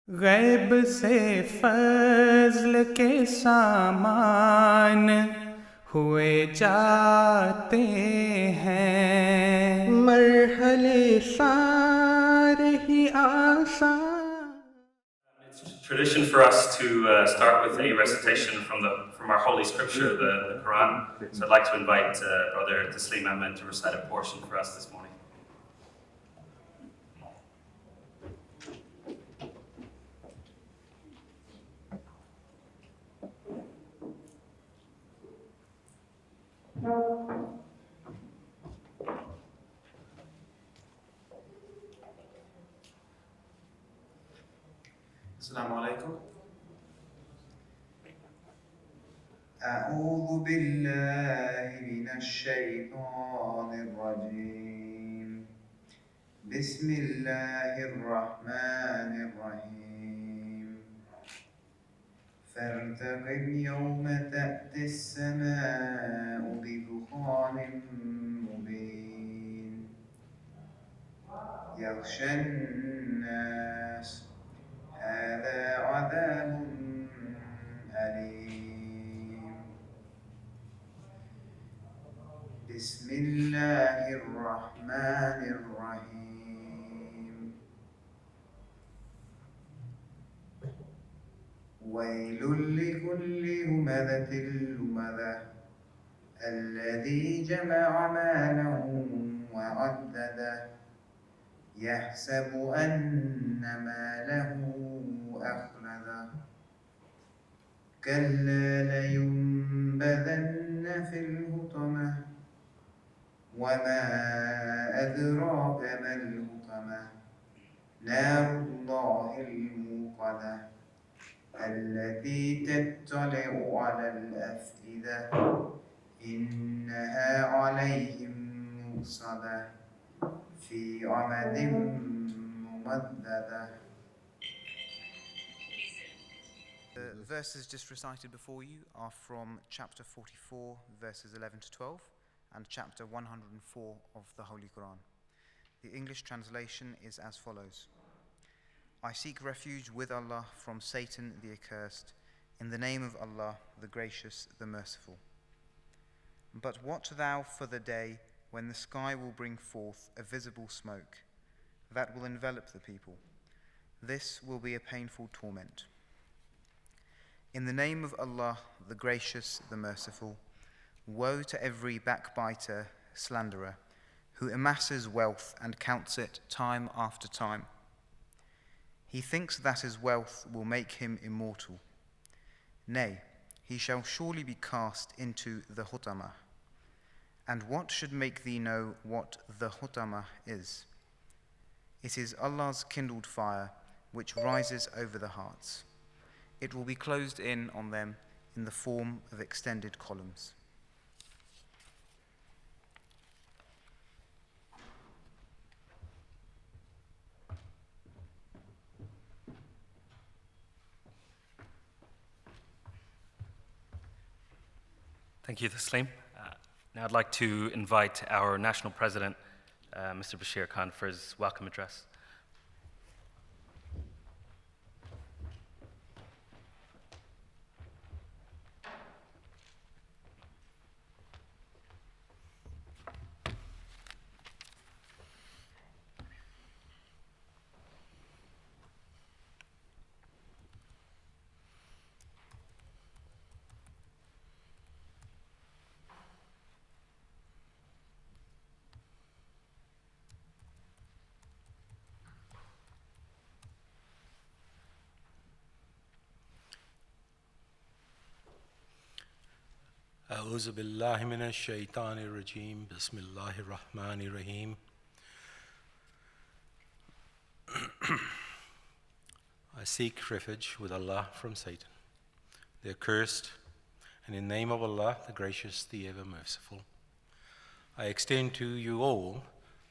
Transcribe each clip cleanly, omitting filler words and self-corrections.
गैब से फजल के सामान हुए जाते हैं, मरहले सारे ही आसान. It's tradition for us to start with a recitation from our holy scripture, the Quran. So I'd like to invite Brother Taslim Ahmed to recite a portion for us this morning. السلام عليكم. أعوذ بالله من الشيطان الرجيم. بسم الله الرحمن الرحيم. فارتقب يوم تأتي السماء بدخان مبين يغشى الناس هذا عذاب أليم. بسم الله الرحمن الرحيم. ويل لكل همزة لمزة الذي جمع ماله وعدده يحسب أن ماله أخلده كلا لينبذن في الحطمة وما أدراك ما الحطمة نار الله الموقدة التي تطلع على الأفئدة إنها عليهم مؤصدة في عمد ممددة. The verses just recited before you are from chapter 44, verses 11 to 12, and chapter 104 of the Holy Quran. The English translation is as follows. I seek refuge with Allah from Satan the accursed, in the name of Allah, the gracious, the merciful. But what thou for the day when the sky will bring forth a visible smoke that will envelop the people. This will be a painful torment. In the name of Allah, the gracious, the merciful, woe to every backbiter, slanderer, who amasses wealth and counts it time after time. He thinks that his wealth will make him immortal. Nay, he shall surely be cast into the Hutamah. And what should make thee know what the Hutamah is? It is Allah's kindled fire which rises over the hearts. It will be closed in on them in the form of extended columns. Thank you, Taslim. Now I'd like to invite our National President, Mr. Bashir Khan, for his welcome address. أعوذ بالله من الشيطان الرجيم بسم الله الرحمن الرحيم. I seek refuge with Allah from Satan, the accursed, and in the name of Allah, the gracious, the ever merciful. I extend to you all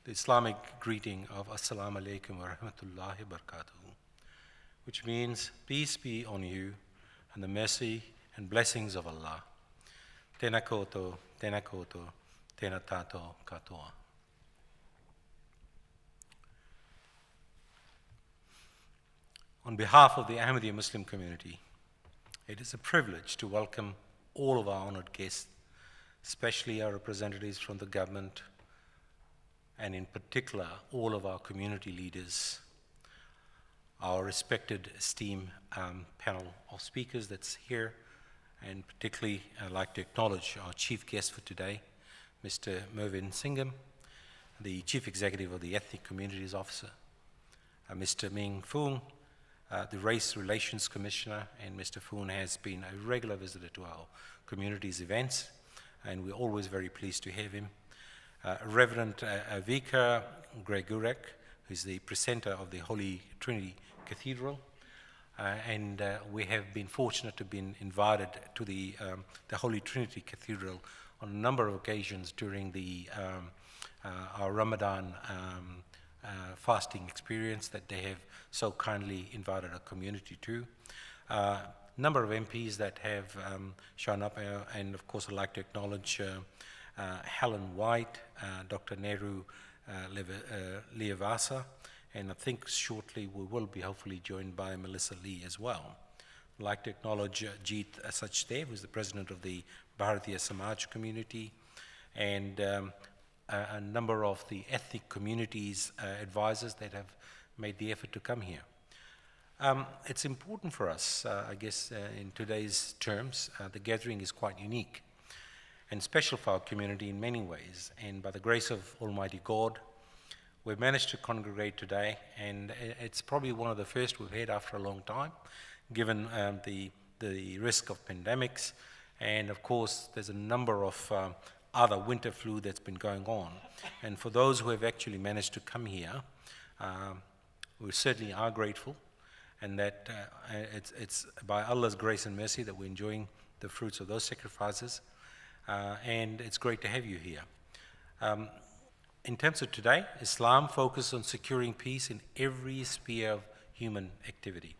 the Islamic greeting of Assalamu alaikum wa rahmatullahi wa barakatuh, which means peace be on you and the mercy and blessings of Allah. Tena koto, tena tato katoa. On behalf of the Ahmadiyya Muslim community, it is a privilege to welcome all of our honored guests, especially our representatives from the government, and in particular, all of our community leaders, our respected, esteemed panel of speakers that's here, and particularly I'd like to acknowledge our chief guest for today, Mr. Mervin Singha, the Chief Executive of the Ethnic Communities Officer, Mr. Meng Foon, the Race Relations Commissioner, and Mr. Foon has been a regular visitor to our community's events, and we're always very pleased to have him. Reverend Ivica Gregurec, who's the Precentor of the Holy Trinity Cathedral, and we have been fortunate to be invited to the Holy Trinity Cathedral on a number of occasions during our Ramadan fasting experience that they have so kindly invited our community to. Number of MPs that have shown up, and of course I'd like to acknowledge Helen White, Dr. Nehru Leavasa, and I think shortly we will be hopefully joined by Melissa Lee as well. I'd like to acknowledge Jeet Sachdev, who's the president of the Bharatiya Samaj community, and a number of the ethnic communities advisors that have made the effort to come here. It's important for us, I guess, in today's terms, the gathering is quite unique and special for our community in many ways. And by the grace of Almighty God, we've managed to congregate today, and it's probably one of the first we've had after a long time, given the risk of pandemics. And of course, there's a number of other winter flu that's been going on. And for those who have actually managed to come here, we certainly are grateful, and that it's by Allah's grace and mercy that we're enjoying the fruits of those sacrifices. And it's great to have you here. In terms of today, Islam focuses on securing peace in every sphere of human activity.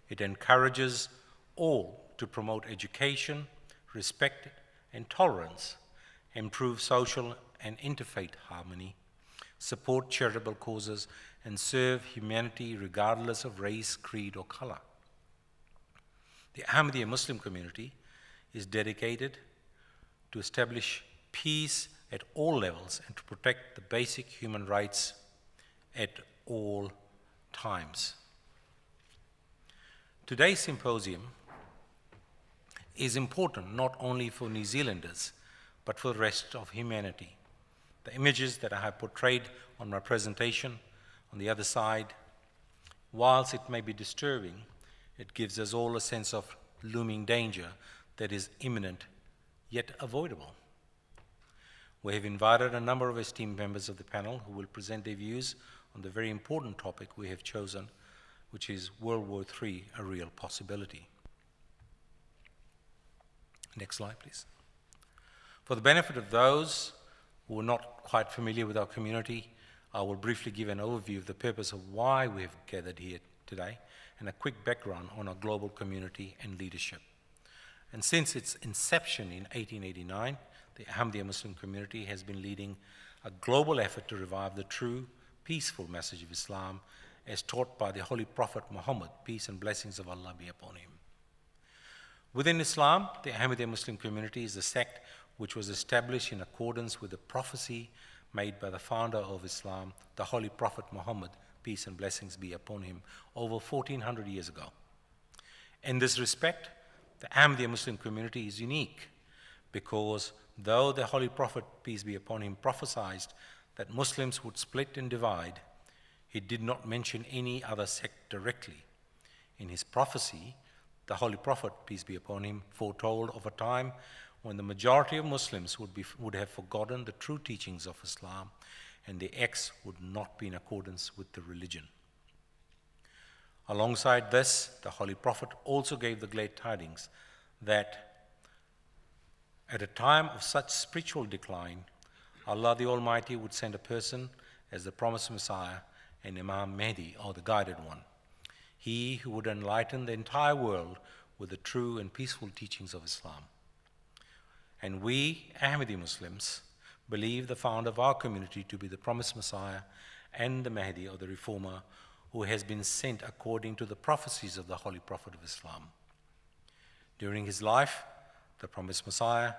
It encourages all to promote education, respect, and tolerance, improve social and interfaith harmony, support charitable causes, and serve humanity regardless of race, creed, or color. The Ahmadiyya Muslim community is dedicated to establish peace at all levels and to protect the basic human rights at all times. Today's symposium is important not only for New Zealanders, but for the rest of humanity. The images that I have portrayed on my presentation on the other side, whilst it may be disturbing, it gives us all a sense of looming danger that is imminent yet avoidable. We have invited a number of esteemed members of the panel who will present their views on the very important topic we have chosen, which is World War III, a real possibility. Next slide, please. For the benefit of those who are not quite familiar with our community, I will briefly give an overview of the purpose of why we have gathered here today and a quick background on our global community and leadership. And since its inception in 1889, the Ahmadiyya Muslim community has been leading a global effort to revive the true, peaceful message of Islam as taught by the Holy Prophet Muhammad, peace and blessings of Allah be upon him. Within Islam, the Ahmadiyya Muslim community is a sect which was established in accordance with the prophecy made by the founder of Islam, the Holy Prophet Muhammad, peace and blessings be upon him, over 1400 years ago. In this respect, the Ahmadiyya Muslim community is unique because though the Holy Prophet, peace be upon him, prophesied that Muslims would split and divide, he did not mention any other sect directly. In his prophecy, the Holy Prophet, peace be upon him, foretold of a time when the majority of Muslims would have forgotten the true teachings of Islam and their acts would not be in accordance with the religion. Alongside this, the Holy Prophet also gave the glad tidings that at a time of such spiritual decline, Allah the Almighty would send a person as the promised Messiah and Imam Mahdi, or the guided one, he who would enlighten the entire world with the true and peaceful teachings of Islam. And we, Ahmadi Muslims, believe the founder of our community to be the promised Messiah and the Mahdi, or the reformer, who has been sent according to the prophecies of the Holy Prophet of Islam. During his life, the promised Messiah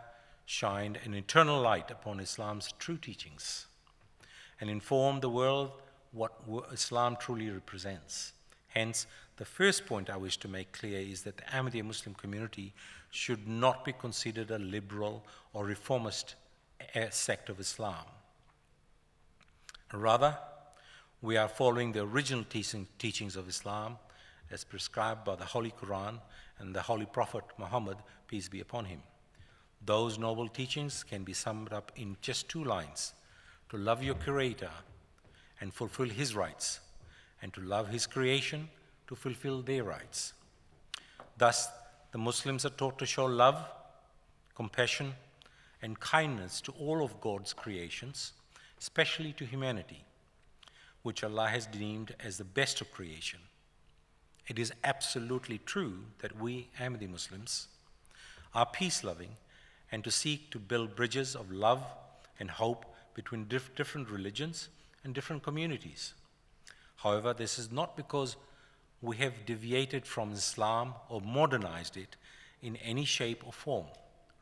shined an eternal light upon Islam's true teachings and informed the world what Islam truly represents. Hence, the first point I wish to make clear is that the Ahmadiyya Muslim community should not be considered a liberal or reformist sect of Islam. Rather, we are following the original teachings of Islam as prescribed by the Holy Quran and the Holy Prophet Muhammad, peace be upon him. Those noble teachings can be summed up in just 2 lines: to love your Creator and fulfill His rights, and to love His creation to fulfill their rights. Thus, the Muslims are taught to show love, compassion, and kindness to all of God's creations, especially to humanity, which Allah has deemed as the best of creation. It is absolutely true that we Ahmadi Muslims are peace-loving and to seek to build bridges of love and hope between different religions and different communities. However, this is not because we have deviated from Islam or modernized it in any shape or form.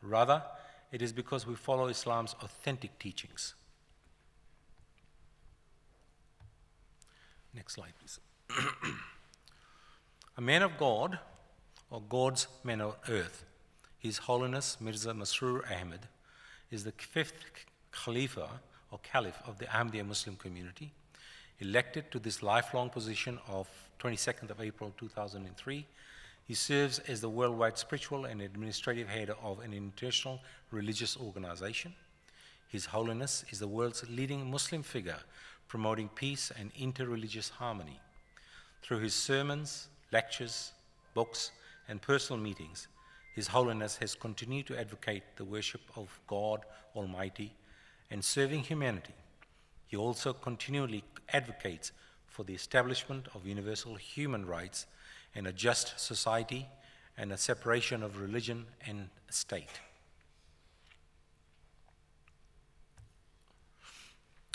Rather, it is because we follow Islam's authentic teachings. Next slide, please. A man of God, or God's man of earth, His Holiness Mirza Masroor Ahmad, is the 5th Khalifa or Caliph of the Ahmadiyya Muslim community, elected to this lifelong position of 22nd of April 2003. He serves as the worldwide spiritual and administrative head of an international religious organization. His Holiness is the world's leading Muslim figure promoting peace and inter-religious harmony. Through his sermons, lectures, books, and personal meetings, His Holiness has continued to advocate the worship of God Almighty and serving humanity. He also continually advocates for the establishment of universal human rights and a just society and a separation of religion and state.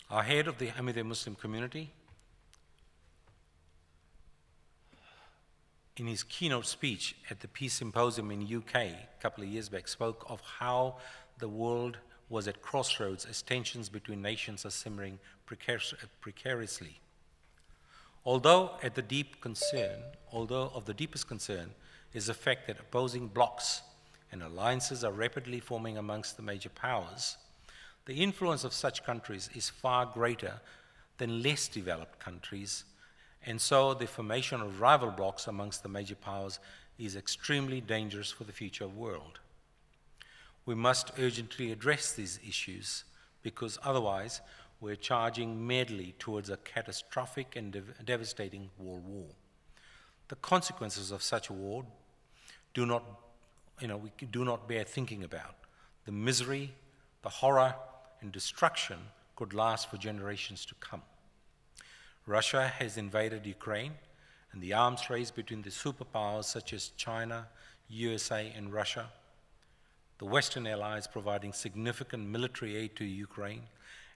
Our head of the Ahmadiyya Muslim community, in his keynote speech at the Peace Symposium in UK a couple of years back, spoke of how the world was at crossroads as tensions between nations are simmering precariously. Although of the deepest concern is the fact that opposing blocs and alliances are rapidly forming amongst the major powers, the influence of such countries is far greater than less developed countries, and so the formation of rival blocs amongst the major powers is extremely dangerous for the future world. We must urgently address these issues because otherwise we're charging madly towards a catastrophic and devastating world war. The consequences of such a war do not bear thinking about. The misery, the horror, and destruction could last for generations to come. Russia has invaded Ukraine, and the arms race between the superpowers such as China, USA, and Russia, the Western allies providing significant military aid to Ukraine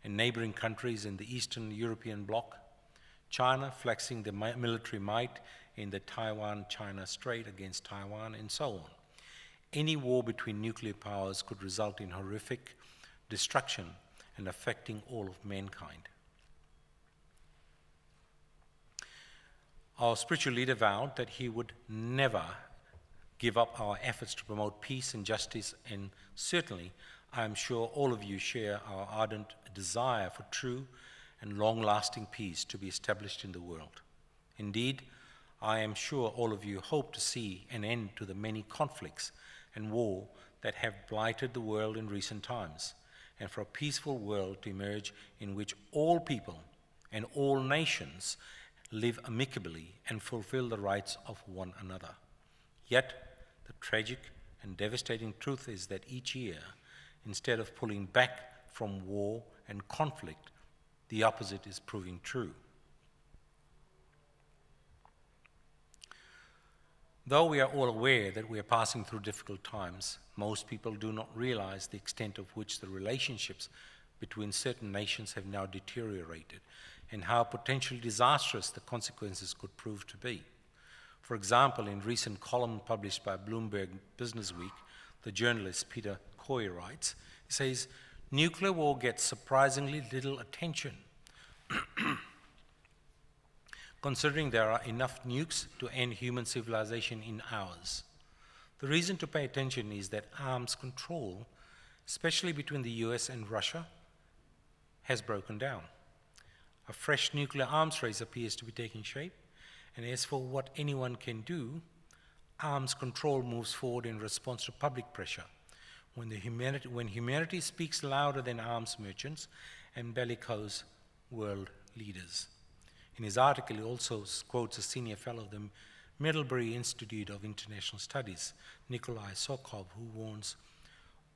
and neighboring countries in the Eastern European bloc, China flexing the military might in the Taiwan-China Strait against Taiwan, and so on. Any war between nuclear powers could result in horrific destruction and affecting all of mankind. Our spiritual leader vowed that he would never give up our efforts to promote peace and justice, and certainly I am sure all of you share our ardent desire for true and long-lasting peace to be established in the world. Indeed, I am sure all of you hope to see an end to the many conflicts and war that have blighted the world in recent times, and for a peaceful world to emerge in which all people and all nations live amicably and fulfill the rights of one another. Yet, the tragic and devastating truth is that each year, instead of pulling back from war and conflict, the opposite is proving true. Though we are all aware that we are passing through difficult times, most people do not realize the extent of which the relationships between certain nations have now deteriorated, and how potentially disastrous the consequences could prove to be. For example, in a recent column published by Bloomberg Businessweek, the journalist Peter Coy writes, he says, nuclear war gets surprisingly little attention, considering there are enough nukes to end human civilization in hours. The reason to pay attention is that arms control, especially between the US and Russia, has broken down. A fresh nuclear arms race appears to be taking shape, and as for what anyone can do, arms control moves forward in response to public pressure. When humanity speaks louder than arms merchants and bellicose world leaders. In his article, he also quotes a senior fellow of the Middlebury Institute of International Studies, Nikolai Sokov, who warns,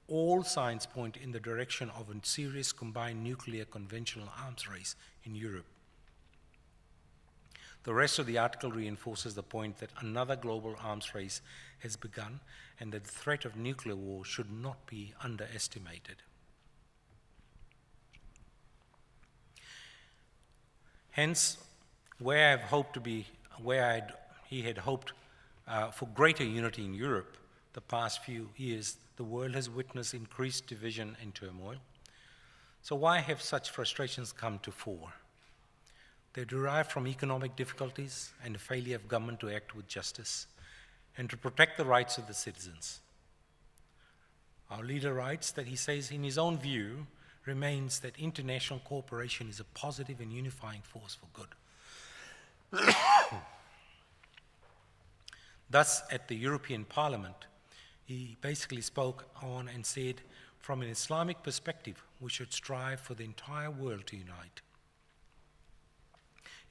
all signs point in the direction of a serious combined nuclear conventional arms race in Europe. The rest of the article reinforces the point that another global arms race has begun and that the threat of nuclear war should not be underestimated. Hence, where he had hoped for greater unity in Europe the past few years, the world has witnessed increased division and turmoil. So why have such frustrations come to fore? They derive from economic difficulties and the failure of government to act with justice and to protect the rights of the citizens. Our leader writes that he says, in his own view, remains that international cooperation is a positive and unifying force for good. Thus, at the European Parliament, he basically spoke on and said, from an Islamic perspective, we should strive for the entire world to unite.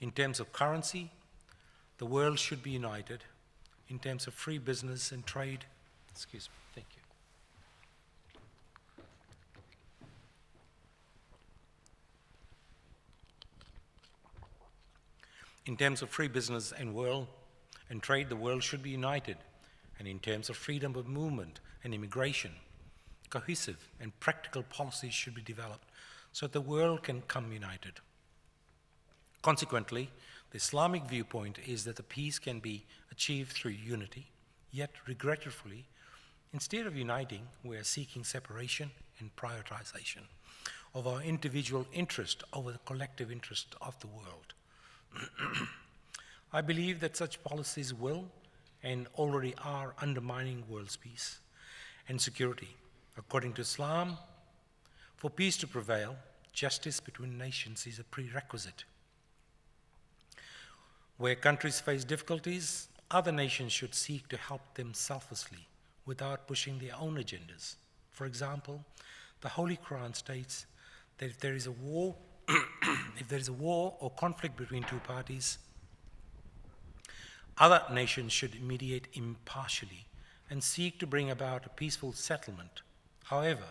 In terms of currency, the world should be united. In terms of free business and trade, excuse me, thank you. In terms of free business and trade, the world should be united. And in terms of freedom of movement and immigration, cohesive and practical policies should be developed so that the world can come united. Consequently, the Islamic viewpoint is that the peace can be achieved through unity, yet regretfully, instead of uniting, we are seeking separation and prioritization of our individual interest over the collective interest of the world. I believe that such policies will and already are undermining world's peace and security. According to Islam, for peace to prevail, justice between nations is a prerequisite. Where countries face difficulties, other nations should seek to help them selflessly without pushing their own agendas. For example, the Holy Quran states that if there is a war, or conflict between two parties, other nations should mediate impartially and seek to bring about a peaceful settlement. However,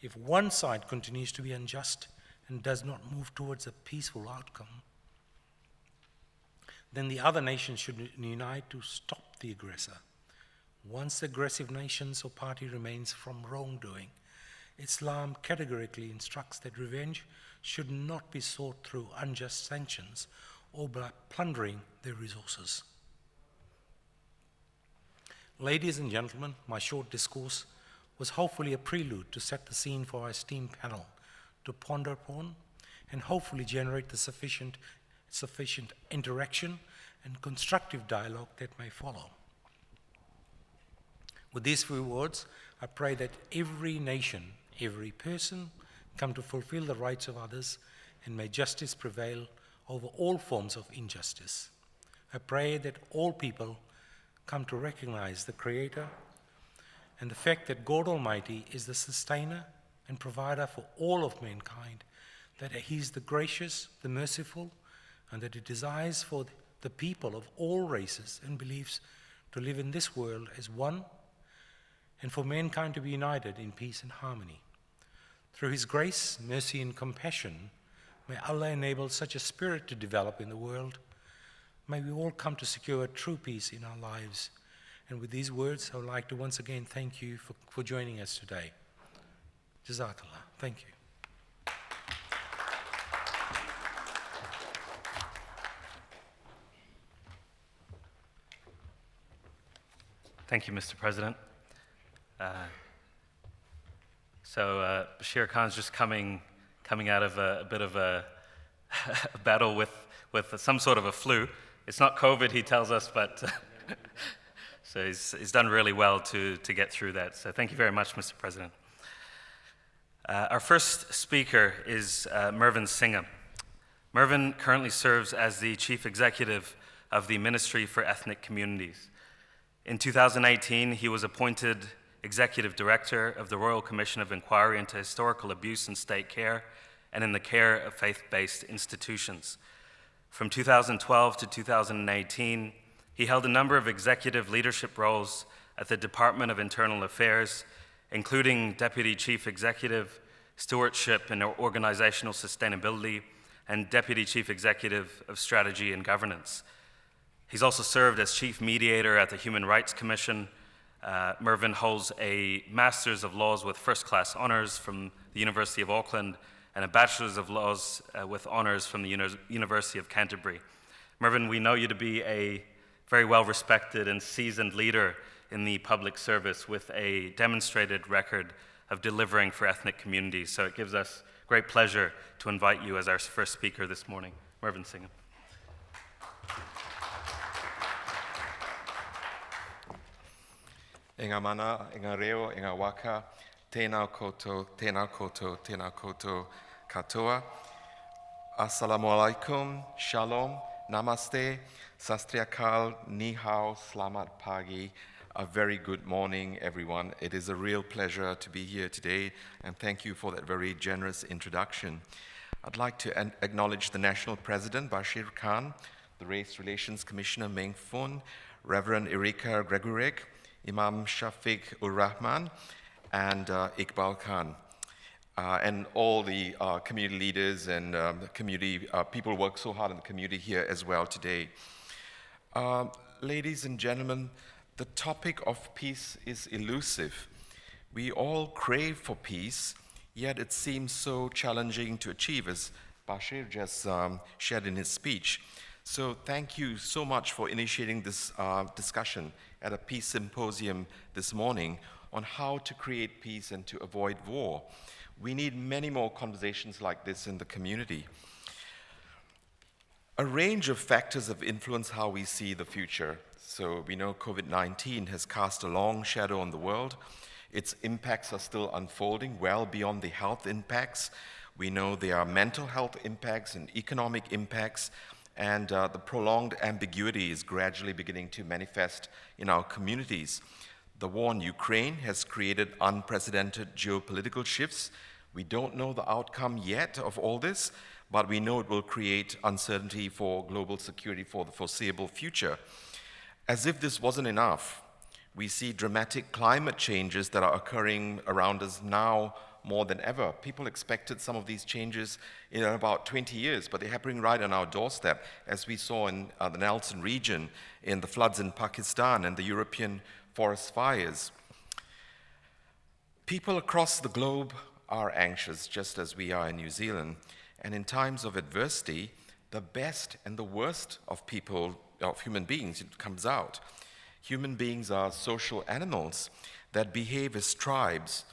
if one side continues to be unjust and does not move towards a peaceful outcome, then the other nations should unite to stop the aggressor. Once the aggressive nations or party remains from wrongdoing, Islam categorically instructs that revenge should not be sought through unjust sanctions or by plundering their resources. Ladies and gentlemen, my short discourse was hopefully a prelude to set the scene for our esteemed panel to ponder upon and hopefully generate the sufficient interaction and constructive dialogue that may follow. With these few words, I pray that every nation, every person come to fulfill the rights of others, and may justice prevail over all forms of injustice. I pray that all people come to recognize the Creator and the fact that God Almighty is the sustainer and provider for all of mankind, that He is the gracious, the merciful, and that He desires for the people of all races and beliefs to live in this world as one, and for mankind to be united in peace and harmony. Through His grace, mercy, and compassion, may Allah enable such a spirit to develop in the world. May we all come to secure true peace in our lives. And with these words, I would like to once again thank you for joining us today. Jazakallah. Thank you. Thank you, Mr. President. Bashir Khan's just coming out of a bit of a battle with some sort of a flu. It's not COVID, he tells us, but so he's done really well to get through that. So thank you very much, Mr. President. Our first speaker is Mervin Singha. Mervin currently serves as the Chief Executive of the Ministry for Ethnic Communities. In 2018, he was appointed Executive Director of the Royal Commission of Inquiry into Historical Abuse in State Care and in the Care of Faith-Based Institutions. From 2012 to 2018, he held a number of executive leadership roles at the Department of Internal Affairs, including Deputy Chief Executive, Stewardship and Organizational Sustainability, and Deputy Chief Executive of Strategy and Governance. He's also served as Chief Mediator at the Human Rights Commission. Mervin holds a Master's of Laws with first-class honors from the University of Auckland and a Bachelor's of Laws with honors from the University of Canterbury. Mervin, we know you to be a very well-respected and seasoned leader in the public service with a demonstrated record of delivering for ethnic communities. So it gives us great pleasure to invite you as our first speaker this morning. Mervin Singha. Inga mana, inga reo, inga waka, tēnā koutou, tēnā koutou, tēnā koutou katoa. Assalamu alaikum, shalom, namaste, sastriakal, ni hao, slamat pagi. A very good morning, everyone. It is a real pleasure to be here today, and thank you for that very generous introduction. I'd like to acknowledge the National President, Bashir Khan, the Race Relations Commissioner, Meng, Foon, Reverend Ivica, Gregurec, Imam Shafiq Rehman, and Eqbal Khan, and all the community leaders and community people who work so hard in the community here as well today. Ladies and gentlemen, the topic of peace is elusive. We all crave for peace, yet it seems so challenging to achieve, as Bashir just shared in his speech. So thank you so much for initiating this discussion at a peace symposium this morning on how to create peace and to avoid war. We need many more conversations like this in the community. A range of factors have influenced how we see the future. So we know COVID-19 has cast a long shadow on the world. Its impacts are still unfolding well beyond the health impacts. We know there are mental health impacts and economic impacts, and the prolonged ambiguity is gradually beginning to manifest in our communities. The war in Ukraine has created unprecedented geopolitical shifts. We don't know the outcome yet of all this, but we know it will create uncertainty for global security for the foreseeable future. As if this wasn't enough, we see dramatic climate changes that are occurring around us now more than ever. People expected some of these changes in about 20 years, but they're happening right on our doorstep, as we saw in the Nelson region, in the floods in Pakistan and the European forest fires. People across the globe are anxious, just as we are in New Zealand, and in times of adversity, the best and the worst of people, of human beings, it comes out. Human beings are social animals that behave as tribes.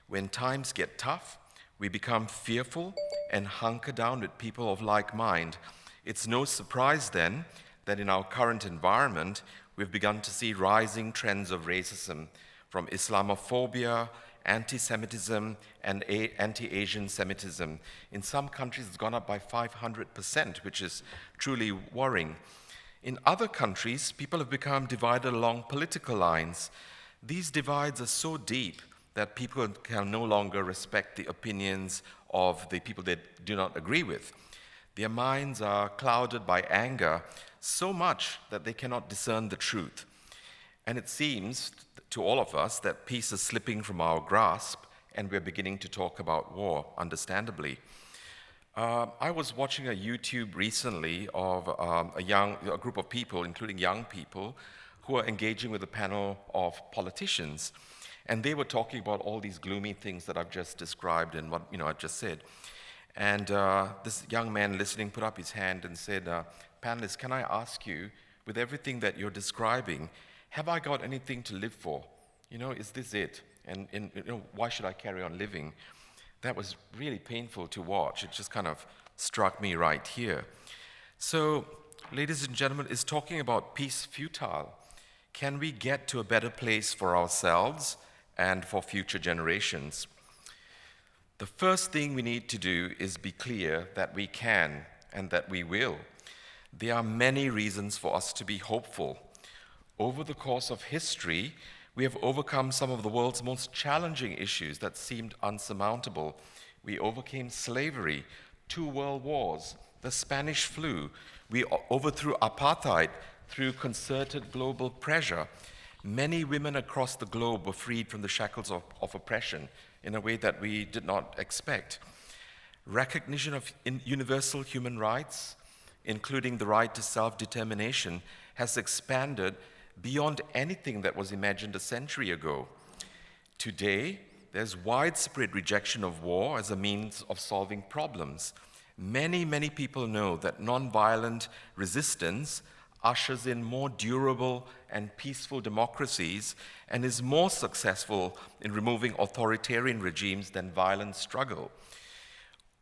When times get tough, we become fearful and hunker down with people of like mind. It's no surprise then that in our current environment, we've begun to see rising trends of racism, from Islamophobia, anti-Semitism, and anti-Asian Semitism. In some countries, it's gone up by 500%, which is truly worrying. In other countries, people have become divided along political lines. These divides are so deep that people can no longer respect the opinions of the people they do not agree with. Their minds are clouded by anger so much that they cannot discern the truth. And it seems to all of us that peace is slipping from our grasp, and we're beginning to talk about war, understandably. I was watching a YouTube recently of a group of people, including young people, who are engaging with a panel of politicians. And they were talking about all these gloomy things that I've just described and what I've just said. And this young man listening put up his hand and said, panelists, can I ask you, with everything that you're describing, Have I got anything to live for? Is this it? And why should I carry on living? That was really painful to watch. It just kind of struck me right here. So, ladies and gentlemen, is talking about peace futile? Can we get to a better place for ourselves and for future generations? The first thing we need to do is be clear that we can and that we will. There are many reasons for us to be hopeful. Over the course of history, we have overcome some of the world's most challenging issues that seemed unsurmountable. We overcame slavery, 2 world wars, the Spanish flu. We overthrew apartheid through concerted global pressure. Many women across the globe were freed from the shackles of oppression in a way that we did not expect. Recognition of universal human rights, including the right to self-determination, has expanded beyond anything that was imagined a century ago. Today, there's widespread rejection of war as a means of solving problems. Many, many people know that nonviolent resistance ushers in more durable and peaceful democracies and is more successful in removing authoritarian regimes than violent struggle.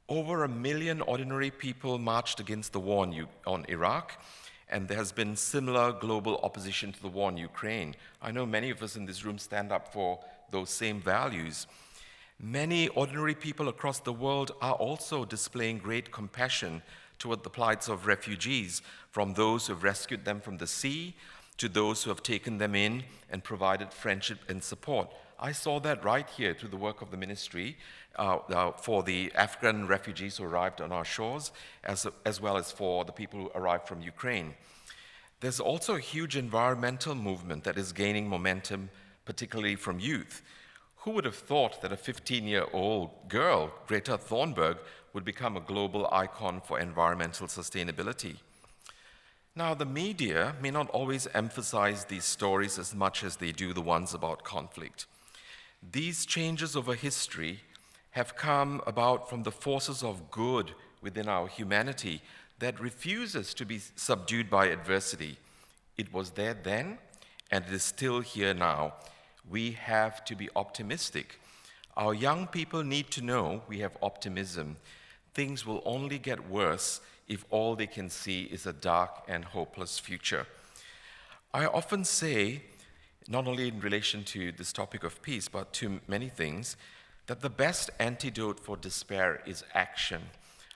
Over 1 million ordinary people marched against the war on Iraq, and there has been similar global opposition to the war in Ukraine. I know many of us in this room stand up for those same values. Many ordinary people across the world are also displaying great compassion toward the plights of refugees, from those who have rescued them from the sea to those who have taken them in and provided friendship and support. I saw that right here through the work of the ministry for the Afghan refugees who arrived on our shores, as well as for the people who arrived from Ukraine. There's also a huge environmental movement that is gaining momentum, particularly from youth. Who would have thought that a 15-year-old girl, Greta Thunberg, would become a global icon for environmental sustainability? Now, the media may not always emphasize these stories as much as they do the ones about conflict. These changes over history have come about from the forces of good within our humanity that refuses to be subdued by adversity. It was there then, and it is still here now. We have to be optimistic. Our young people need to know we have optimism. Things will only get worse if all they can see is a dark and hopeless future. I often say, not only in relation to this topic of peace, but to many things, that the best antidote for despair is action.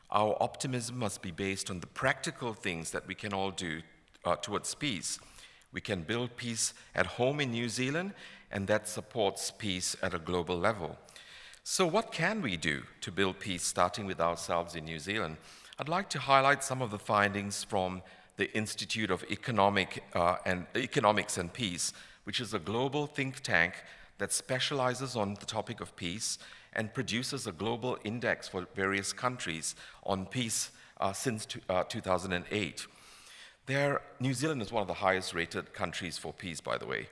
Our optimism must be based on the practical things that we can all do towards peace. We can build peace at home in New Zealand, and that supports peace at a global level. So what can we do to build peace, starting with ourselves in New Zealand? I'd like to highlight some of the findings from the Institute of Economics and Peace, which is a global think tank that specializes on the topic of peace and produces a global index for various countries on peace since 2008. New Zealand is one of the highest rated countries for peace, by the way.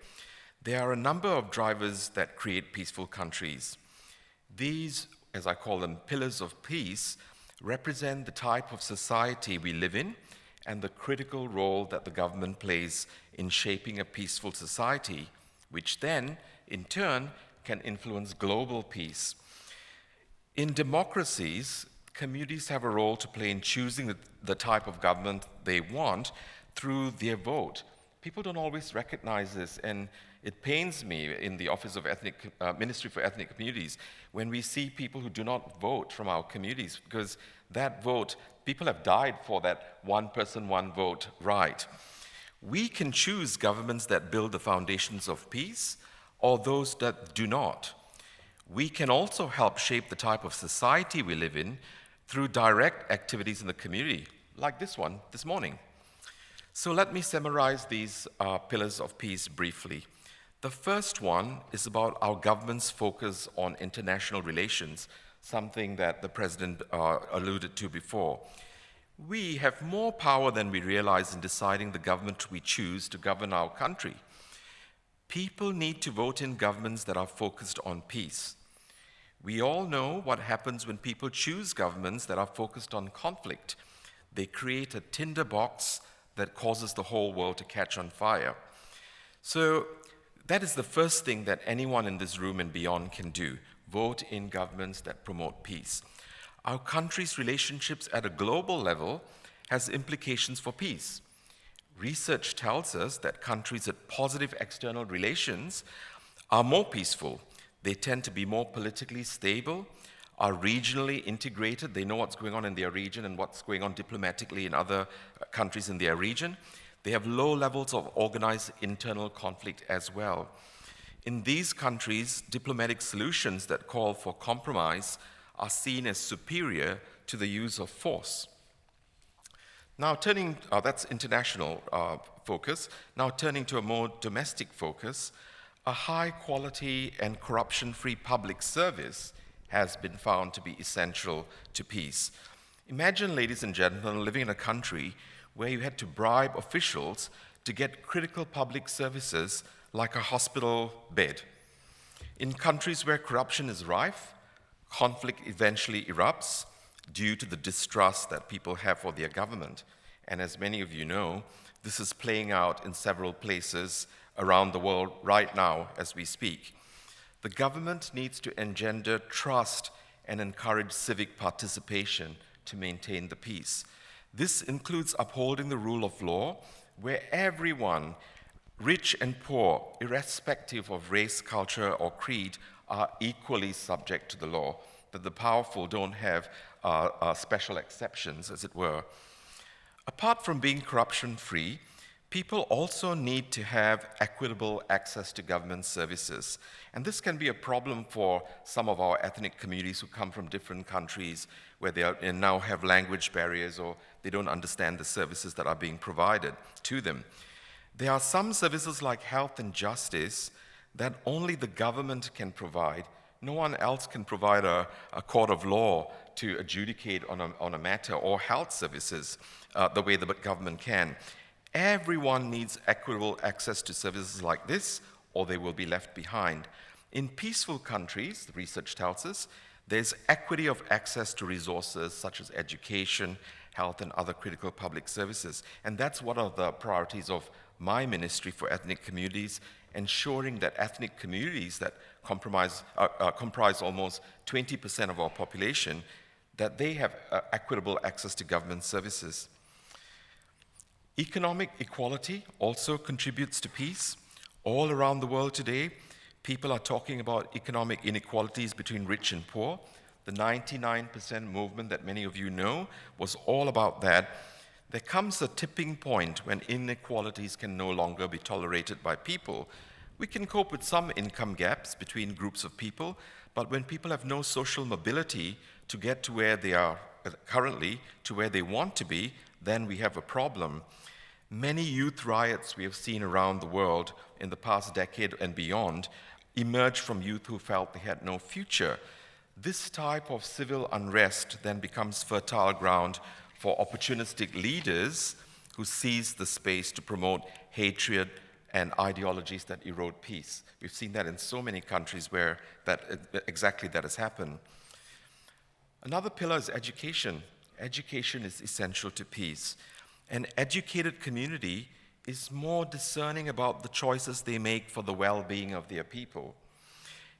There are a number of drivers that create peaceful countries. These, as I call them, pillars of peace, represent the type of society we live in and the critical role that the government plays in shaping a peaceful society, which then, in turn, can influence global peace. In democracies, communities have a role to play in choosing the type of government they want through their vote. People don't always recognize this, and it pains me in the Office of Ministry for Ethnic Communities when we see people who do not vote from our communities, because that vote, people have died for that one person, one vote right. We can choose governments that build the foundations of peace or those that do not. We can also help shape the type of society we live in through direct activities in the community, like this one this morning. So let me summarize these pillars of peace briefly. The first one is about our government's focus on international relations, something that the President alluded to before. We have more power than we realize in deciding the government we choose to govern our country. People need to vote in governments that are focused on peace. We all know what happens when people choose governments that are focused on conflict. They create a tinderbox that causes the whole world to catch on fire. So that is the first thing that anyone in this room and beyond can do: vote in governments that promote peace. Our country's relationships at a global level has implications for peace. Research tells us that countries with positive external relations are more peaceful. They tend to be more politically stable, are regionally integrated. They know what's going on in their region and what's going on diplomatically in other countries in their region. They have low levels of organized internal conflict as well. In these countries, diplomatic solutions that call for compromise are seen as superior to the use of force. Now that's international focus. Now turning to a more domestic focus, a high quality and corruption-free public service has been found to be essential to peace. Imagine, ladies and gentlemen, living in a country where you had to bribe officials to get critical public services like a hospital bed. In countries where corruption is rife, conflict eventually erupts due to the distrust that people have for their government. And as many of you know, this is playing out in several places around the world right now as we speak. The government needs to engender trust and encourage civic participation to maintain the peace. This includes upholding the rule of law, where everyone, rich and poor, irrespective of race, culture, or creed, are equally subject to the law, that the powerful don't have special exceptions, as it were. Apart from being corruption-free, people also need to have equitable access to government services. And this can be a problem for some of our ethnic communities who come from different countries where they now have language barriers or they don't understand the services that are being provided to them. There are some services like health and justice that only the government can provide. No one else can provide a court of law to adjudicate on a matter, or health services the way the government can. Everyone needs equitable access to services like this, or they will be left behind. In peaceful countries, the research tells us, there's equity of access to resources such as education, health, and other critical public services. And that's one of the priorities of my ministry for ethnic communities, ensuring that ethnic communities that comprise almost 20% of our population, that they have equitable access to government services. Economic equality also contributes to peace. All around the world today, people are talking about economic inequalities between rich and poor. The 99% movement that many of you know was all about that. There comes a tipping point when inequalities can no longer be tolerated by people. We can cope with some income gaps between groups of people, but when people have no social mobility to get to where they are currently, to where they want to be, then we have a problem. Many youth riots we have seen around the world in the past decade and beyond emerged from youth who felt they had no future. This type of civil unrest then becomes fertile ground for opportunistic leaders who seize the space to promote hatred and ideologies that erode peace. We've seen that in so many countries where exactly that has happened. Another pillar is education. Education is essential to peace. An educated community is more discerning about the choices they make for the well-being of their people.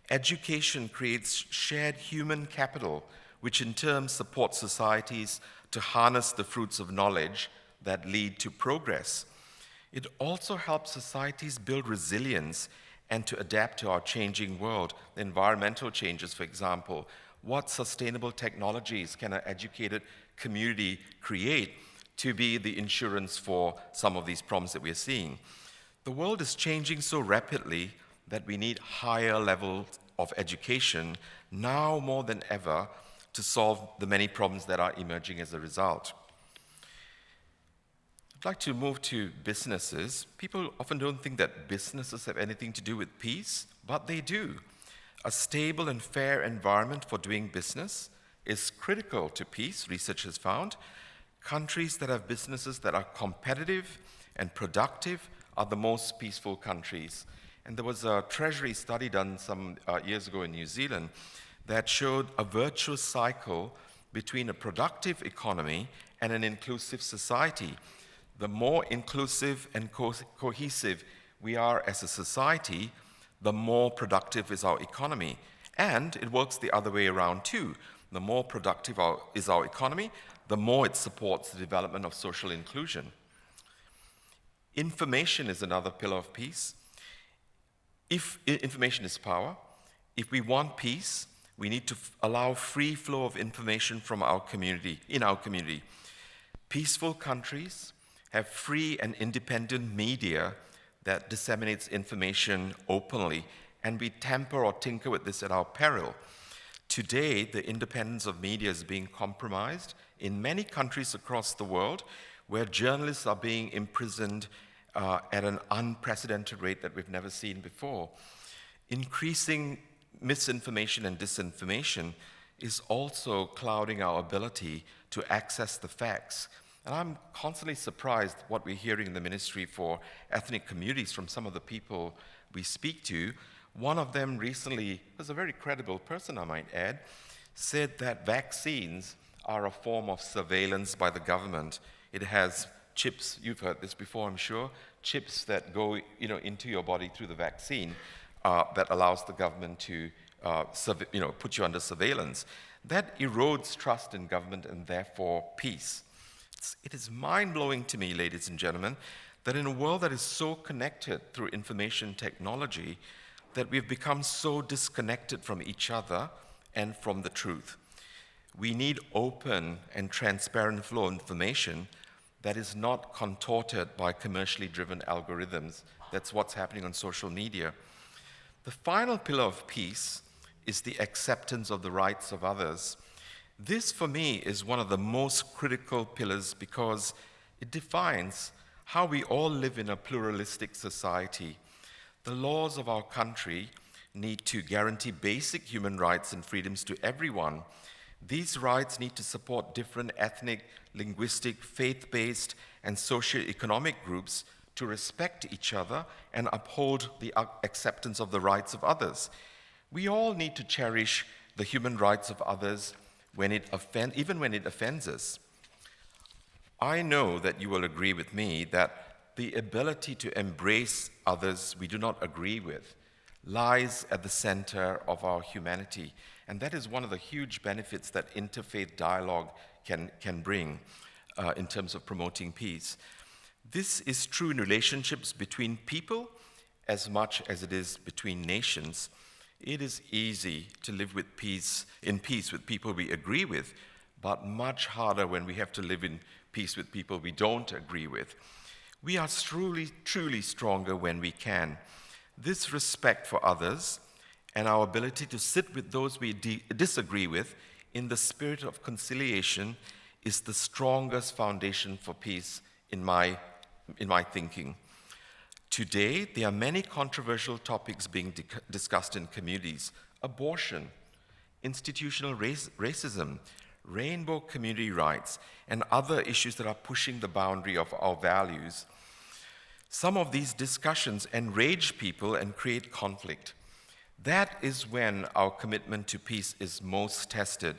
Education creates shared human capital, which in turn supports societies to harness the fruits of knowledge that lead to progress. It also helps societies build resilience and to adapt to our changing world. Environmental changes, for example. What sustainable technologies can an educated community create to be the insurance for some of these problems that we're seeing? The world is changing so rapidly that we need higher levels of education now more than ever to solve the many problems that are emerging as a result. I'd like to move to businesses. People often don't think that businesses have anything to do with peace, but they do. A stable and fair environment for doing business is critical to peace, research has found. Countries that have businesses that are competitive and productive are the most peaceful countries. And there was a Treasury study done some years ago in New Zealand that showed a virtuous cycle between a productive economy and an inclusive society. The more inclusive and cohesive we are as a society, the more productive is our economy. And it works the other way around too. The more productive is our economy, the more it supports the development of social inclusion. Information is another pillar of peace. If information is power, if we want peace, we need to allow free flow of information from our community, in our community. Peaceful countries have free and independent media that disseminates information openly, and we tamper or tinker with this at our peril. Today, the independence of media is being compromised in many countries across the world, where journalists are being imprisoned at an unprecedented rate that we've never seen before. Increasing misinformation and disinformation is also clouding our ability to access the facts. And I'm constantly surprised what we're hearing in the Ministry for Ethnic Communities from some of the people we speak to. One of them recently, was a very credible person I might add, said that vaccines are a form of surveillance by the government. It has chips, you've heard this before I'm sure, chips that go into your body through the vaccine that allows the government to put you under surveillance. That erodes trust in government and therefore peace. It is mind-blowing to me, ladies and gentlemen, that in a world that is so connected through information technology, that we've become so disconnected from each other and from the truth. We need open and transparent flow of information that is not contorted by commercially driven algorithms. That's what's happening on social media. The final pillar of peace is the acceptance of the rights of others. This, for me, is one of the most critical pillars because it defines how we all live in a pluralistic society. The laws of our country need to guarantee basic human rights and freedoms to everyone. These rights need to support different ethnic, linguistic, faith-based, and socio-economic groups to respect each other and uphold the acceptance of the rights of others. We all need to cherish the human rights of others even when it offends us. I know that you will agree with me that the ability to embrace others we do not agree with lies at the center of our humanity. And that is one of the huge benefits that interfaith dialogue can bring in terms of promoting peace. This is true in relationships between people as much as it is between nations. It is easy to live in peace with people we agree with, but much harder when we have to live in peace with people we don't agree with. We are truly stronger when we can. This respect for others and our ability to sit with those we disagree with in the spirit of conciliation is the strongest foundation for peace in my thinking. Today, there are many controversial topics being discussed in communities: abortion, institutional racism, rainbow community rights, and other issues that are pushing the boundary of our values. Some of these discussions enrage people and create conflict. That is when our commitment to peace is most tested.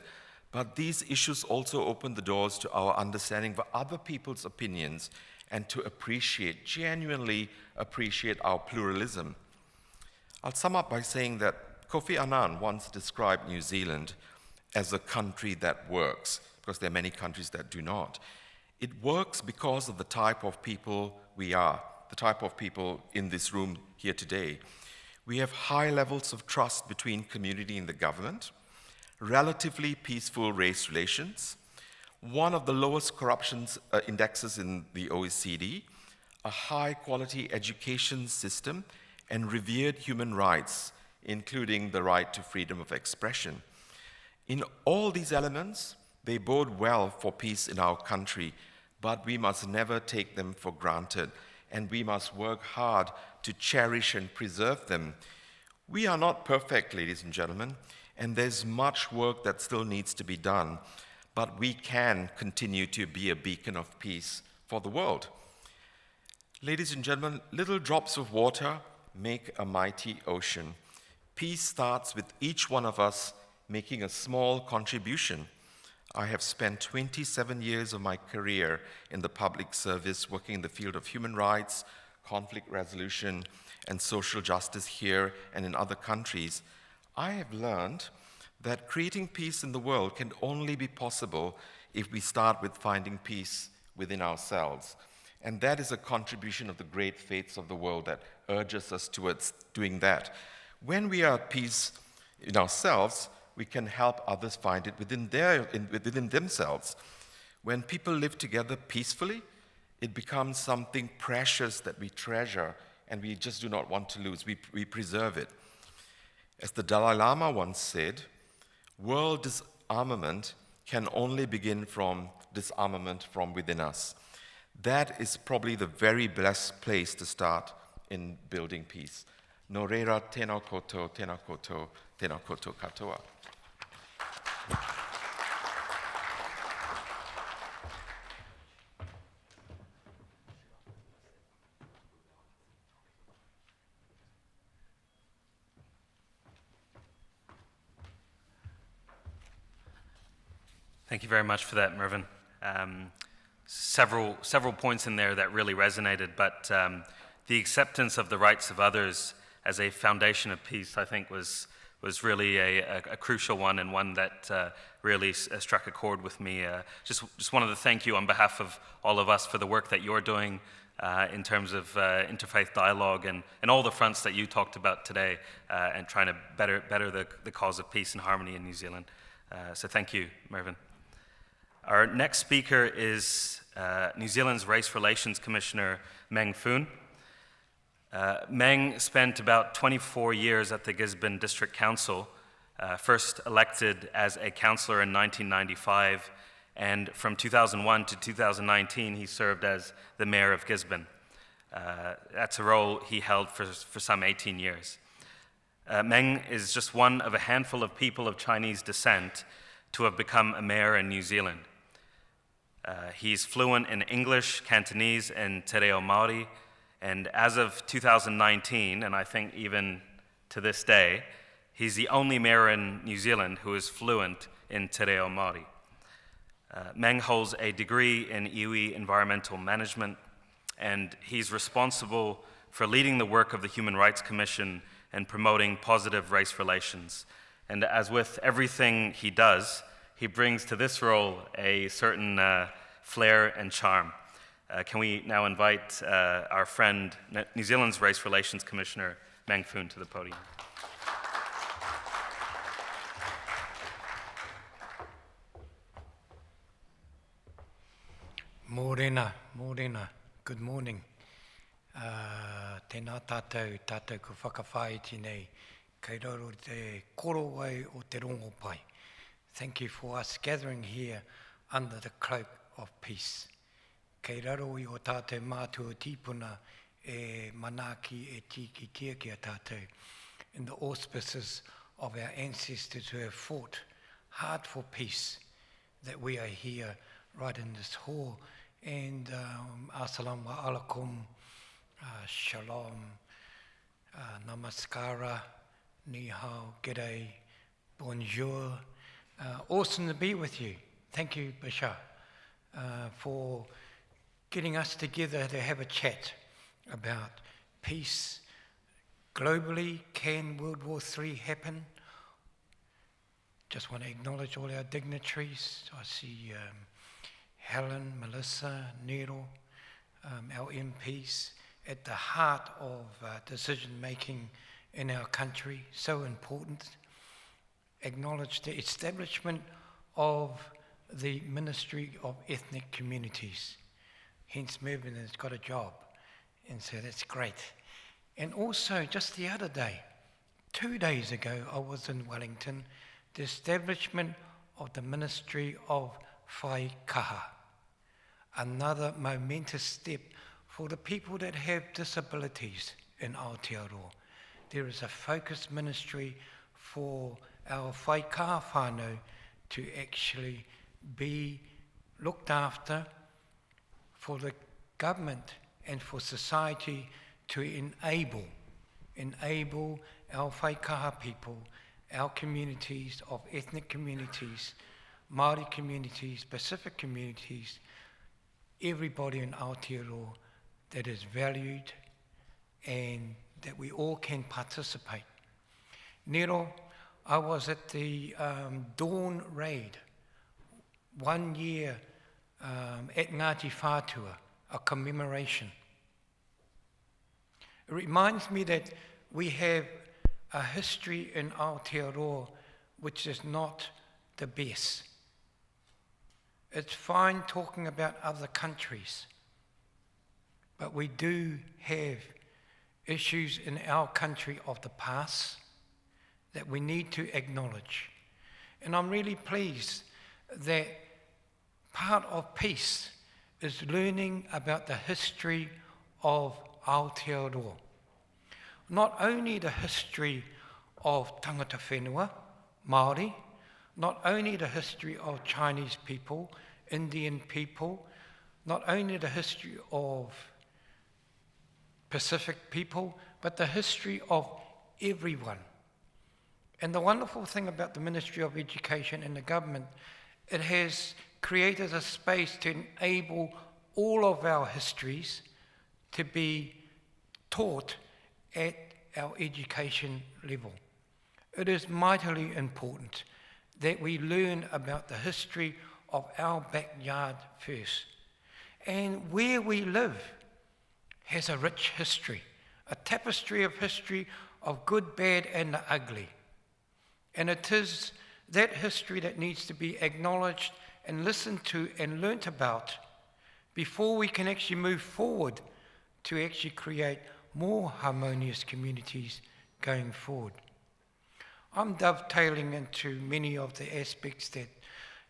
But these issues also open the doors to our understanding of other people's opinions and to genuinely appreciate our pluralism. I'll sum up by saying that Kofi Annan once described New Zealand as a country that works, because there are many countries that do not. It works because of the type of people we are, the type of people in this room here today. We have high levels of trust between community and the government, relatively peaceful race relations, one of the lowest corruption indexes in the OECD, a high-quality education system, and revered human rights, including the right to freedom of expression. In all these elements, they bode well for peace in our country, but we must never take them for granted, and we must work hard to cherish and preserve them. We are not perfect, ladies and gentlemen, and there's much work that still needs to be done, but we can continue to be a beacon of peace for the world. Ladies and gentlemen, little drops of water make a mighty ocean. Peace starts with each one of us making a small contribution. I have spent 27 years of my career in the public service working in the field of human rights, conflict resolution and social justice here and in other countries, I have learned that creating peace in the world can only be possible if we start with finding peace within ourselves. And that is a contribution of the great faiths of the world that urges us towards doing that. When we are at peace in ourselves, we can help others find it within themselves. When people live together peacefully, it becomes something precious that we treasure and we just do not want to lose. We preserve it. As the Dalai Lama once said, world disarmament can only begin from disarmament from within us. That is probably the very best place to start in building peace. No reira tēnā koutou, tēnā koutou, tēnā koutou katoa. Thank you very much for that, Mervin. Several points in there that really resonated, but the acceptance of the rights of others as a foundation of peace, I think, was really a crucial one, and one that really struck a chord with me. Just wanted to thank you on behalf of all of us for the work that you're doing in terms of interfaith dialogue and all the fronts that you talked about today, and trying to better the cause of peace and harmony in New Zealand. So thank you, Mervin. Our next speaker is New Zealand's Race Relations Commissioner, Meng Foon. Meng spent about 24 years at the Gisborne District Council, first elected as a councillor in 1995, and from 2001 to 2019 he served as the Mayor of Gisborne. That's a role he held for some 18 years. Meng is just one of a handful of people of Chinese descent to have become a mayor in New Zealand. He's fluent in English, Cantonese, and Te Reo Māori, and as of 2019, and I think even to this day, he's the only mayor in New Zealand who is fluent in Te Reo Māori. Meng holds a degree in iwi environmental management, and he's responsible for leading the work of the Human Rights Commission and promoting positive race relations. And as with everything he does, he brings to this role a certain flair and charm. Can we now invite our friend, New Zealand's Race Relations Commissioner, Meng Foon, to the podium. Morena, good morning. Tēnā tātou ku whakawhāiti nei, kei raro te koro wai o te rongo pai. Thank you for us gathering here under the cloak of peace. Kei raro I o tātou mātua tīpuna e manaki e tiki tia ki a tātou in the auspices of our ancestors who have fought hard for peace, that we are here right in this hall. And assalamu alaikum, shalom, namaskara, ni hao, g'day, bonjour. Awesome to be with you. Thank you, Bashar, for getting us together to have a chat about peace globally. Can World War III happen? Just want to acknowledge all our dignitaries. I see Helen, Melissa, Nero, our MPs at the heart of decision making in our country. So important. Acknowledge the establishment of the Ministry of Ethnic Communities. Hence Mervin has got a job, and so that's great. And also just the other day, 2 days ago, I was in Wellington, the establishment of the Ministry of Whai Kaha. Another momentous step for the people that have disabilities in Aotearoa. There is a focused ministry for our Whai Kaha whānau to actually be looked after, for the government and for society to enable our Whai Kaha people, our communities of ethnic communities, Māori communities, Pacific communities, everybody in Aotearoa that is valued and that we all can participate. Nero, I was at the Dawn Raid 1 year at Ngāti Whātua, a commemoration. It reminds me that we have a history in Aotearoa which is not the best. It's fine talking about other countries, but we do have issues in our country of the past that we need to acknowledge. And I'm really pleased that part of peace is learning about the history of Aotearoa. Not only the history of tangata whenua, Māori, not only the history of Chinese people, Indian people, not only the history of Pacific people, but the history of everyone. And the wonderful thing about the Ministry of Education and the government, it has created a space to enable all of our histories to be taught at our education level. It is mightily important that we learn about the history of our backyard first. And where we live has a rich history, a tapestry of history of good, bad, and the ugly. And it is that history that needs to be acknowledged and listened to and learnt about before we can actually move forward to actually create more harmonious communities going forward. I'm dovetailing into many of the aspects that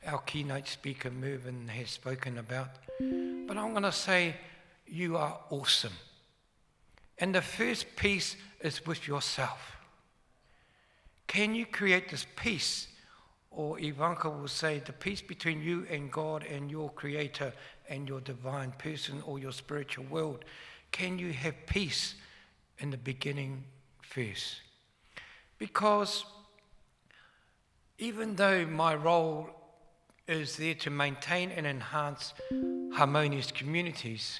our keynote speaker Mervin has spoken about, but I'm going to say you are awesome. And the first piece is with yourself. Can you create this peace, or Ivica will say the peace between you and God and your creator and your divine person or your spiritual world? Can you have peace in the beginning first? Because even though my role is there to maintain and enhance harmonious communities,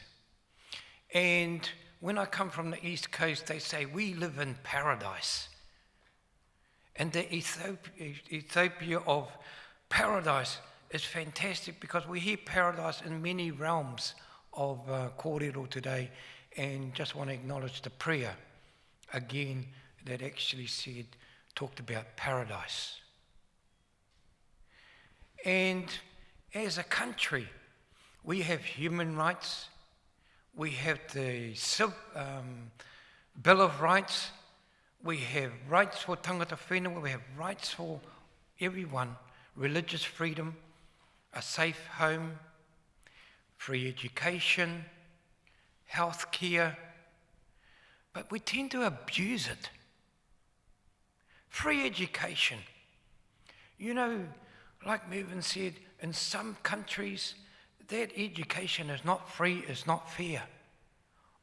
and when I come from the East Coast, they say we live in paradise. And the Ethiopia of paradise is fantastic because we hear paradise in many realms of kōrero today, and just want to acknowledge the prayer again that actually talked about paradise. And as a country, we have human rights, we have the Bill of Rights, we have rights for tangata whenua, we have rights for everyone, religious freedom, a safe home, free education, health care, but we tend to abuse it. Free education. You know, like Mervin said, in some countries, that education is not free, it's not fair.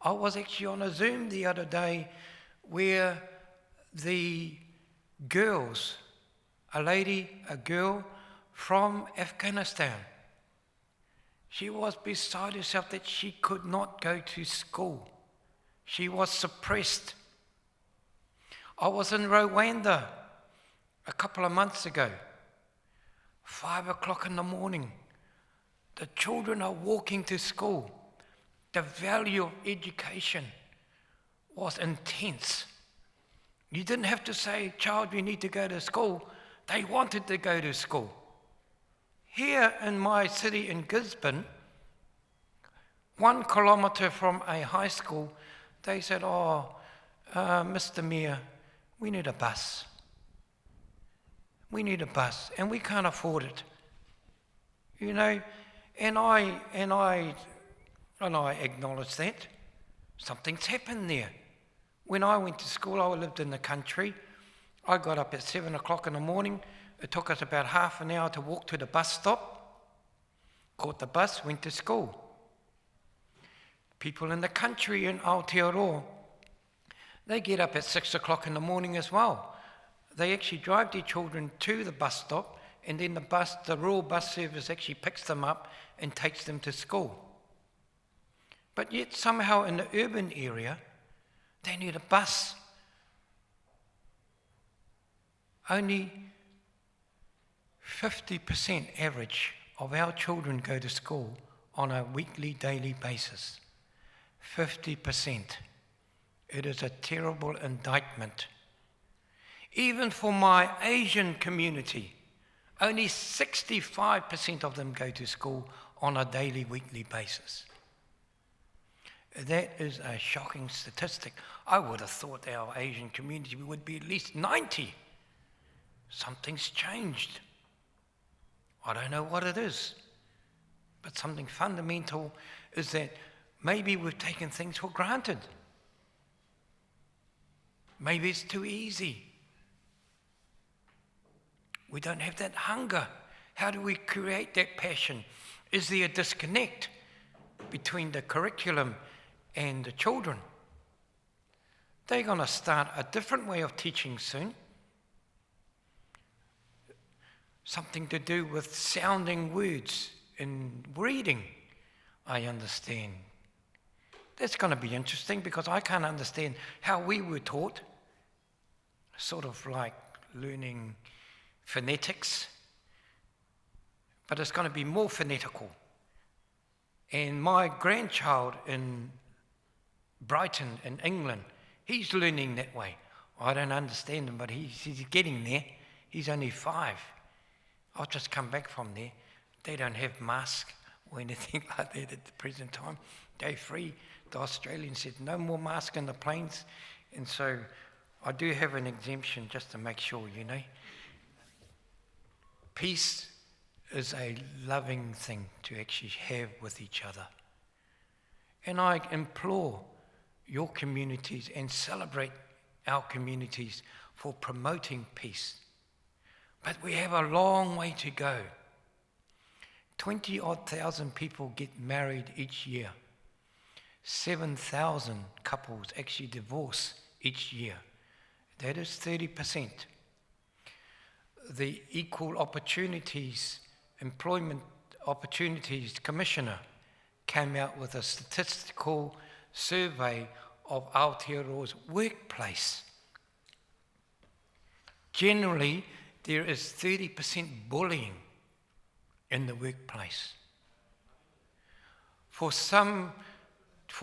I was actually on a Zoom the other day where the girls, a girl from Afghanistan, she was beside herself that she could not go to school. She was suppressed. I was in Rwanda a couple of months ago, 5 o'clock in the morning. The children are walking to school. The value of education was intense. You didn't have to say, child, you need to go to school. They wanted to go to school. Here in my city in Gisborne, 1 kilometre from a high school, they said, Mr. Mayor, we need a bus. We need a bus, and we can't afford it. You know, and I acknowledge that. Something's happened there. When I went to school, I lived in the country. I got up at 7 o'clock in the morning. It took us about half an hour to walk to the bus stop. Caught the bus, went to school. People in the country in Aotearoa, they get up at 6 o'clock in the morning as well. They actually drive their children to the bus stop, and then the rural bus service actually picks them up and takes them to school. But yet somehow in the urban area, They need a bus. Only 50% average of our children go to school on a weekly, daily basis. 50%. It is a terrible indictment. Even for my Asian community, only 65% of them go to school on a daily, weekly basis. That is a shocking statistic. I would have thought our Asian community would be at least 90. Something's changed. I don't know what it is, but something fundamental is that maybe we've taken things for granted. Maybe it's too easy. We don't have that hunger. How do we create that passion? Is there a disconnect between the curriculum and the children? They're going to start a different way of teaching soon. Something to do with sounding words in reading, I understand. That's going to be interesting because I can't understand how we were taught, sort of like learning phonetics, but it's going to be more phonetical. And my grandchild in Brighton in England, he's learning that way. I don't understand him, but he's getting there. He's only 5. I've just come back from there. They don't have masks or anything like that at the present time. They're free. The Australians said no more masks in the planes. And so I do have an exemption just to make sure, you know. Peace is a loving thing to actually have with each other. And I implore your communities and celebrate our communities for promoting peace. But we have a long way to go. 20-odd thousand people get married each year. 7,000 couples actually divorce each year. That is 30%. The Equal Opportunities, Employment Opportunities Commissioner came out with a statistical survey of Aotearoa's workplace. Generally, there is 30% bullying in the workplace. For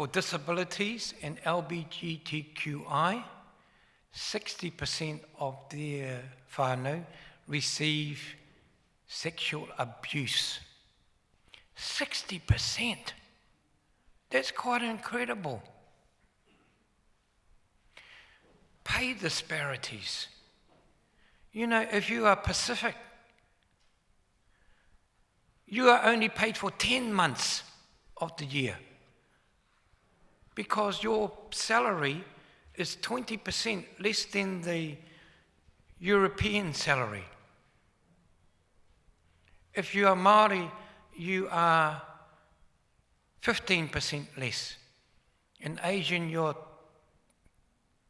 disabilities and LGBTQI, 60% of their whānau receive sexual abuse. 60%. That's quite incredible. Pay disparities. You know, if you are Pacific, you are only paid for 10 months of the year because your salary is 20% less than the European salary. If you are Māori, you are 15% less. In Asian, you're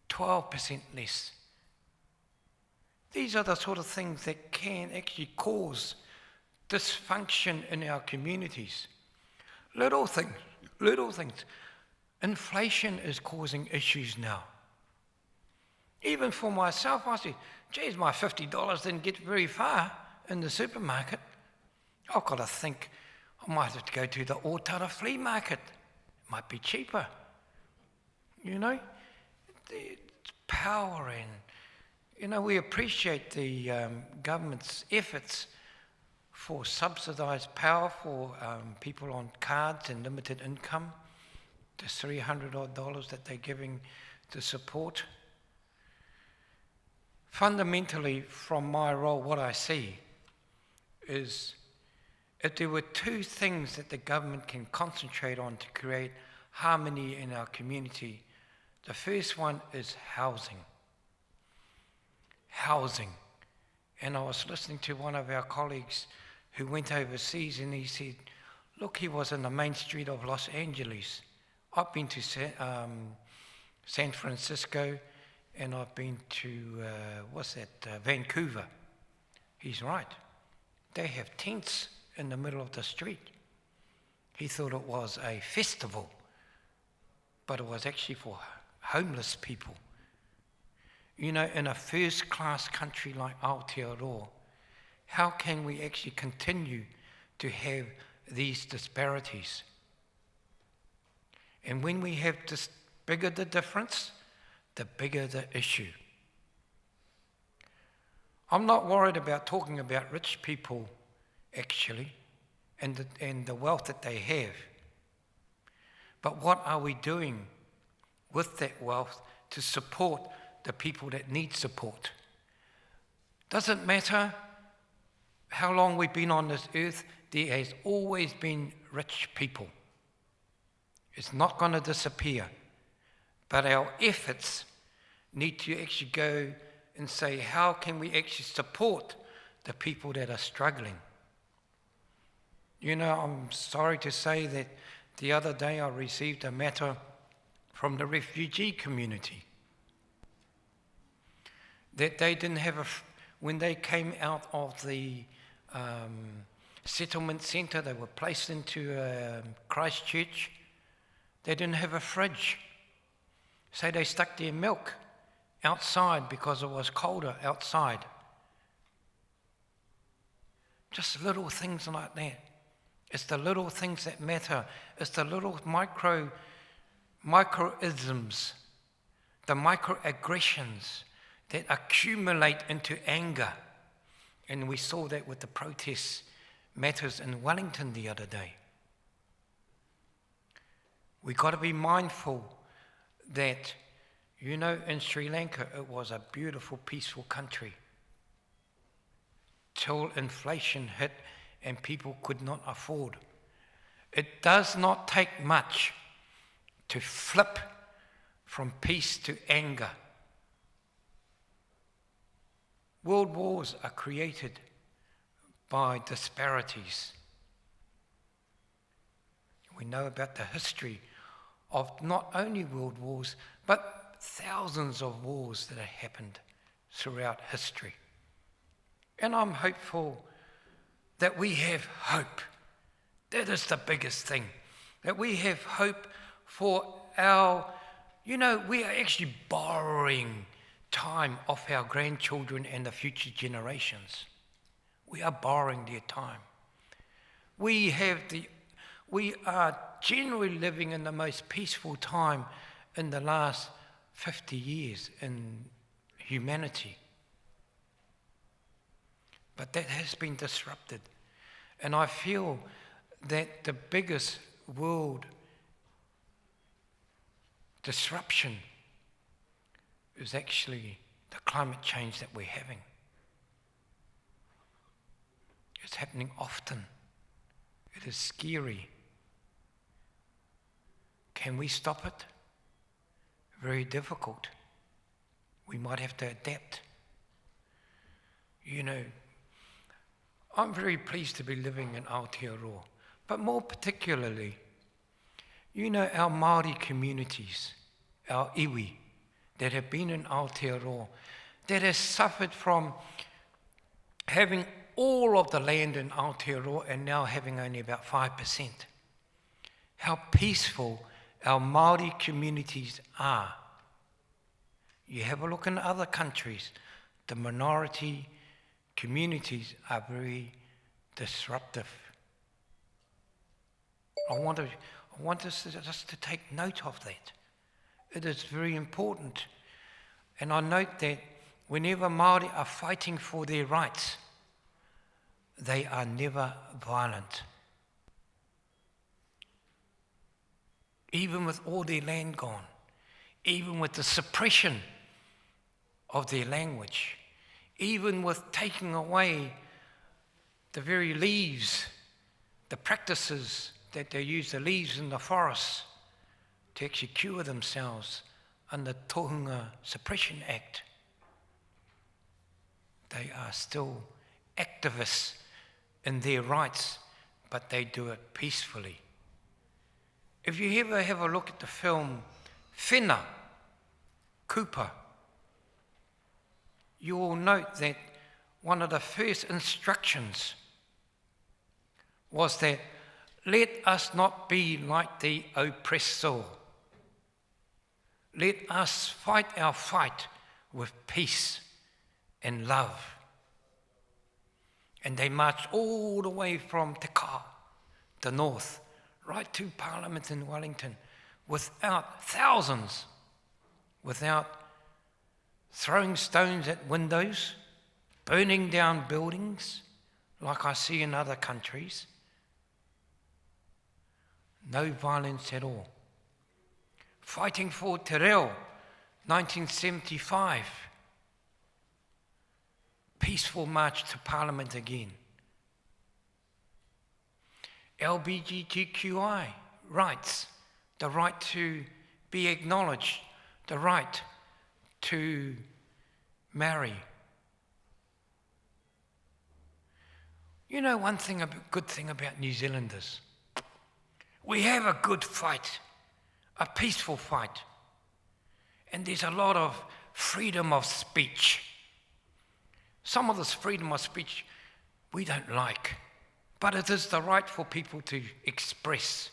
12% less. These are the sort of things that can actually cause dysfunction in our communities. Little things. Inflation is causing issues now. Even for myself, I say, geez, my $50 didn't get very far in the supermarket. I've got to think, I might have to go to the Otara flea market. It might be cheaper. You know, it's power and, you know, we appreciate the government's efforts for subsidised power for people on cards and limited income. The $300 that they're giving to support. Fundamentally, from my role, what I see is if there were 2 things that the government can concentrate on to create harmony in our community, the first one is housing. Housing. And I was listening to one of our colleagues who went overseas and he said, look, he was in the main street of Los Angeles. I've been to San Francisco and I've been to, Vancouver. He's right. They have tents in the middle of the street. He thought it was a festival, but it was actually for homeless people. You know, in a first-class country like Aotearoa, how can we actually continue to have these disparities? And when we have this bigger the difference, the bigger the issue. I'm not worried about talking about rich people, actually, and the wealth that they have. But what are we doing with that wealth to support the people that need support? Doesn't matter how long we've been on this earth, there has always been rich people. It's not going to disappear. But our efforts need to actually go and say, how can we actually support the people that are struggling? You know, I'm sorry to say that the other day I received a matter from the refugee community that they didn't have when they came out of the settlement centre, they were placed into Christchurch, they didn't have a fridge. So they stuck their milk outside because it was colder outside. Just little things like that. It's the little things that matter. It's the little microisms, the microaggressions that accumulate into anger. And we saw that with the protest matters in Wellington the other day. We've got to be mindful that, you know, in Sri Lanka, it was a beautiful, peaceful country till inflation hit and people could not afford. It does not take much to flip from peace to anger. World wars are created by disparities. We know about the history of not only world wars, but thousands of wars that have happened throughout history. And I'm hopeful that we have hope. That is the biggest thing. That we have hope for our, you know, we are actually borrowing time off our grandchildren and the future generations. We are borrowing their time. We are generally living in the most peaceful time in the last 50 years in humanity. But that has been disrupted. And I feel that the biggest world disruption is actually the climate change that we're having. It's happening often. It is scary. Can we stop it? Very difficult. We might have to adapt. You know, I'm very pleased to be living in Aotearoa, but more particularly, you know, our Māori communities, our iwi, that have been in Aotearoa, that has suffered from having all of the land in Aotearoa and now having only about 5%. How peaceful our Māori communities are. You have a look in other countries, the minority communities are very disruptive. I want us just to take note of that. It is very important. And I note that whenever Māori are fighting for their rights, they are never violent. Even with all their land gone, even with the suppression of their language, even with taking away the very leaves, the practices that they use, the leaves in the forests, to actually cure themselves under Tohunga Suppression Act. They are still activists in their rights, but they do it peacefully. If you ever have a look at the film Whina, Cooper, you will note that one of the first instructions was that let us not be like the oppressor. Let us fight our fight with peace and love. And they marched all the way from Te Kā, the north, right to Parliament in Wellington, without thousands, without throwing stones at windows, burning down buildings like I see in other countries. No violence at all. Fighting for Te Reo, 1975. Peaceful march to Parliament again. LGBTQI rights, the right to be acknowledged, the right to marry. You know one thing, a good thing about New Zealanders? We have a good fight, a peaceful fight. And there's a lot of freedom of speech. Some of this freedom of speech we don't like, but it is the right for people to express.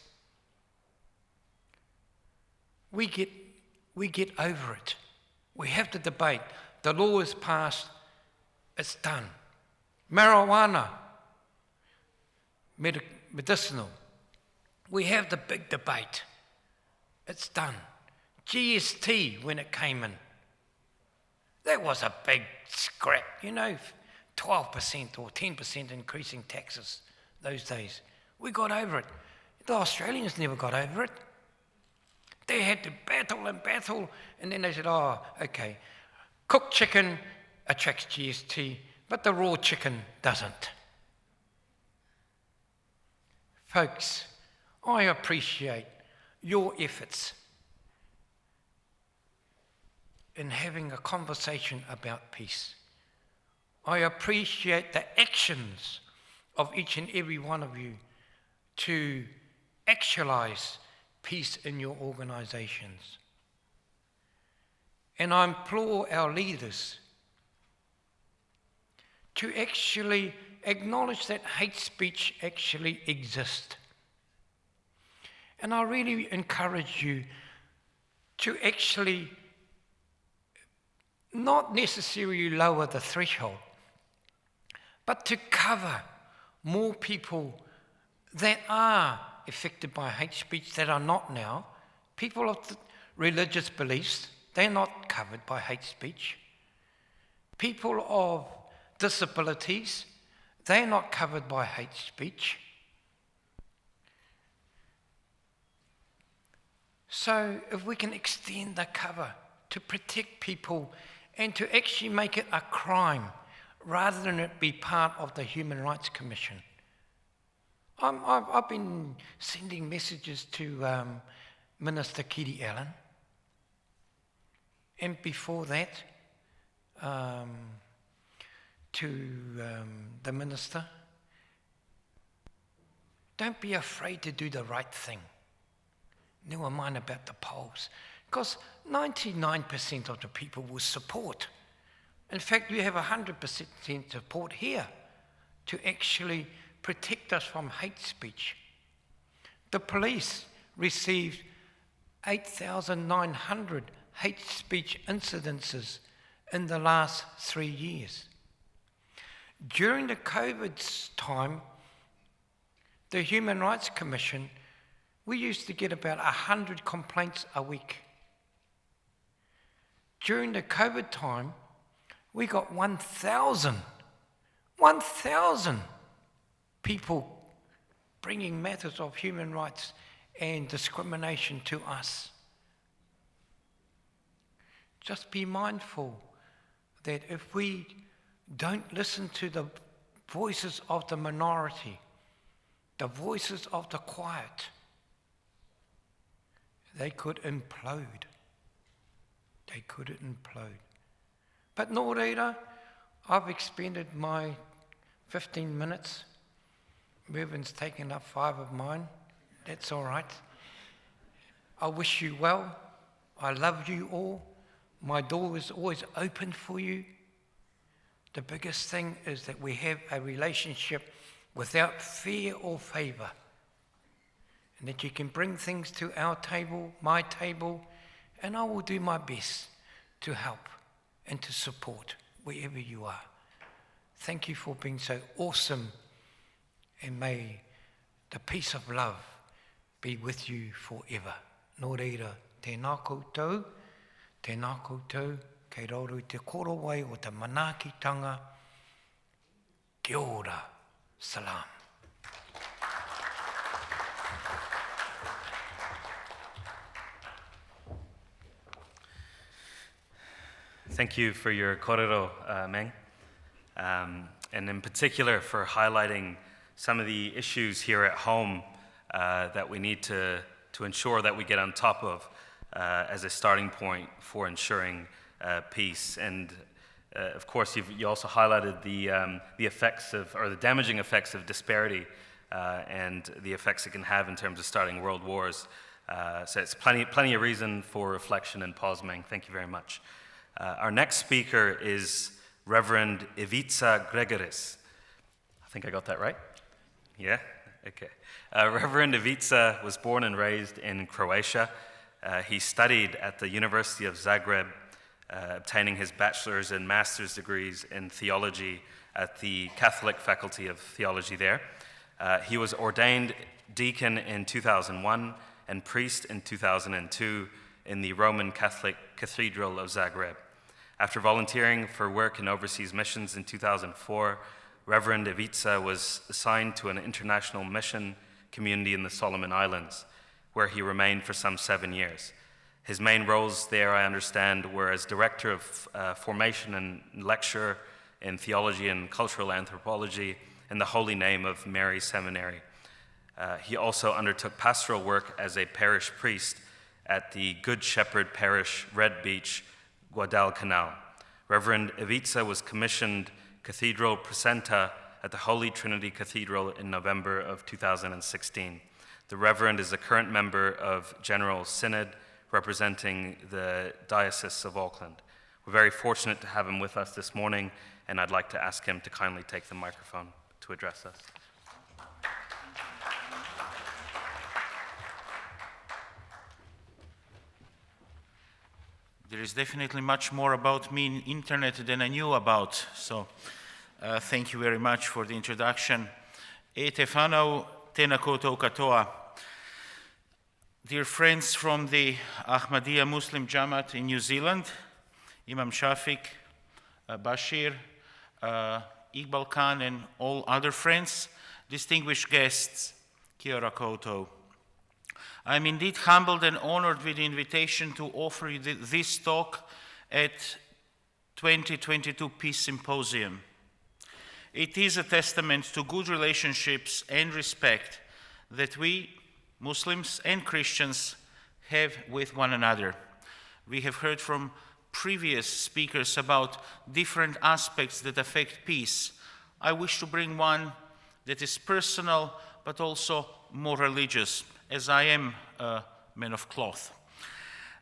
We get over it. We have to debate. The law is passed, it's done. Marijuana, medicinal. We have the big debate. It's done. GST, when it came in, that was a big scrap, 12% or 10% increasing taxes those days. We got over it. The Australians never got over it. They had to battle, and then they said, oh, okay, cooked chicken attracts GST, but the raw chicken doesn't. Folks, I appreciate your efforts in having a conversation about peace. I appreciate the actions of each and every one of you to actualize peace in your organizations. And I implore our leaders to actually acknowledge that hate speech actually exists. And I really encourage you to actually not necessarily lower the threshold, but to cover more people that are affected by hate speech that are not now. People of religious beliefs, they're not covered by hate speech. People of disabilities, they're not covered by hate speech. So if we can extend the cover to protect people and to actually make it a crime rather than it be part of the Human Rights Commission. I've been sending messages to Minister Kiri Allen, and before that to the Minister. Don't be afraid to do the right thing. Never mind about the polls, because 99% of the people will support. In fact, you have 100% support here to actually protect us from hate speech. The police received 8,900 hate speech incidences in the last 3 years. During the COVID time, the Human Rights Commission, we used to get about 100 complaints a week. During the COVID time, we got 1,000 people bringing matters of human rights and discrimination to us. Just be mindful that if we don't listen to the voices of the minority, the voices of the quiet, they could implode. They could implode. But no reira, I've expended my 15 minutes. Mervin's taken up 5 of mine. That's all right. I wish you well. I love you all. My door is always open for you. The biggest thing is that we have a relationship without fear or favor. And that you can bring things to our table, my table, And I will do my best to help and to support wherever you are. Thank you for being so awesome, and may the peace of love be with you forever. Nō reira, tēnā koutou, kei rauru i te korowai o te manaakitanga, kia ora, salam. Thank you for your kōrero, Meng, and in particular for highlighting some of the issues here at home that we need to ensure that we get on top of as a starting point for ensuring peace. And of course, you also highlighted the effects of, or the damaging effects of disparity and the effects it can have in terms of starting world wars. So it's plenty of reason for reflection and pause, Meng. Thank you very much. Our next speaker is Reverend Ivica Gregurec. I think I got that right? Yeah? Okay. Reverend Ivica was born and raised in Croatia. He studied at the University of Zagreb, obtaining his bachelor's and master's degrees in theology at the Catholic Faculty of Theology there. He was ordained deacon in 2001 and priest in 2002 in the Roman Catholic Cathedral of Zagreb. After volunteering for work in overseas missions in 2004, Reverend Ivica was assigned to an international mission community in the Solomon Islands, where he remained for some 7 years. His main roles there, I understand, were as director of formation and lecturer in theology and cultural anthropology in the Holy Name of Mary Seminary. He also undertook pastoral work as a parish priest at the Good Shepherd Parish, Red Beach, Guadalcanal. Reverend Ivica was commissioned Cathedral Precentor at the Holy Trinity Cathedral in November of 2016. The Reverend is a current member of General Synod representing the Diocese of Auckland. We're very fortunate to have him with us this morning, and I'd like to ask him to kindly take the microphone to address us. There is definitely much more about me in internet than I knew about, so thank you very much for the introduction. E te whanau, tēnā koutou katoa. Dear friends from the Ahmadiyya Muslim Jama'at in New Zealand, Imam Shafiq, Bashir, Eqbal Khan, and all other friends, distinguished guests, kia ora koutou. I am indeed humbled and honored with the invitation to offer you this talk at 2022 Peace Symposium. It is a testament to good relationships and respect that we, Muslims and Christians, have with one another. We have heard from previous speakers about different aspects that affect peace. I wish to bring one that is personal but also more religious, as I am a man of cloth.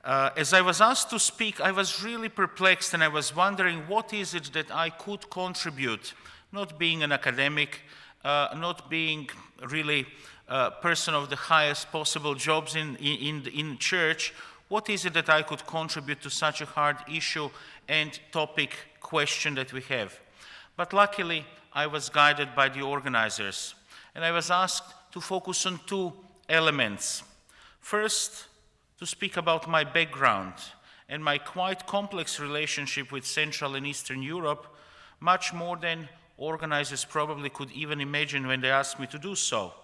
As I was asked to speak, I was really perplexed, and I was wondering what is it that I could contribute, not being an academic, not being really a person of the highest possible jobs in church. What is it that I could contribute to such a hard issue and topic question that we have? But luckily, I was guided by the organizers, and I was asked to focus on two elements. First, to speak about my background and my quite complex relationship with Central and Eastern Europe, much more than organizers probably could even imagine when they asked me to do so.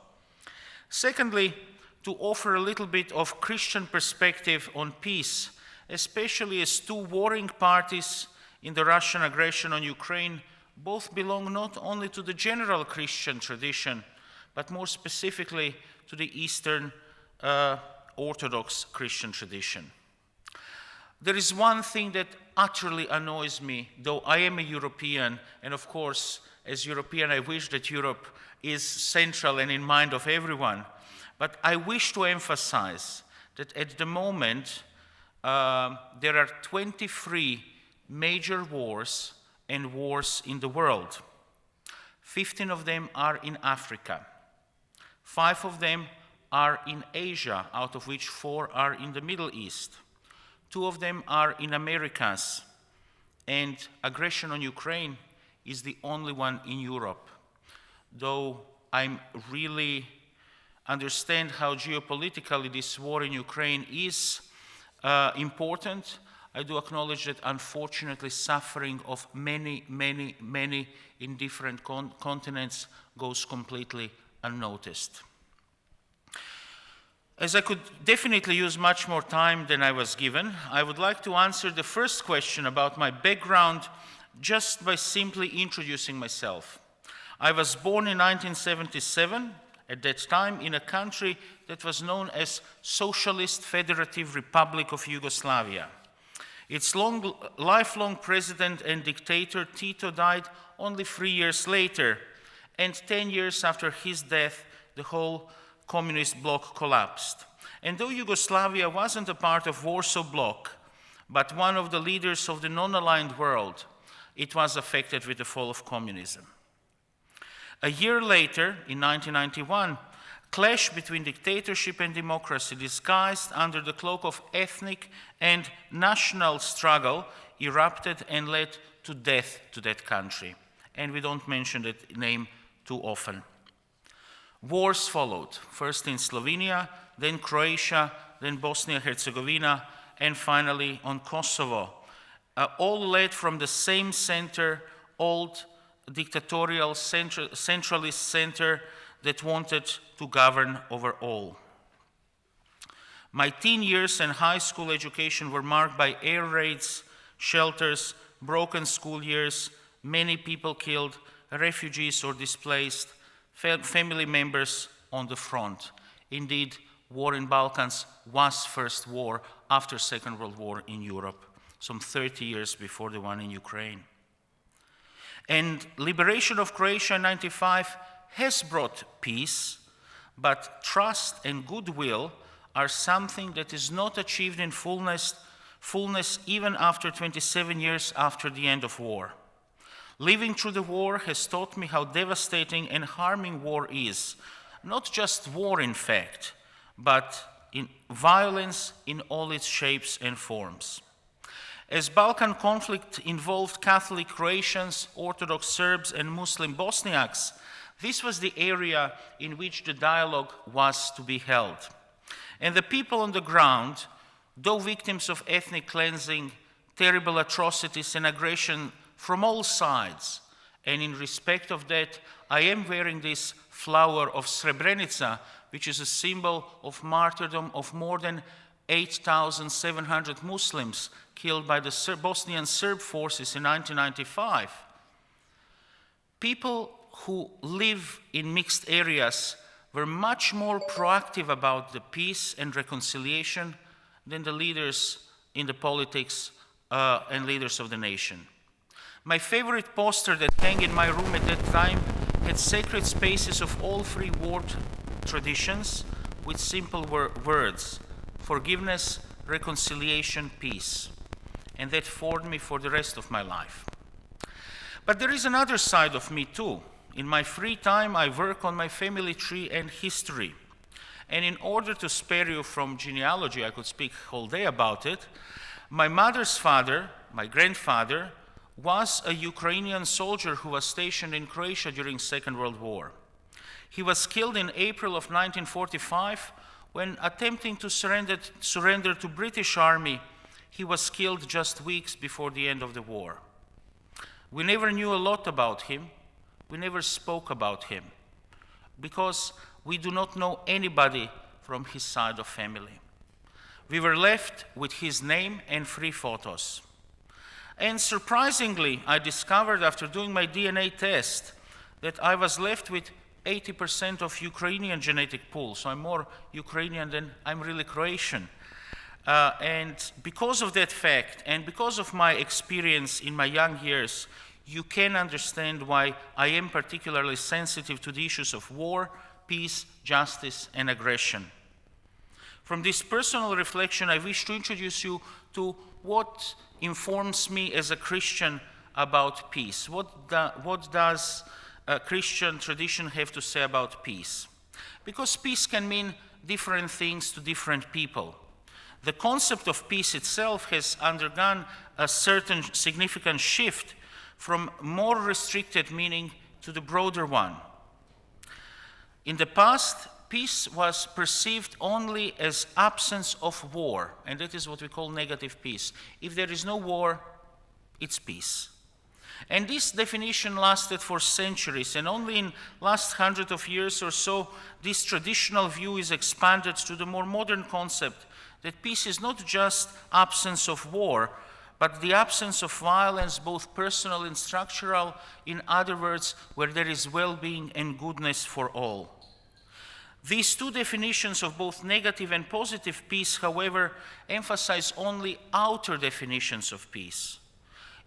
Secondly, to offer a little bit of Christian perspective on peace, especially as two warring parties in the Russian aggression on Ukraine both belong not only to the general Christian tradition, but more specifically to the Eastern Orthodox Christian tradition. There is one thing that utterly annoys me, though I am a European, and of course, as European, I wish that Europe is central and in mind of everyone. But I wish to emphasize that at the moment, there are 23 major wars and wars in the world. 15 of them are in Africa. 5 of them are in Asia, out of which 4 are in the Middle East. 2 of them are in Americas, and aggression on Ukraine is the only one in Europe. Though I really understand how geopolitically this war in Ukraine is important, I do acknowledge that unfortunately suffering of many in different continents goes completely unnoticed. As I could definitely use much more time than I was given, I would like to answer the first question about my background just by simply introducing myself. I was born in 1977, at that time in a country that was known as Socialist Federative Republic of Yugoslavia. Its lifelong president and dictator Tito died only 3 years later, and 10 years after his death, the whole communist bloc collapsed. And though Yugoslavia wasn't a part of Warsaw Bloc, but one of the leaders of the non-aligned world, it was affected with the fall of communism. A year later, in 1991, clash between dictatorship and democracy, disguised under the cloak of ethnic and national struggle, erupted and led to death to that country. And we don't mention that name too often. Wars followed, first in Slovenia, then Croatia, then Bosnia-Herzegovina, and finally on Kosovo, all led from the same center, old dictatorial centralist center that wanted to govern over all. My teen years and high school education were marked by air raids, shelters, broken school years, many people killed, refugees or displaced, family members on the front. Indeed, war in Balkans was first war after Second World War in Europe, some 30 years before the one in Ukraine. And liberation of Croatia in 1995 has brought peace, but trust and goodwill are something that is not achieved in fullness even after 27 years after the end of war. Living through the war has taught me how devastating and harming war is. Not just war, in fact, but in violence in all its shapes and forms. As Balkan conflict involved Catholic Croatians, Orthodox Serbs, and Muslim Bosniaks, this was the area in which the dialogue was to be held. And the people on the ground, though victims of ethnic cleansing, terrible atrocities and aggression from all sides, and in respect of that, I am wearing this flower of Srebrenica, which is a symbol of martyrdom of more than 8,700 Muslims killed by the Bosnian Serb forces in 1995. People who live in mixed areas were much more proactive about the peace and reconciliation than the leaders in the politics and leaders of the nation. My favorite poster that hung in my room at that time had sacred spaces of all three world traditions with simple words: forgiveness, reconciliation, peace. And that formed me for the rest of my life. But there is another side of me too. In my free time, I work on my family tree and history. And in order to spare you from genealogy, I could speak a whole day about it. My mother's father, my grandfather, was a Ukrainian soldier who was stationed in Croatia during Second World War. He was killed in April of 1945 when attempting to surrender to British Army. He was killed just weeks before the end of the war. We never knew a lot about him. We never spoke about him because we do not know anybody from his side of family. We were left with his name and 3 photos. And surprisingly, I discovered after doing my DNA test that I was left with 80% of Ukrainian genetic pool. So I'm more Ukrainian than I'm really Croatian. And because of that fact, and because of my experience in my young years, you can understand why I am particularly sensitive to the issues of war, peace, justice, and aggression. From this personal reflection, I wish to introduce you to what informs me as a Christian about peace. What does a Christian tradition have to say about peace? Because peace can mean different things to different people. The concept of peace itself has undergone a certain significant shift from more restricted meaning to the broader one. In the past, peace was perceived only as absence of war, and that is what we call negative peace. If there is no war, it's peace. And this definition lasted for centuries, and only in last 100 of years or so, this traditional view is expanded to the more modern concept that peace is not just absence of war, but the absence of violence, both personal and structural, in other words, where there is well-being and goodness for all. These two definitions of both negative and positive peace, however, emphasize only outer definitions of peace.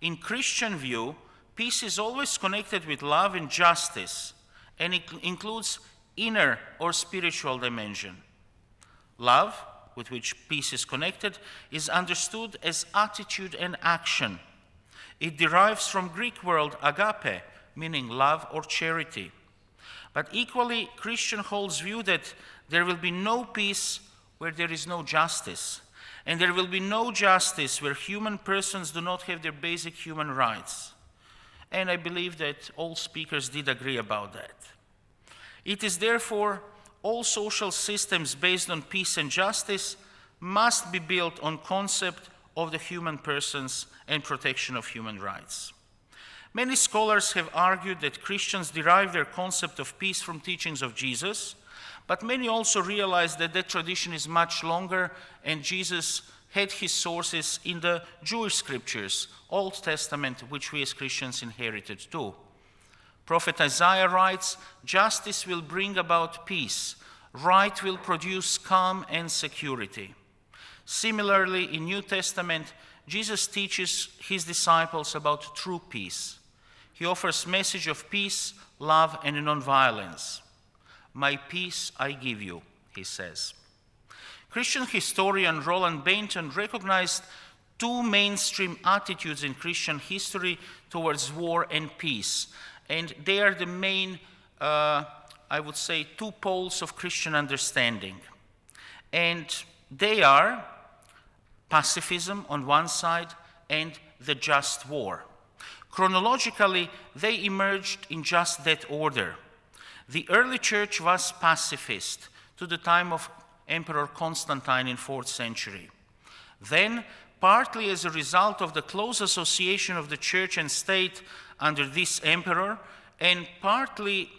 In Christian view, peace is always connected with love and justice, and it includes inner or spiritual dimension. Love, with which peace is connected, is understood as attitude and action. It derives from Greek word agape, meaning love or charity. But equally, Christian holds view that there will be no peace where there is no justice, and there will be no justice where human persons do not have their basic human rights. And I believe that all speakers did agree about that. It is therefore all social systems based on peace and justice must be built on concept of the human persons and protection of human rights. Many scholars have argued that Christians derive their concept of peace from teachings of Jesus, but many also realize that that tradition is much longer, and Jesus had his sources in the Jewish scriptures, Old Testament, which we as Christians inherited too. Prophet Isaiah writes, "Justice will bring about peace, right will produce calm and security." Similarly, in New Testament, Jesus teaches his disciples about true peace. He offers message of peace, love, and nonviolence. "My peace I give you," he says. Christian historian Roland Bainton recognized two mainstream attitudes in Christian history towards war and peace, and they are the main, I would say, two poles of Christian understanding. And they are pacifism on one side and the just war. Chronologically, they emerged in just that order. The early church was pacifist to the time of Emperor Constantine in 4th century. Then, partly as a result of the close association of the church and state under this emperor, and partly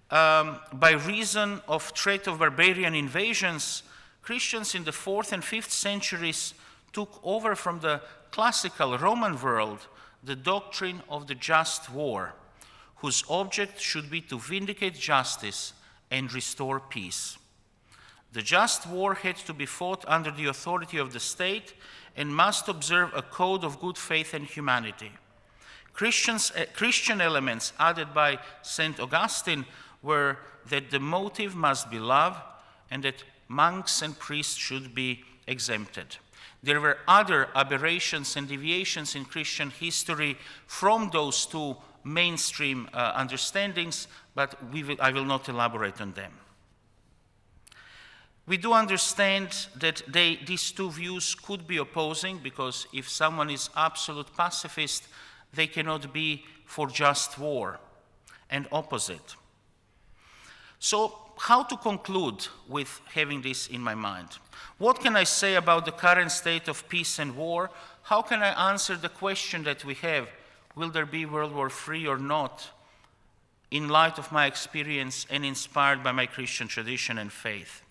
by reason of threat of barbarian invasions, Christians in the 4th and 5th centuries took over from the classical Roman world the doctrine of the just war, whose object should be to vindicate justice and restore peace. The just war had to be fought under the authority of the state and must observe a code of good faith and humanity. Christian elements added by St. Augustine were that the motive must be love and that monks and priests should be exempted. There were other aberrations and deviations in Christian history from those two mainstream understandings, but I will not elaborate on them. We do understand that these two views could be opposing, because if someone is absolute pacifist, they cannot be for just war, and opposite. So, how to conclude with having this in my mind? What can I say about the current state of peace and war? How can I answer the question that we have, will there be World War III or not, in light of my experience and inspired by my Christian tradition and faith?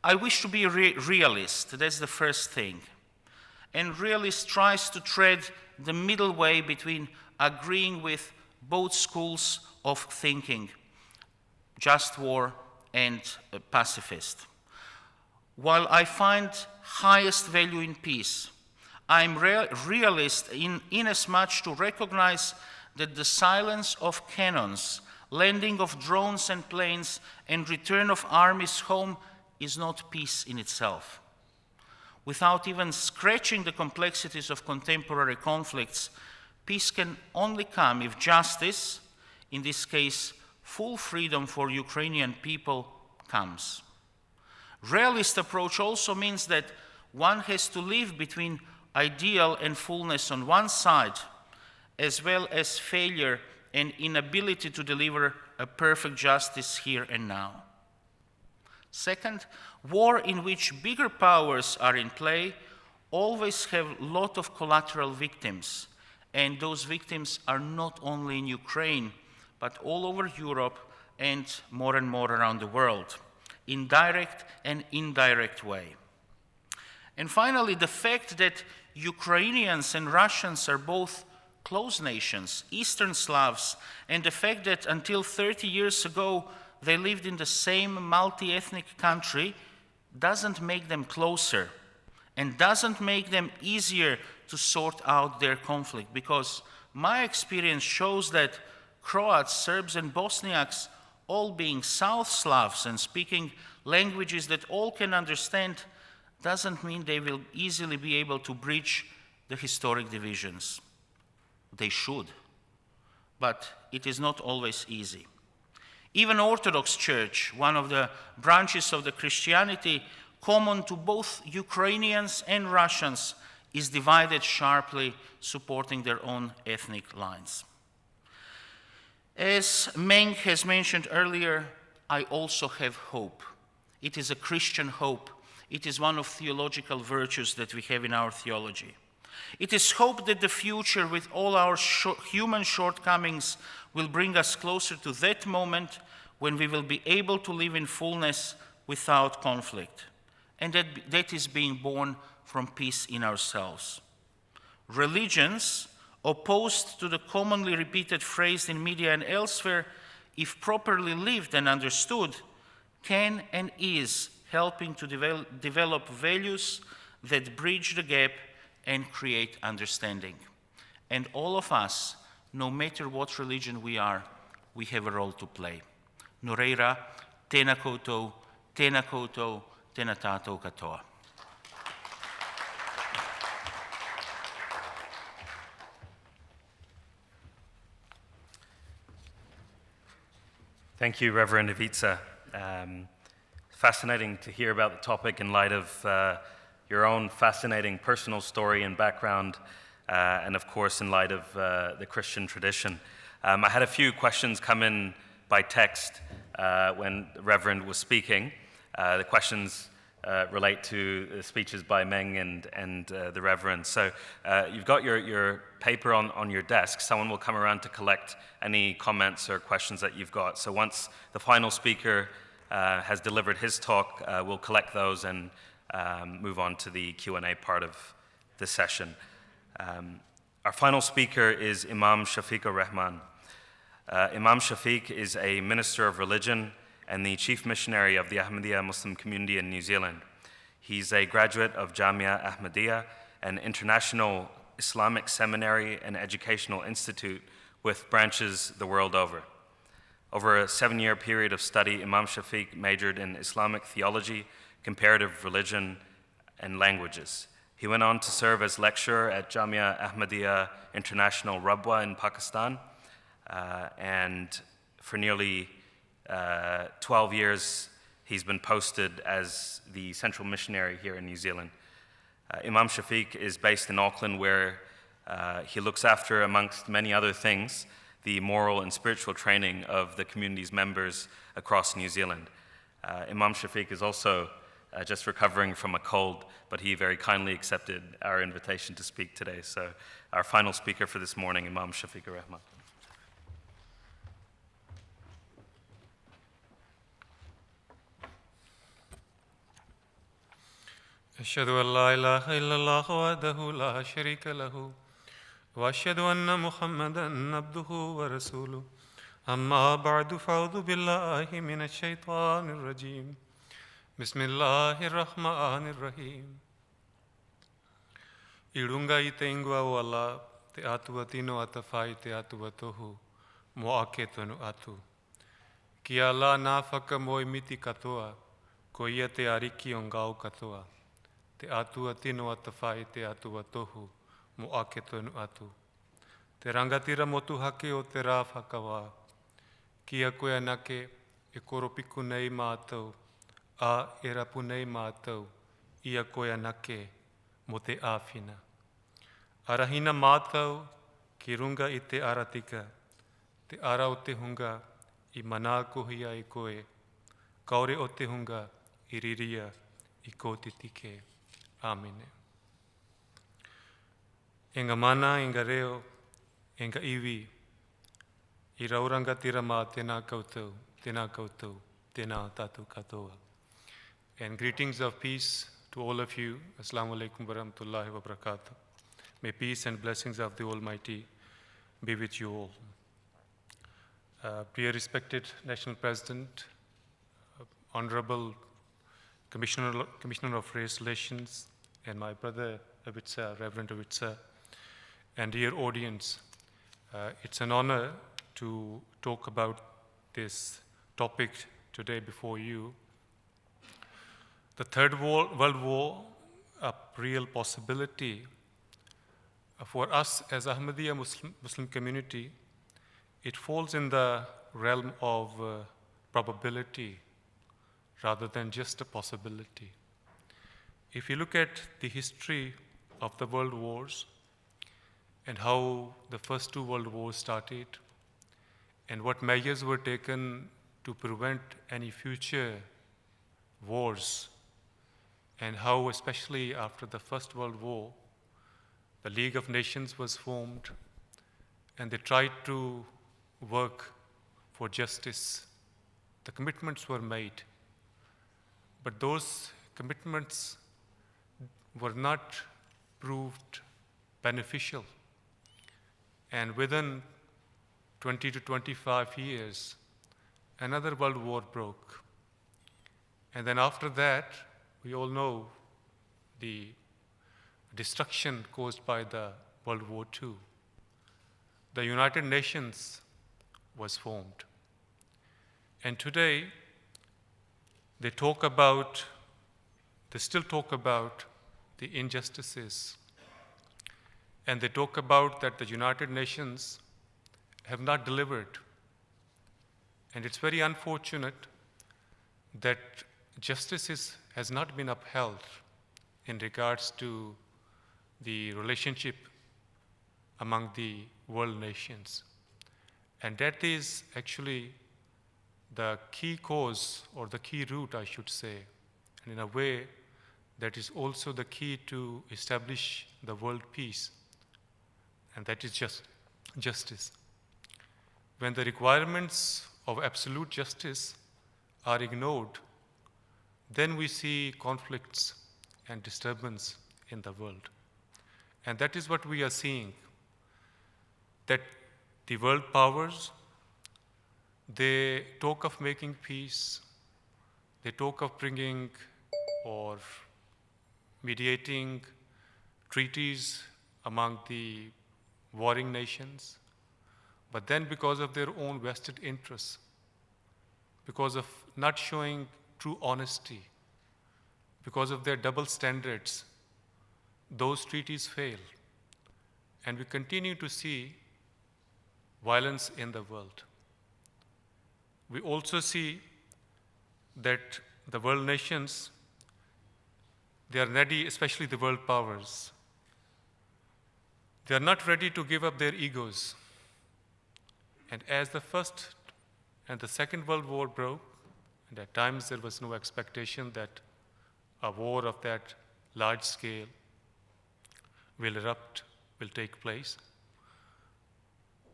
I wish to be a realist, that's the first thing. And realist tries to tread the middle way between agreeing with both schools of thinking, just war and pacifist. While I find highest value in peace, I'm realist in as much to recognize that the silence of cannons, landing of drones and planes, and return of armies home is not peace in itself. Without even scratching the complexities of contemporary conflicts, peace can only come if justice, in this case, full freedom for Ukrainian people, comes. Realist approach also means that one has to live between ideal and fullness on one side, as well as failure and inability to deliver a perfect justice here and now. Second, war in which bigger powers are in play always have a lot of collateral victims, and those victims are not only in Ukraine, but all over Europe and more around the world, in direct and indirect way. And finally, the fact that Ukrainians and Russians are both close nations, Eastern Slavs, and the fact that until 30 years ago they lived in the same multi-ethnic country doesn't make them closer and doesn't make them easier to sort out their conflict, because my experience shows that Croats, Serbs, and Bosniaks, all being South Slavs and speaking languages that all can understand, doesn't mean they will easily be able to bridge the historic divisions. They should, but it is not always easy. Even Orthodox Church, one of the branches of the Christianity common to both Ukrainians and Russians, is divided sharply, supporting their own ethnic lines. As Meng has mentioned earlier, I also have hope. It is a Christian hope. It is one of theological virtues that we have in our theology. It is hope that the future, with all our human shortcomings, will bring us closer to that moment when we will be able to live in fullness without conflict. And that is being born from peace in ourselves. Religions, opposed to the commonly repeated phrase in media and elsewhere, if properly lived and understood, can and is helping to develop values that bridge the gap and create understanding. And all of us, no matter what religion we are, we have a role to play. Noreira, tēnā koutou, tēnā tātou katoa. Thank you, Reverend Ivica. Fascinating to hear about the topic in light of your own fascinating personal story and background, and of course in light of the Christian tradition. I had a few questions come in by text when the Reverend was speaking. The questions relate to the speeches by Meng and the Reverend. So you've got your paper on your desk. Someone will come around to collect any comments or questions that you've got. So once the final speaker has delivered his talk, we'll collect those and move on to the Q&A part of the session. Our final speaker is Imam Shafiq Rehman. Imam Shafiq is a minister of religion and the chief missionary of the Ahmadiyya Muslim community in New Zealand. He's a graduate of Jama'at Ahmadiyya, an international Islamic seminary and educational institute with branches the world over. Over a 7-year period of study, Imam Shafiq majored in Islamic theology, comparative religion, and languages. He went on to serve as lecturer at Jama'at Ahmadiyya International Rabwa in Pakistan, and for nearly 12 years, he's been posted as the central missionary here in New Zealand. Imam Shafiq is based in Auckland, where he looks after, amongst many other things, the moral and spiritual training of the community's members across New Zealand. Imam Shafiq is also just recovering from a cold, but he very kindly accepted our invitation to speak today. So our final speaker for this morning, Imam Shafiq Rehman. أشهد أن لا إله إلا الله وحده لا شريك له وأشهد أن محمدًا عبده ورسوله أما بعد فأعوذ بالله من الشيطان الرجيم بسم الله الرحمن الرحيم Irunga I te ingua o Allah, te atua tino atawhai te atua tohu, mo ake tonu atu. Ki Allah nā whakamoi miti katoa, ko ia te ariki o ngau katoa. Te atua tino atawhai te atua tohu, mo ake tonu atu. Te rangatira motu hake o te rā whakawā. Kia koe anake e koropiku nei mātou, a e rapu nei mātou, ia koea nake mo te āwhina. Arahina mātau ki runga i te aratika, te ara o te hunga i manakohia i koe, kaore o te hunga i riria i kōtitike. Āmene. E ngā mana, e ngā reo, e ngā iwi, i rauranga tira mā tēnā koutou, tēnā tātou katoa. And greetings of peace to all of you. Assalamu alaikum wa rahmatullahi wa barakatuh. May peace and blessings of the Almighty be with you all. Dear respected National President, Honorable Commissioner of Race Relations, and my brother Ivica, Reverend Ivica, and dear audience, it's an honor to talk about this topic today before you. The Third World War, a real possibility for us as Ahmadiyya Muslim community. It falls in the realm of probability rather than just a possibility. If you look at the history of the world wars and how the first two world wars started and what measures were taken to prevent any future wars, and how, especially after the First World War, the League of Nations was formed and they tried to work for justice. The commitments were made, but those commitments were not proved beneficial. And within 20 to 25 years, another world war broke. And then after that, we all know the destruction caused by the World War II. The United Nations was formed. And today, they still talk about the injustices. And they talk about that the United Nations have not delivered. And it's very unfortunate that justice has not been upheld in regards to the relationship among the world nations. And that is actually the key cause, or the key root, I should say, and in a way that is also the key to establish the world peace, and that is justice. When the requirements of absolute justice are ignored, then we see conflicts and disturbance in the world. And that is what we are seeing, that the world powers, they talk of making peace, they talk of bringing or mediating treaties among the warring nations, but then because of their own vested interests, because of not showing true honesty, because of their double standards, those treaties fail. And we continue to see violence in the world. We also see that the world nations, they are ready, especially the world powers, they are not ready to give up their egos. And as the First and the Second World War broke, and at times there was no expectation that a war of that large scale will erupt, will take place.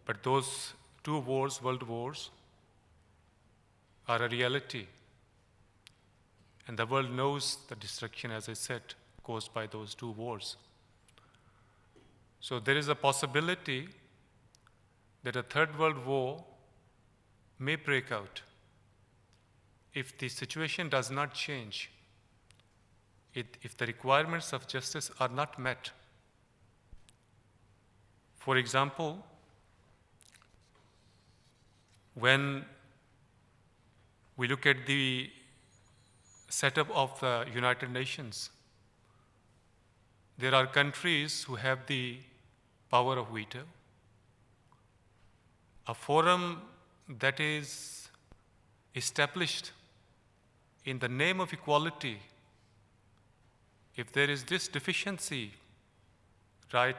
But those two wars, world wars, are a reality. And the world knows the destruction, as I said, caused by those two wars. So there is a possibility that a third world war may break out if the situation does not change, if the requirements of justice are not met. For example, when we look at the setup of the United Nations, there are countries who have the power of veto. A forum that is established in the name of equality if there is this deficiency, right,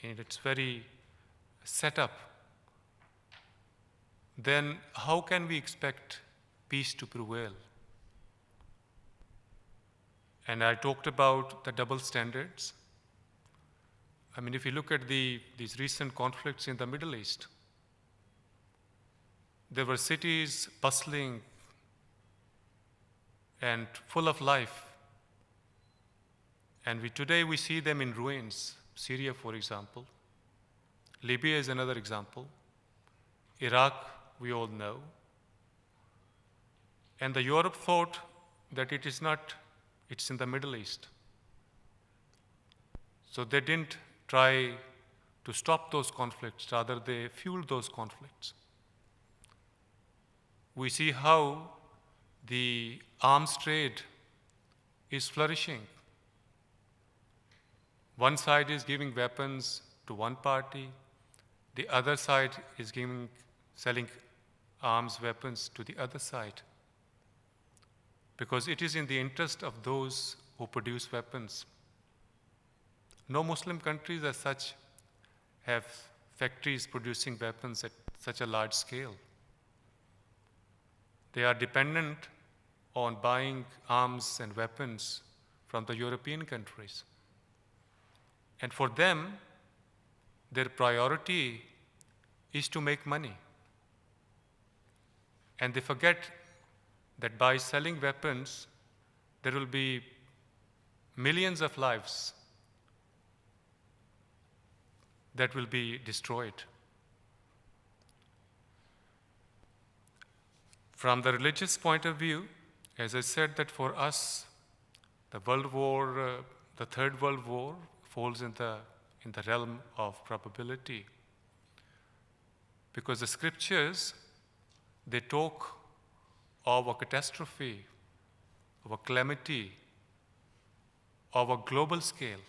in its very setup, then how can we expect peace to prevail? And I talked about the double standards. If you look at these recent conflicts in the Middle East, there were cities bustling and full of life. And today we see them in ruins. Syria, for example. Libya is another example. Iraq, we all know. And the Europe thought that it is not, it's in the Middle East. So they didn't try to stop those conflicts, rather they fueled those conflicts. We see how the arms trade is flourishing. One side is giving weapons to one party, the other side is selling arms, weapons to the other side. Because it is in the interest of those who produce weapons. No Muslim countries as such have factories producing weapons at such a large scale. They are dependent on buying arms and weapons from the European countries. And for them, their priority is to make money. And they forget that by selling weapons, there will be millions of lives that will be destroyed. From the religious point of view, as I said, that for us, the Third World War falls in the realm of probability. Because the scriptures, they talk of a catastrophe, of a calamity, of a global scale.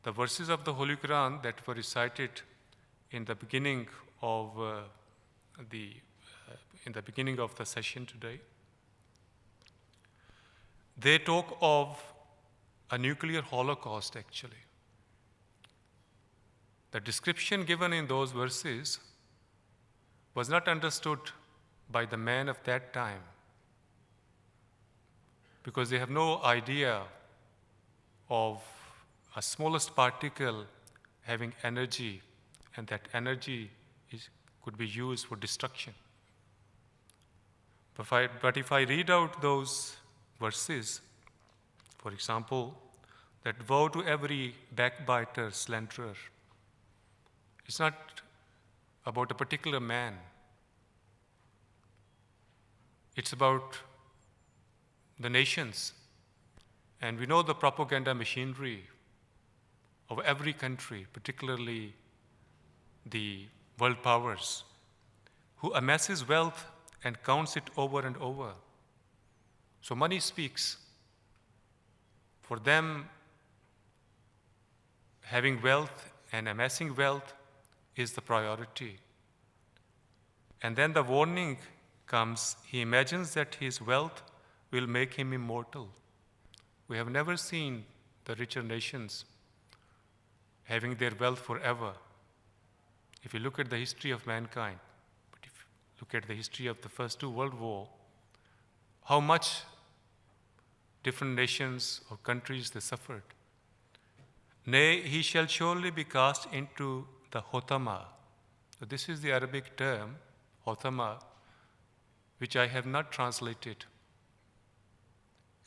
The verses of the Holy Quran that were recited in the beginning of the session today, they talk of a nuclear holocaust actually. The description given in those verses was not understood by the man of that time because they have no idea of a smallest particle having energy, and that energy could be used for destruction. But if I read out those verses, for example, that woe to every backbiter, slanderer. It's not about a particular man. It's about the nations. And we know the propaganda machinery of every country, particularly the world powers, who amasses wealth and counts it over and over. So money speaks. For them, having wealth and amassing wealth is the priority. And then the warning comes, he imagines that his wealth will make him immortal. We have never seen the richer nations having their wealth forever. If you look at the history of mankind, but if you look at the history of the first two world wars, how much different nations or countries they suffered. Nay, he shall surely be cast into the hotama. So this is the Arabic term, hotama, which I have not translated.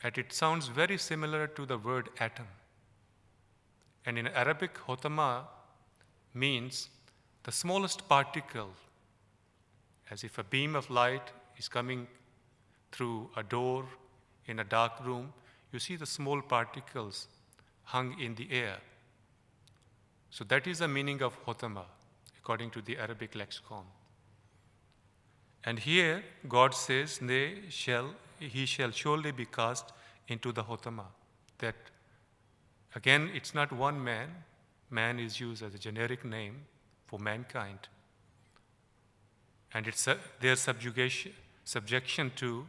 And it sounds very similar to the word atom. And in Arabic, hotama means the smallest particle, as if a beam of light is coming through a door in a dark room, you see the small particles hung in the air. So that is the meaning of hotama, according to the Arabic lexicon. And here, God says, nay, he shall surely be cast into the hotama. That, again, it's not one man. Man is used as a generic name for mankind. And it's their subjection to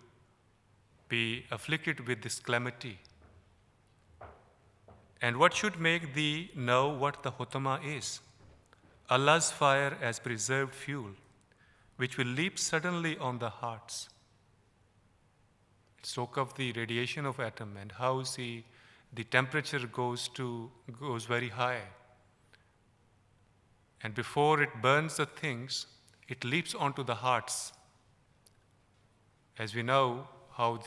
be afflicted with this calamity, And what should make thee know what the hutama is? Allah's fire as preserved fuel, which will leap suddenly on the hearts. Spoke of the radiation of atom and how the temperature goes very high. And before it burns the things, it leaps onto the hearts. As we know how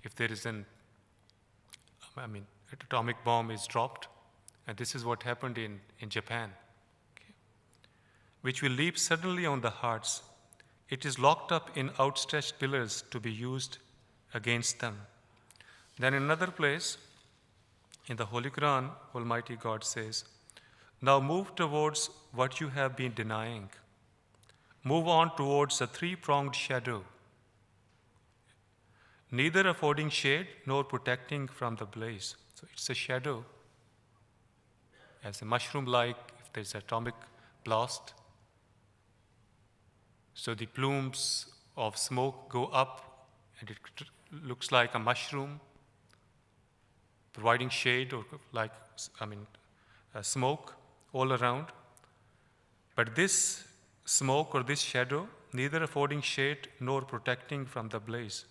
if there is an atomic bomb is dropped, and this is what happened in Japan, okay, which will leap suddenly on the hearts. It is locked up in outstretched pillars to be used against them. Then in another place, in the Holy Quran, Almighty God says, now move towards what you have been denying. Move on towards a three-pronged shadow, neither affording shade nor protecting from the blaze. So it's a shadow. As a mushroom-like, if there's atomic blast, so the plumes of smoke go up and it looks like a mushroom, providing shade or smoke all around. But this smoke or this shadow, neither affording shade nor protecting from the blaze.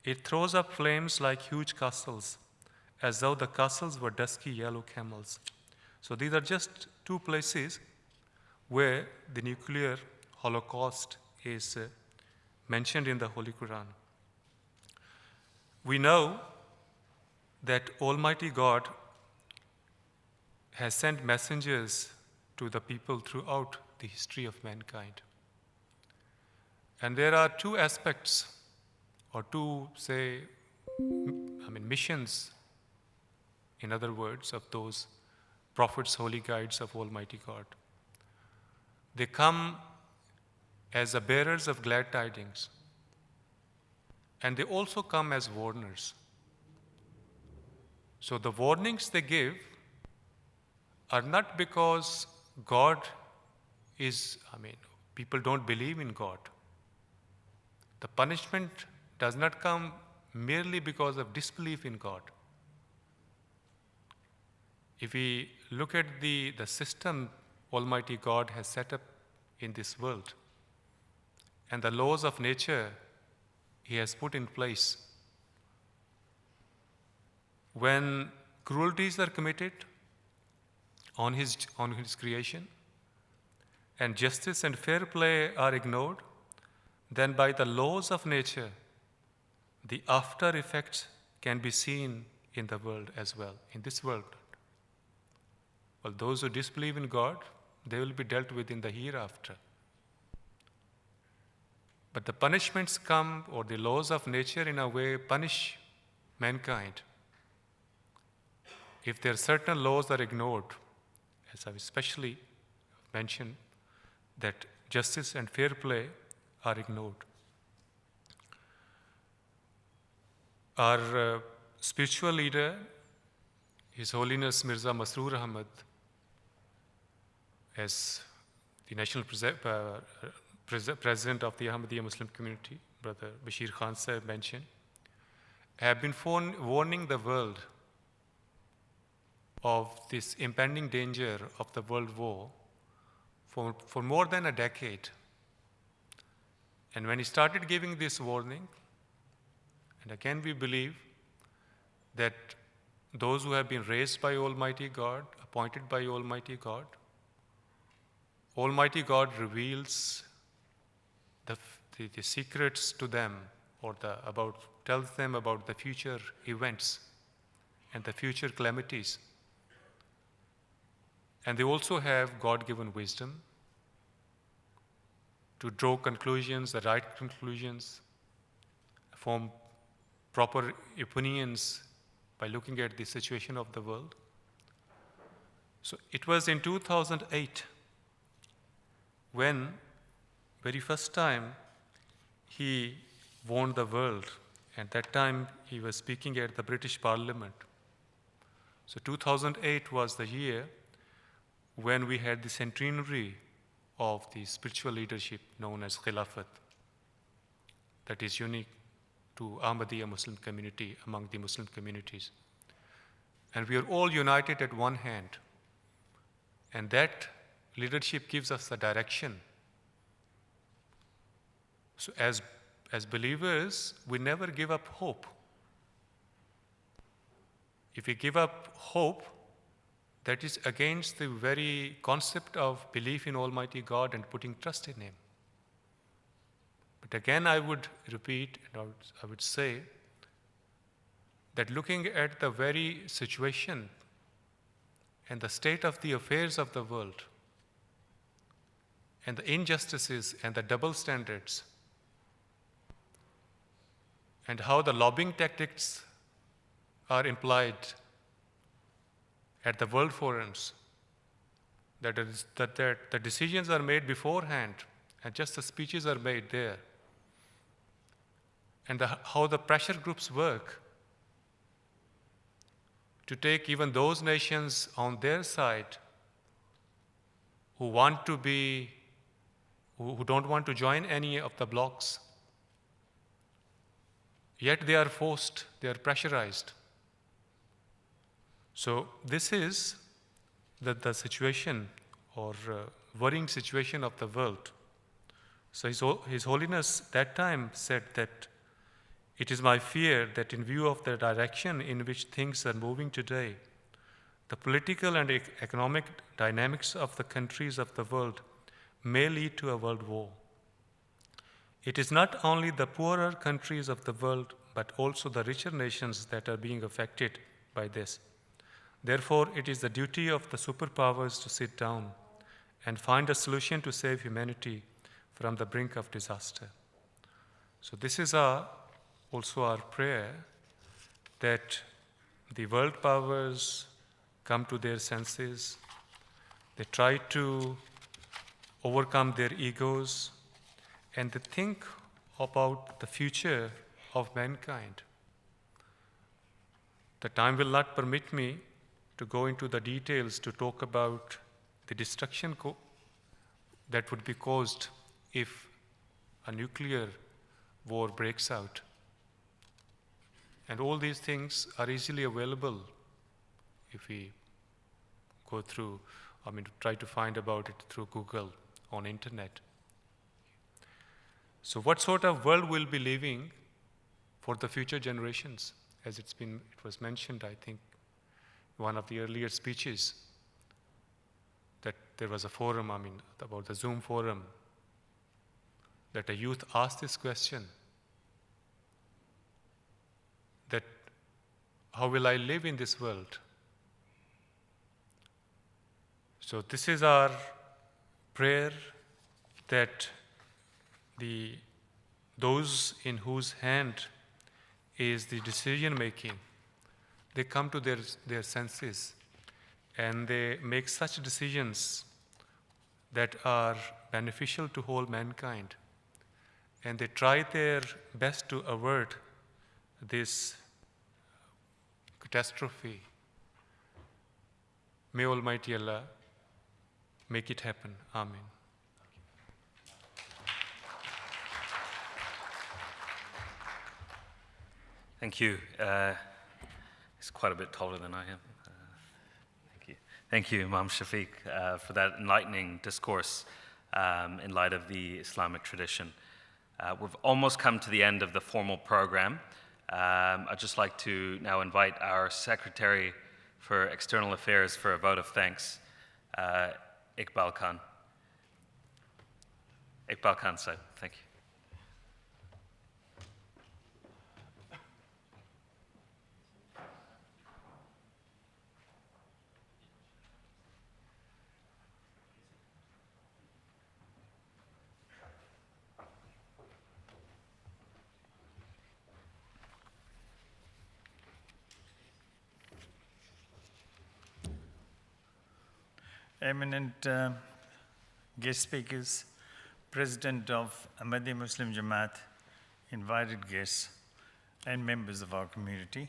It throws up flames like huge castles, as though the castles were dusky yellow camels. So these are just two places where the nuclear holocaust is mentioned in the Holy Quran. We know that Almighty God has sent messengers to the people throughout the history of mankind. And there are two aspects, or two, missions, in other words, of those prophets, holy guides of Almighty God. They come as the bearers of glad tidings, and they also come as warners. So the warnings they give are not because God is, people don't believe in God. The punishment does not come merely because of disbelief in God. If we look at the system Almighty God has set up in this world, and the laws of nature He has put in place, when cruelties are committed on His creation, and justice and fair play are ignored, then by the laws of nature, the after effects can be seen in the world as well, in this world. Well, those who disbelieve in God, they will be dealt with in the hereafter. But the punishments come, or the laws of nature in a way punish mankind. If there are certain laws that are ignored, as I've especially mentioned, that justice and fair play are ignored. Our spiritual leader, His Holiness Mirza Masroor Ahmad, as the national president of the Ahmadiyya Muslim community, Brother Bashir Khan Sahib mentioned, have been warning the world of this impending danger of the world war for more than a decade. And when he started giving this warning, and again we believe that those who have been raised by Almighty God, appointed by Almighty God reveals the secrets to them, or tells them about the future events and the future calamities. And they also have God-given wisdom to draw conclusions, the right conclusions, form proper opinions by looking at the situation of the world. So it was in 2008 when, very first time, he warned the world. At that time, he was speaking at the British Parliament. So 2008 was the year when we had the centenary of the spiritual leadership known as Khilafat, that is unique to Ahmadiyya Muslim community among the Muslim communities. and we are all united at one hand. And that leadership gives us the direction. So as believers, we never give up hope. If we give up hope, that is against the very concept of belief in Almighty God and putting trust in Him. But again, I would repeat, and I would say, that looking at the very situation and the state of the affairs of the world, and the injustices and the double standards, and how the lobbying tactics are implied at the world forums, that the decisions are made beforehand and just the speeches are made there, and how the pressure groups work to take even those nations on their side who don't want to join any of the blocs, yet they are forced, they are pressurized. So this is the situation or worrying situation of the world. So His Holiness that time said that it is my fear that in view of the direction in which things are moving today, the political and economic dynamics of the countries of the world may lead to a world war. It is not only the poorer countries of the world, but also the richer nations that are being affected by this. Therefore, it is the duty of the superpowers to sit down and find a solution to save humanity from the brink of disaster. So this is also our prayer, that the world powers come to their senses, they try to overcome their egos, and they think about the future of mankind. The time will not permit me to go into the details to talk about the destruction that would be caused if a nuclear war breaks out. And all these things are easily available if we go through, try to find about it through Google, on internet. So what sort of world we'll be living for the future generations? As it was mentioned, I think, one of the earlier speeches, that there was a forum, about the Zoom forum, that a youth asked this question, that how will I live in this world? So this is our prayer, that those in whose hand is the decision making, they come to their senses and they make such decisions that are beneficial to whole mankind, and they try their best to avert this catastrophe. May Almighty Allah make it happen. Amen. Thank you. It's quite a bit taller than I am. Thank you. Thank you, Imam Shafiq, for that enlightening discourse in light of the Islamic tradition. We've almost come to the end of the formal program. I'd just like to now invite our Secretary for External Affairs for a vote of thanks, Eqbal Khan. Eqbal Khan, sir. Thank you. Eminent guest speakers, President of Ahmadiyya Muslim Jama'at, invited guests, and members of our community.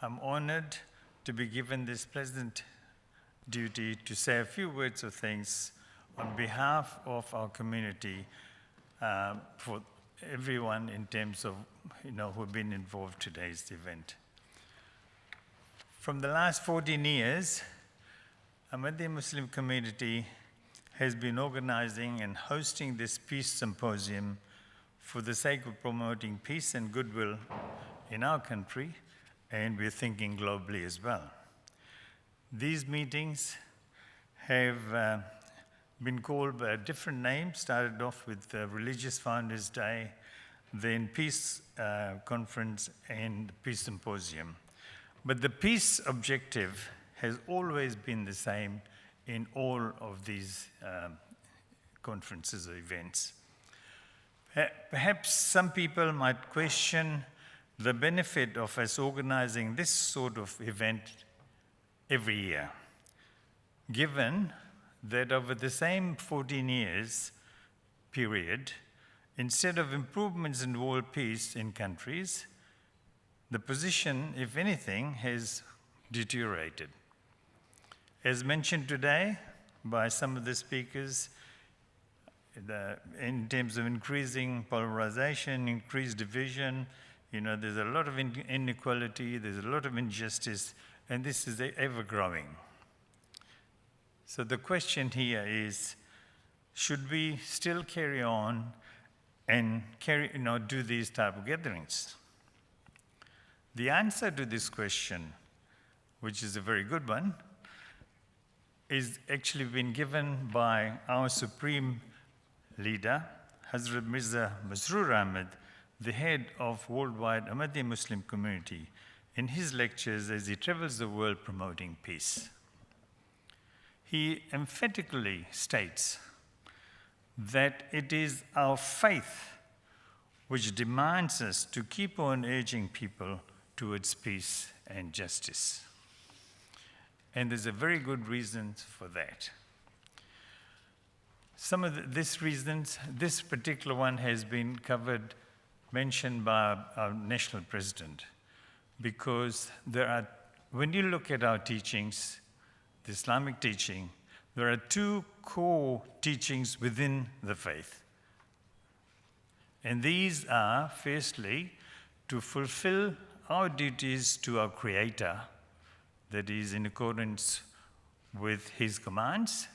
I'm honored to be given this pleasant duty to say a few words of thanks on behalf of our community for everyone in terms of who've been involved in today's event. From the last 14 years, Ahmadiyya Muslim community has been organizing and hosting this peace symposium for the sake of promoting peace and goodwill in our country, and we're thinking globally as well. These meetings have been called by different names, started off with Religious Founders Day, then Peace Conference and Peace Symposium. But the peace objective has always been the same in all of these conferences or events. Perhaps some people might question the benefit of us organizing this sort of event every year, given that over the same 14 years period, instead of improvements in world peace in countries, the position, if anything, has deteriorated. As mentioned today by some of the speakers, in terms of increasing polarization, increased division, there's a lot of inequality, there's a lot of injustice, and this is ever growing. So the question here is, should we still carry on and do these type of gatherings? The answer to this question, which is a very good one, is actually been given by our supreme leader, Hazrat Mirza Masroor Ahmad, the head of worldwide Ahmadiyya Muslim community, in his lectures as he travels the world promoting peace. He emphatically states that it is our faith which demands us to keep on urging people towards peace and justice. And there's a very good reason for that. Some of these reasons, this particular one has been mentioned by our national president, because when you look at our teachings, the Islamic teaching, there are two core teachings within the faith. And these are, firstly, to fulfill our duties to our Creator, that is in accordance with His commands.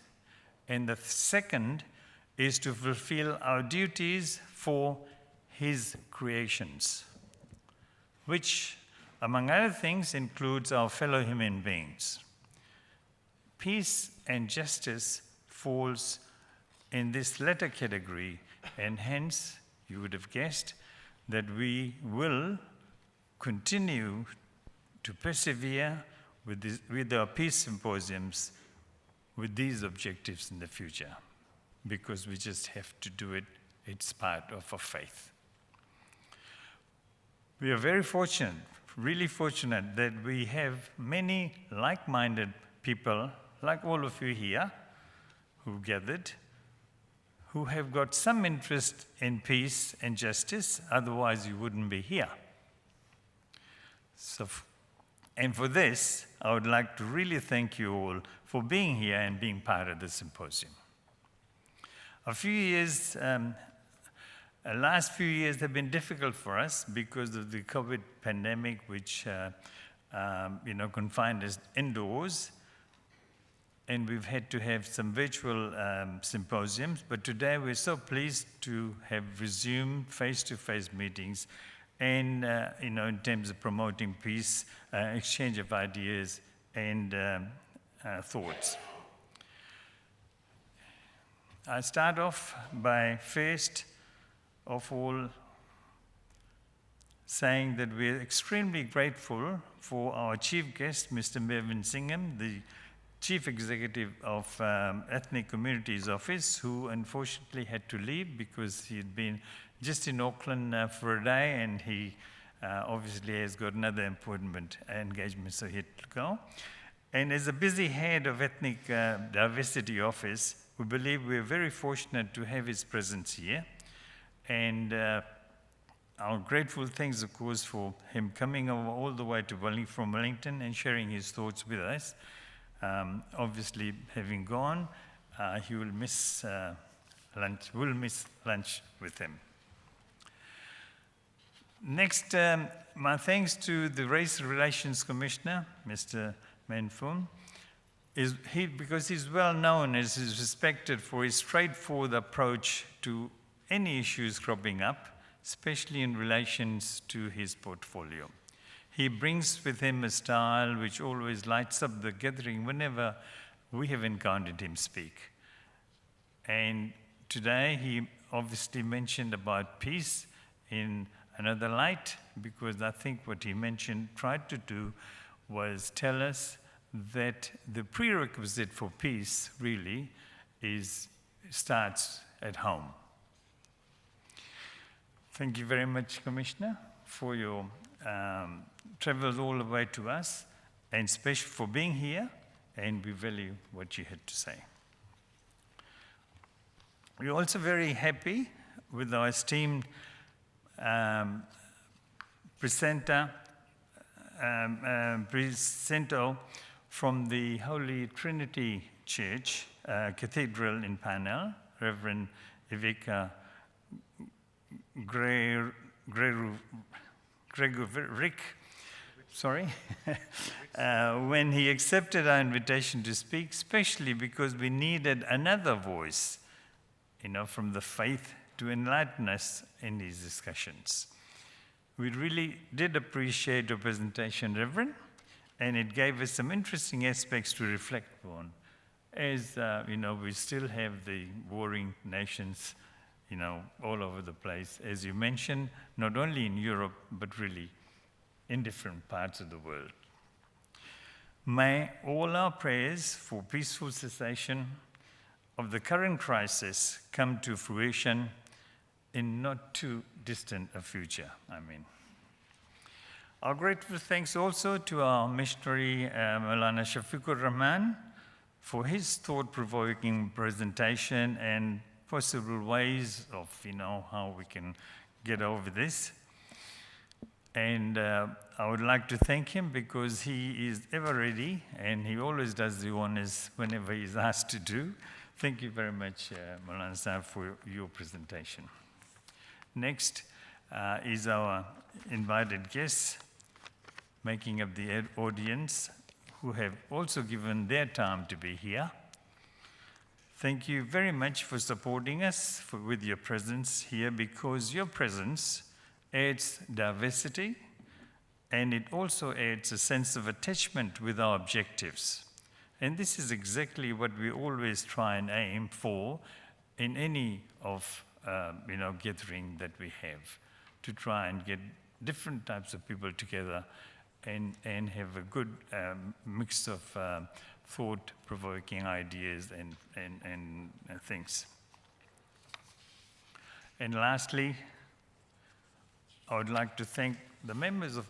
And the second is to fulfill our duties for His creations, which, among other things, includes our fellow human beings. Peace and justice falls in this latter category, and hence, you would have guessed that we will continue to persevere with our peace symposiums with these objectives in the future, because we just have to do it. It's part of our faith. We are very fortunate, really fortunate, that we have many like-minded people, like all of you here, who gathered, who have got some interest in peace and justice, otherwise you wouldn't be here. And for this, I would like to really thank you all for being here and being part of the symposium. Last few years have been difficult for us because of the COVID pandemic, which confined us indoors, and we've had to have some virtual symposiums. But today we're so pleased to have resumed face-to-face meetings, and in terms of promoting peace, exchange of ideas and thoughts. I start off by first of all saying that we're extremely grateful for our chief guest, Mr. Mervin, the Chief Executive of Ethnic Communities Office, who unfortunately had to leave because he had been just in Auckland for a day, and he obviously has got another important engagement, so he had to go. And as a busy head of Ethnic Diversity Office, we believe we're very fortunate to have his presence here. And our grateful thanks, of course, for him coming over all the way from Wellington and sharing his thoughts with us. Obviously, having gone, he will miss lunch. We'll miss lunch with him. Next, my thanks to the Race Relations Commissioner, Mr. Foon, because he's well known as is respected for his straightforward approach to any issues cropping up, especially in relations to his portfolio. He brings with him a style which always lights up the gathering whenever we have encountered him speak. And today he obviously mentioned about peace in another light, because I think what he tried to do was tell us that the prerequisite for peace really starts at home. Thank you very much, Commissioner, for your travels all the way to us, and especially for being here, and we value what you had to say. We're also very happy with our esteemed Precentor from the Holy Trinity Church, Cathedral in Parnell, Reverend Ivica Gregurec, when he accepted our invitation to speak, especially because we needed another voice, from the faith to enlighten us in these discussions. We really did appreciate your presentation, Reverend, and it gave us some interesting aspects to reflect on. As we still have the warring nations, all over the place, as you mentioned, not only in Europe, but really in different parts of the world. May all our prayers for peaceful cessation of the current crisis come to fruition in not too distant a future, Our grateful thanks also to our missionary, Maulana Shafiq Rehman, for his thought-provoking presentation and possible ways of, how we can get over this. And I would like to thank him because he is ever ready and he always does the honors whenever he's asked to do. Thank you very much, Maulana Sahib, for your presentation. Next is our invited guests, making up the audience, who have also given their time to be here. Thank you very much for supporting us with your presence here, because your presence adds diversity and it also adds a sense of attachment with our objectives. And this is exactly what we always try and aim for in any of gathering that we have, to try and get different types of people together and have a good mix of thought-provoking ideas and things. And lastly, I would like to thank the members of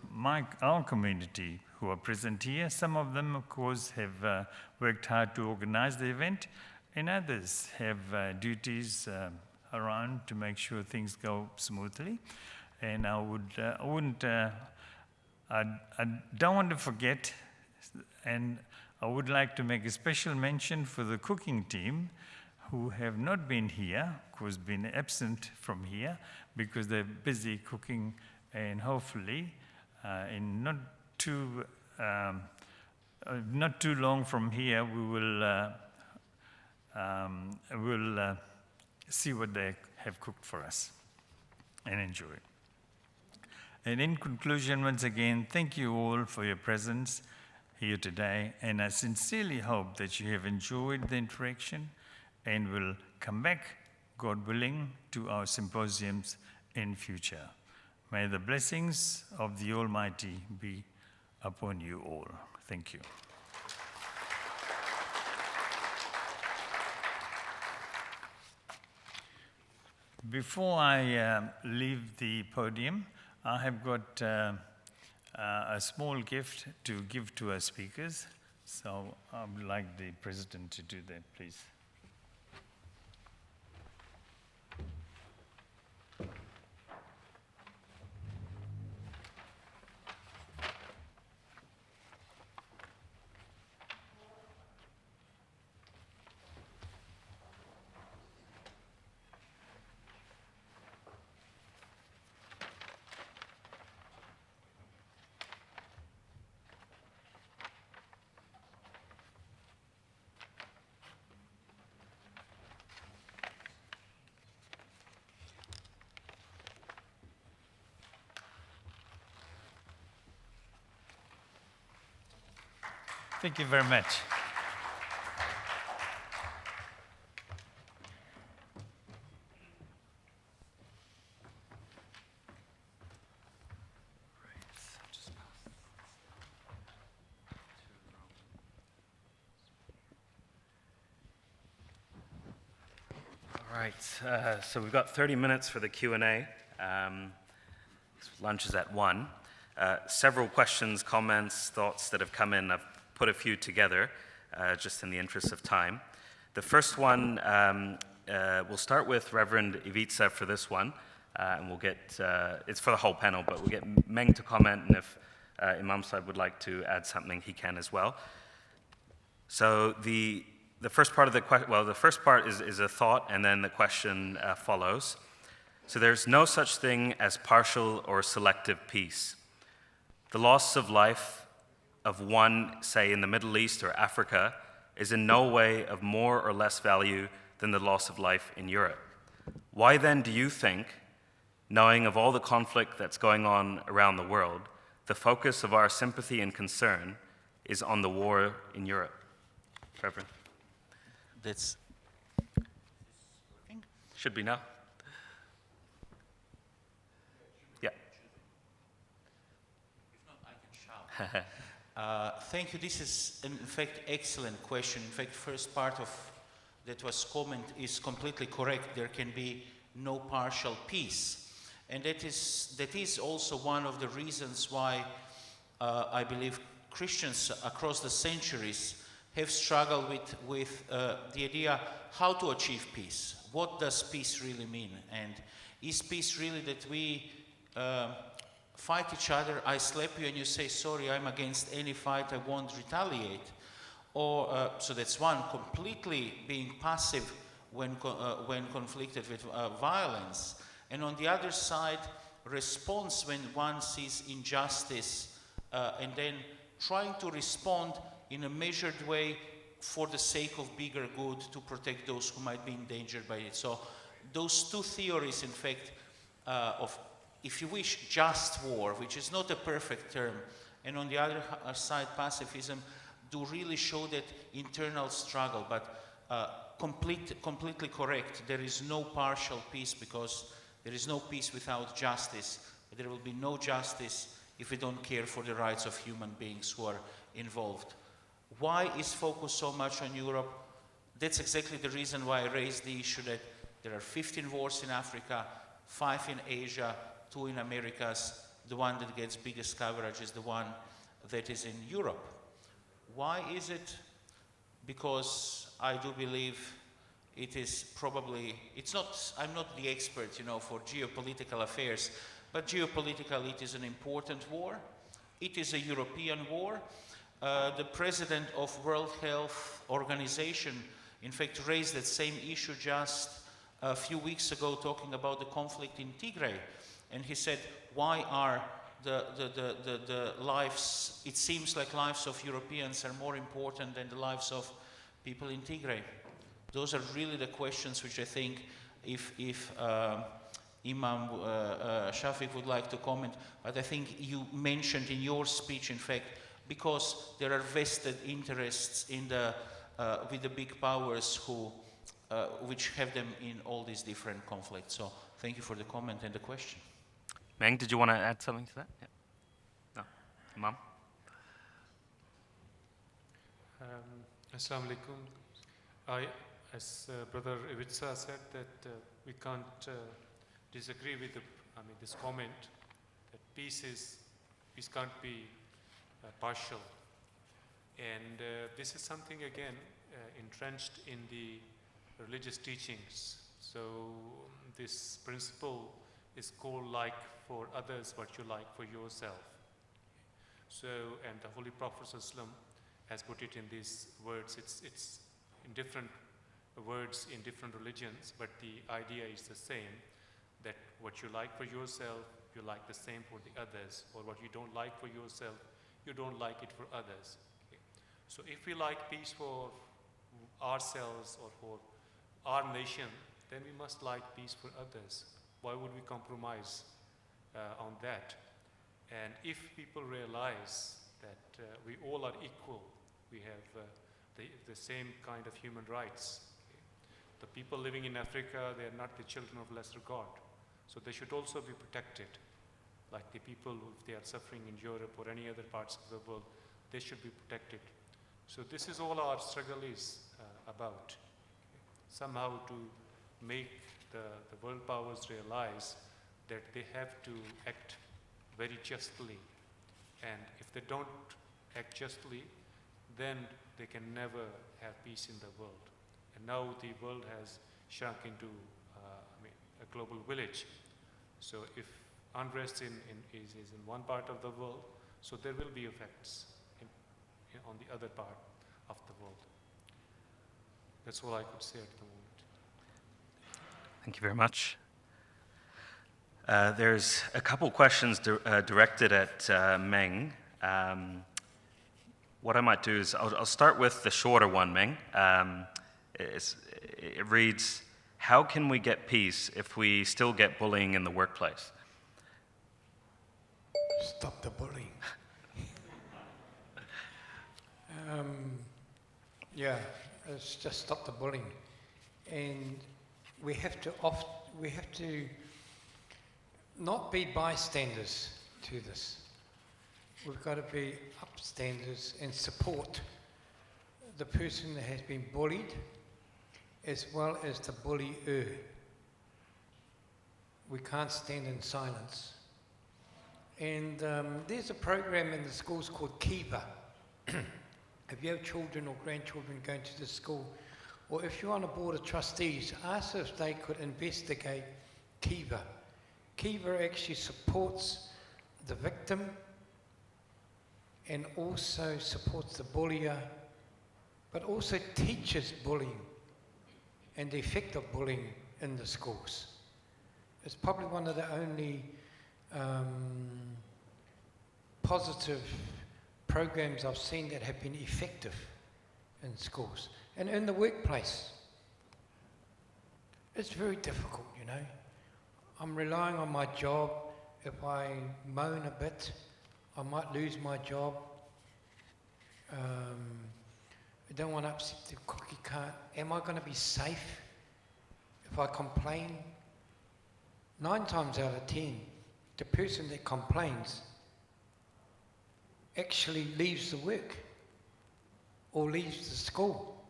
our community who are present here. Some of them, of course, have worked hard to organize the event, and others have duties around to make sure things go smoothly. And I don't want to forget, and I would like to make a special mention for the cooking team who have not been here, who has been absent from here because they're busy cooking, and hopefully in not too long from here we will see what they have cooked for us and enjoy it. And in conclusion, once again, thank you all for your presence here today, and I sincerely hope that you have enjoyed the interaction and will come back, God willing, to our symposiums in future. May the blessings of the Almighty be upon you all. Thank you. Before I leave the podium, I have got a small gift to give to our speakers. So I would like the President to do that, please. Thank you very much. All right, so we've got 30 minutes for the Q&A. Lunch is at 1. Several questions, comments, thoughts that have come in. I've put a few together just in the interest of time. The first one, we'll start with Reverend Ivica for this one, and we'll get, it's for the whole panel, but we'll get Meng to comment, and if Imam Sahib would like to add something, he can as well. So the first part of the question, well, the first part is a thought, and then the question follows. So there's no such thing as partial or selective peace. The loss of life of one, say, in the Middle East or Africa, is in no way of more or less value than the loss of life in Europe. Why then do you think, knowing of all the conflict that's going on around the world, the focus of our sympathy and concern is on the war in Europe? Reverend? That's should be now. Yeah. If not, I can shout. Thank you. This is, in fact, excellent question. In fact, first part of that was comment is completely correct. There can be no partial peace, and that is also one of the reasons why I believe Christians across the centuries have struggled with the idea how to achieve peace. What does peace really mean? And is peace really that we fight each other, I slap you and you say, sorry, I'm against any fight, I won't retaliate? Or, so that's one, completely being passive when conflicted with violence. And on the other side, response when one sees injustice, and then trying to respond in a measured way for the sake of bigger good to protect those who might be endangered by it. So those two theories, in fact, of, if you wish, just war, which is not a perfect term, and on the other side, pacifism, do really show that internal struggle, but completely correct. There is no partial peace because there is no peace without justice. There will be no justice if we don't care for the rights of human beings who are involved. Why is focus so much on Europe? That's exactly the reason why I raised the issue that there are 15 wars in Africa, 5 in Asia, 2 in Americas. The one that gets biggest coverage is the one that is in Europe. Why is it? Because I do believe it is probably, it's not, I'm not the expert, for geopolitical affairs, but geopolitically it is an important war. It is a European war. The president of World Health Organization, in fact, raised that same issue just a few weeks ago, talking about the conflict in Tigray. And he said, why are the lives, it seems like lives of Europeans are more important than the lives of people in Tigray? Those are really the questions which I think if Imam Shafiq would like to comment, but I think you mentioned in your speech, in fact, because there are vested interests in with the big powers who, which have them in all these different conflicts. So thank you for the comment and the question. Meng, did you want to add something to that? Yeah. No. Imam? Assalamu alaikum. As Brother Ivica said, that we can't disagree with this comment that peace can't be partial. And this is something, again, entrenched in the religious teachings. So this principle is called like for others what you like for yourself. So, and the Holy Prophet ﷺ has put it in these words. It's in different words in different religions, but the idea is the same, that what you like for yourself, you like the same for the others, or what you don't like for yourself, you don't like it for others. Okay. So if we like peace for ourselves or for our nation, then we must like peace for others. Why would we compromise on that? And if people realize that we all are equal, we have the same kind of human rights. The people living in Africa, they are not the children of lesser God. So they should also be protected. Like the people, if they are suffering in Europe or any other parts of the world, they should be protected. So this is all our struggle is about. Somehow to make the world powers realize that they have to act very justly. And if they don't act justly, then they can never have peace in the world. And now the world has shrunk into a global village. So if unrest is in one part of the world, so there will be effects on the other part of the world. That's all I could say at the moment. Thank you very much. There's a couple questions directed at Meng. What I might do is I'll start with the shorter one, Meng. It reads, how can we get peace if we still get bullying in the workplace? Stop the bullying. It's just stop the bullying. And we have to not be bystanders to this. We've got to be upstanders and support the person that has been bullied as well as the bullier. We can't stand in silence. And there's a program in the schools called Kiva. If you have children or grandchildren going to the school, or if you're on a board of trustees, ask if they could investigate Kiva. Kiva actually supports the victim and also supports the bullier, but also teaches bullying and the effect of bullying in the schools. It's probably one of the only positive programs I've seen that have been effective in schools. And in the workplace, it's very difficult, you know. I'm relying on my job. If I moan a bit, I might lose my job. I don't want to upset the cookie cart. Am I going to be safe if I complain? 9 times out of 10, the person that complains actually leaves the work or leaves the school.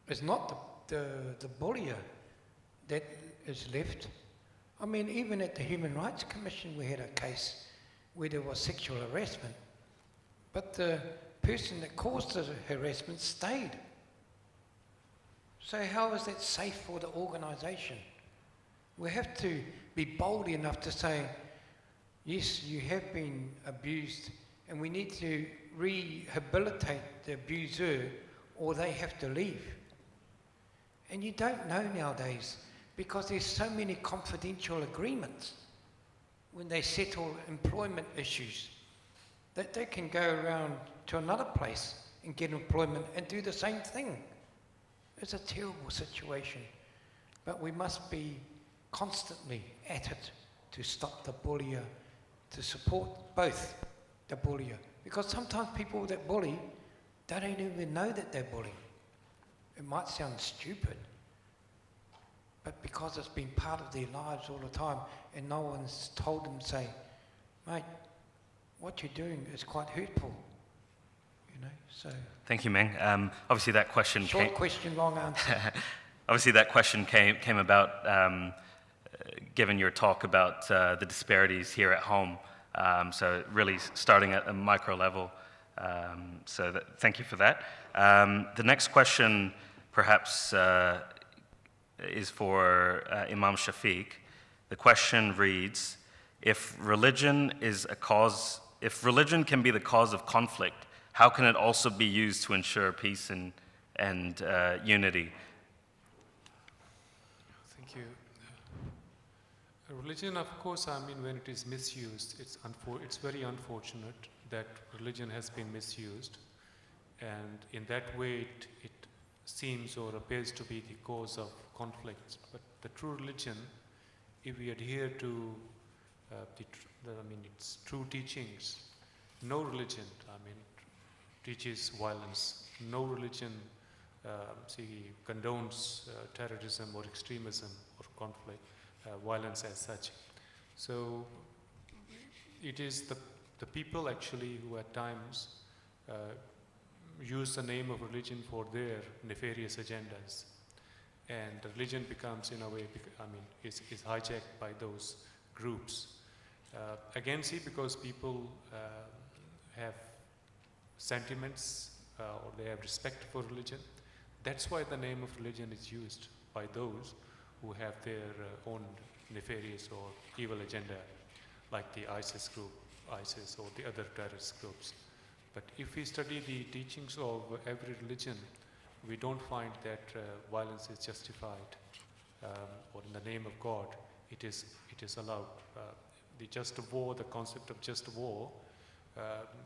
It's not the bullier that is left. I mean, even at the Human Rights Commission, we had a case where there was sexual harassment, but the person that caused the harassment stayed. So how is that safe for the organisation? We have to be bold enough to say, yes, you have been abused, and we need to rehabilitate the abuser, or they have to leave. And you don't know nowadays, because there's so many confidential agreements when they settle employment issues, that they can go around to another place and get employment and do the same thing. It's a terrible situation, but we must be constantly at it to stop the bullier, to support both the bullier. Because sometimes people that bully, they don't even know that they're bullying. It might sound stupid, but because it's been part of their lives all the time and no one's told them, say, mate, what you're doing is quite hurtful, you know, so. Thank you, Meng. Obviously that question Short question, long answer. Obviously that question came about given your talk about the disparities here at home. So really starting at a micro level. Thank you for that. The next question perhaps is for Imam Shafiq. The question reads, if religion can be the cause of conflict, how can it also be used to ensure peace and unity? Thank you. Religion, of course, I mean, when it is misused, it's very unfortunate that religion has been misused, and in that way it seems or appears to be the cause of conflicts. But the true religion, if we adhere to its true teachings, no religion, teaches violence. No religion condones terrorism or extremism or conflict, violence as such. So it is the people actually who at times use the name of religion for their nefarious agendas. And religion becomes, in a way, is hijacked by those groups. Again, because people have sentiments or they have respect for religion, that's why the name of religion is used by those who have their own nefarious or evil agenda, like the ISIS group, ISIS or the other terrorist groups. But if we study the teachings of every religion, we don't find that violence is justified, or in the name of God, it is allowed. The just war, the concept of just war,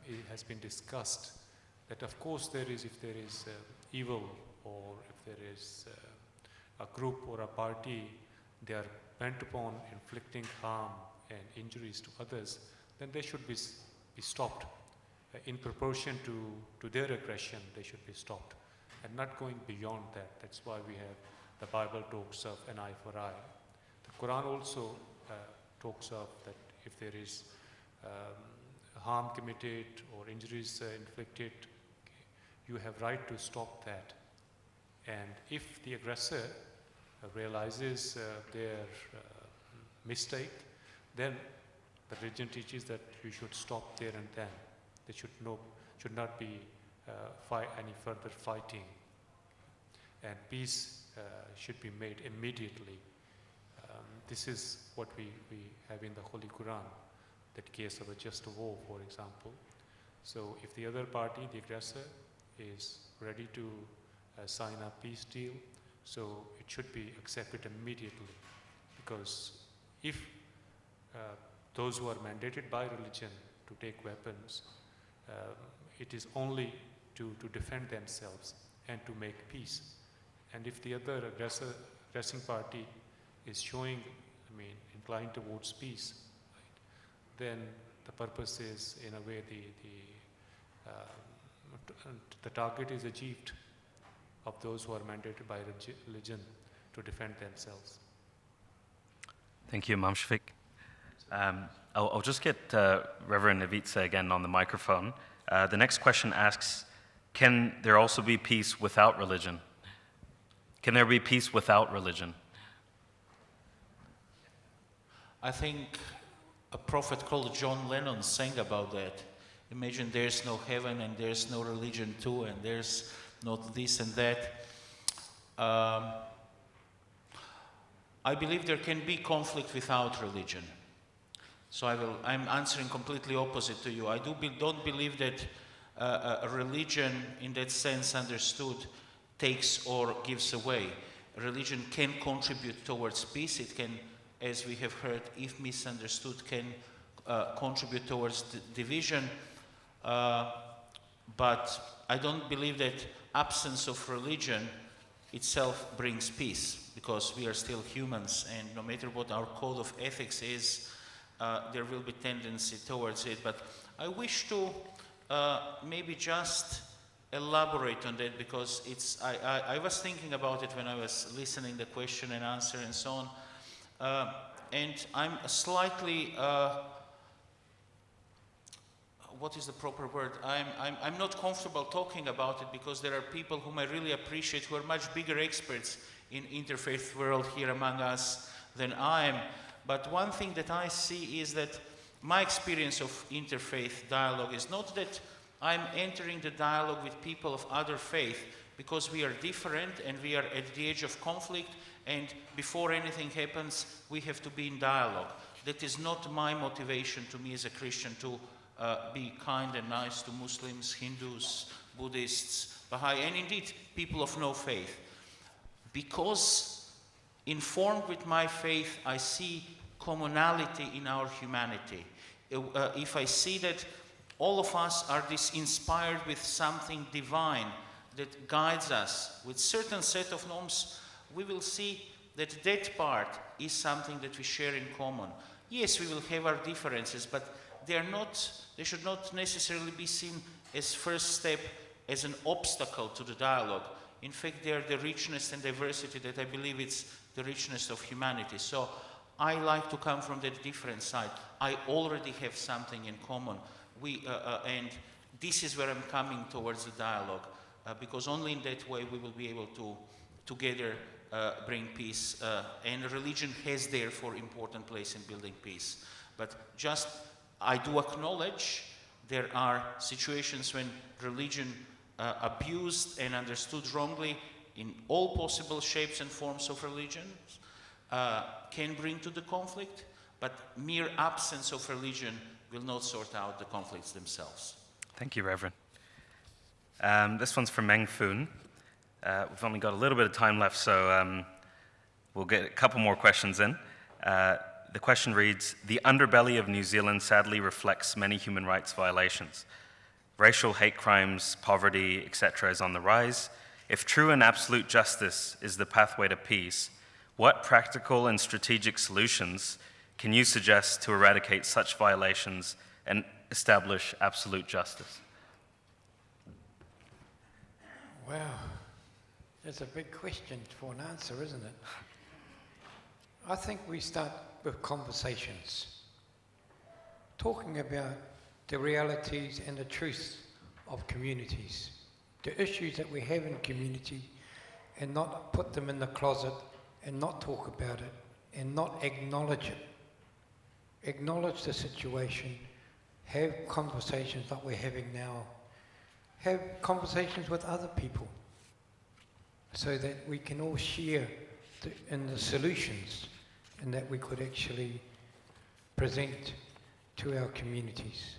it has been discussed. That of course if there is evil, or if there is a group or a party, they are bent upon inflicting harm and injuries to others, then they should be stopped. In proportion to their aggression, they should be stopped, and not going beyond that. That's why we have the Bible talks of an eye for eye. The Quran also talks of that if there is harm committed or injuries inflicted, you have right to stop that. And if the aggressor realizes their mistake, then the religion teaches that you should stop there and then. There should not be any further fighting, and peace should be made immediately. This is what we have in the Holy Quran, that case of a just war, for example. So if the other party, the aggressor, is ready to sign a peace deal, so it should be accepted immediately, because if those who are mandated by religion to take weapons, it is only to defend themselves and to make peace. And if the other aggressing party is showing, inclined towards peace, right, then the purpose is, in a way, the target is achieved of those who are mandated by religion to defend themselves. Thank you, Imam Shafiq. I'll just get Reverend Ivica again on the microphone. The next question asks, can there also be peace without religion? Can there be peace without religion? I think a prophet called John Lennon sang about that. Imagine there's no heaven and there's no religion too, and there's not this and that. I believe there can be conflict without religion. So I'm answering completely opposite to you. I don't believe that a religion, in that sense understood, takes or gives away. Religion can contribute towards peace. It can, as we have heard, if misunderstood, can contribute towards division. But I don't believe that absence of religion itself brings peace, because we are still humans, and no matter what our code of ethics is, there will be tendency towards it. But I wish to maybe just elaborate on that, because I was thinking about it when I was listening the question and answer and so on. And I'm slightly, what is the proper word? I'm not comfortable talking about it, because there are people whom I really appreciate who are much bigger experts in interfaith world here among us than I am. But one thing that I see is that my experience of interfaith dialogue is not that I'm entering the dialogue with people of other faith because we are different and we are at the edge of conflict, and before anything happens we have to be in dialogue. That is not my motivation, to me as a Christian, to be kind and nice to Muslims, Hindus, Buddhists, Baha'i, and indeed people of no faith. Because informed with my faith, I see commonality in our humanity. If I see that all of us are inspired with something divine that guides us with certain set of norms, we will see that that part is something that we share in common. Yes, we will have our differences, but they should not necessarily be seen as first step, as an obstacle to the dialogue. In fact, they are the richness and diversity that I believe it's the richness of humanity. So I like to come from the different side. I already have something in common. And this is where I'm coming towards the dialogue, because only in that way we will be able to together bring peace. And religion has therefore important place in building peace. But just, I do acknowledge there are situations when religion abused and understood wrongly in all possible shapes and forms of religion can bring to the conflict, but mere absence of religion will not sort out the conflicts themselves. Thank you, Reverend. This one's from Meng, Foon. We've only got a little bit of time left, so we'll get a couple more questions in. The question reads, the underbelly of New Zealand sadly reflects many human rights violations. Racial hate crimes, poverty, etc. is on the rise. If true and absolute justice is the pathway to peace, what practical and strategic solutions can you suggest to eradicate such violations and establish absolute justice? Wow, that's a big question for an answer, isn't it? I think we start with conversations, talking about the realities and the truths of communities, the issues that we have in community, and not put them in the closet and not talk about it and not acknowledge it. Acknowledge the situation, have conversations like we're having now, have conversations with other people so that we can all share in the solutions and that we could actually present to our communities.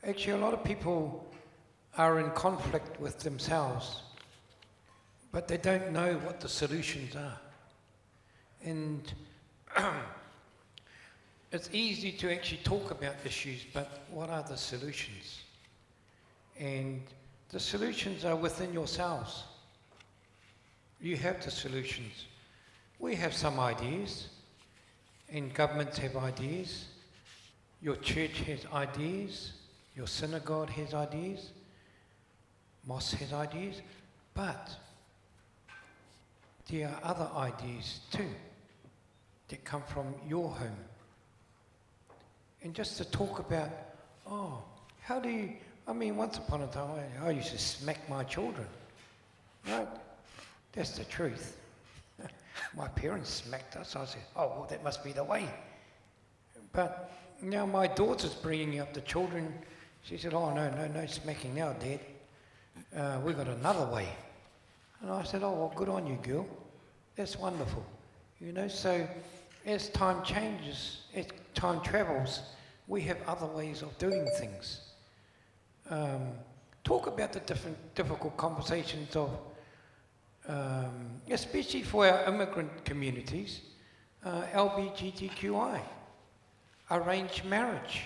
Actually, a lot of people are in conflict with themselves, but they don't know what the solutions are. And it's easy to actually talk about issues, but what are the solutions? And the solutions are within yourselves. You have the solutions. We have some ideas, and governments have ideas. Your church has ideas. Your synagogue has ideas. Mosque has ideas. But there are other ideas too that come from your home. And just to talk about, how do you, once upon a time, I used to smack my children, right? That's the truth. My parents smacked us. I said, well, that must be the way. But now my daughter's bringing up the children. She said, no smacking now, Dad. We've got another way. And I said, well, good on you, girl. That's wonderful. So as time changes, as time travels, we have other ways of doing things. Talk about the difficult conversations of, especially for our immigrant communities, LGBTQI, arranged marriage.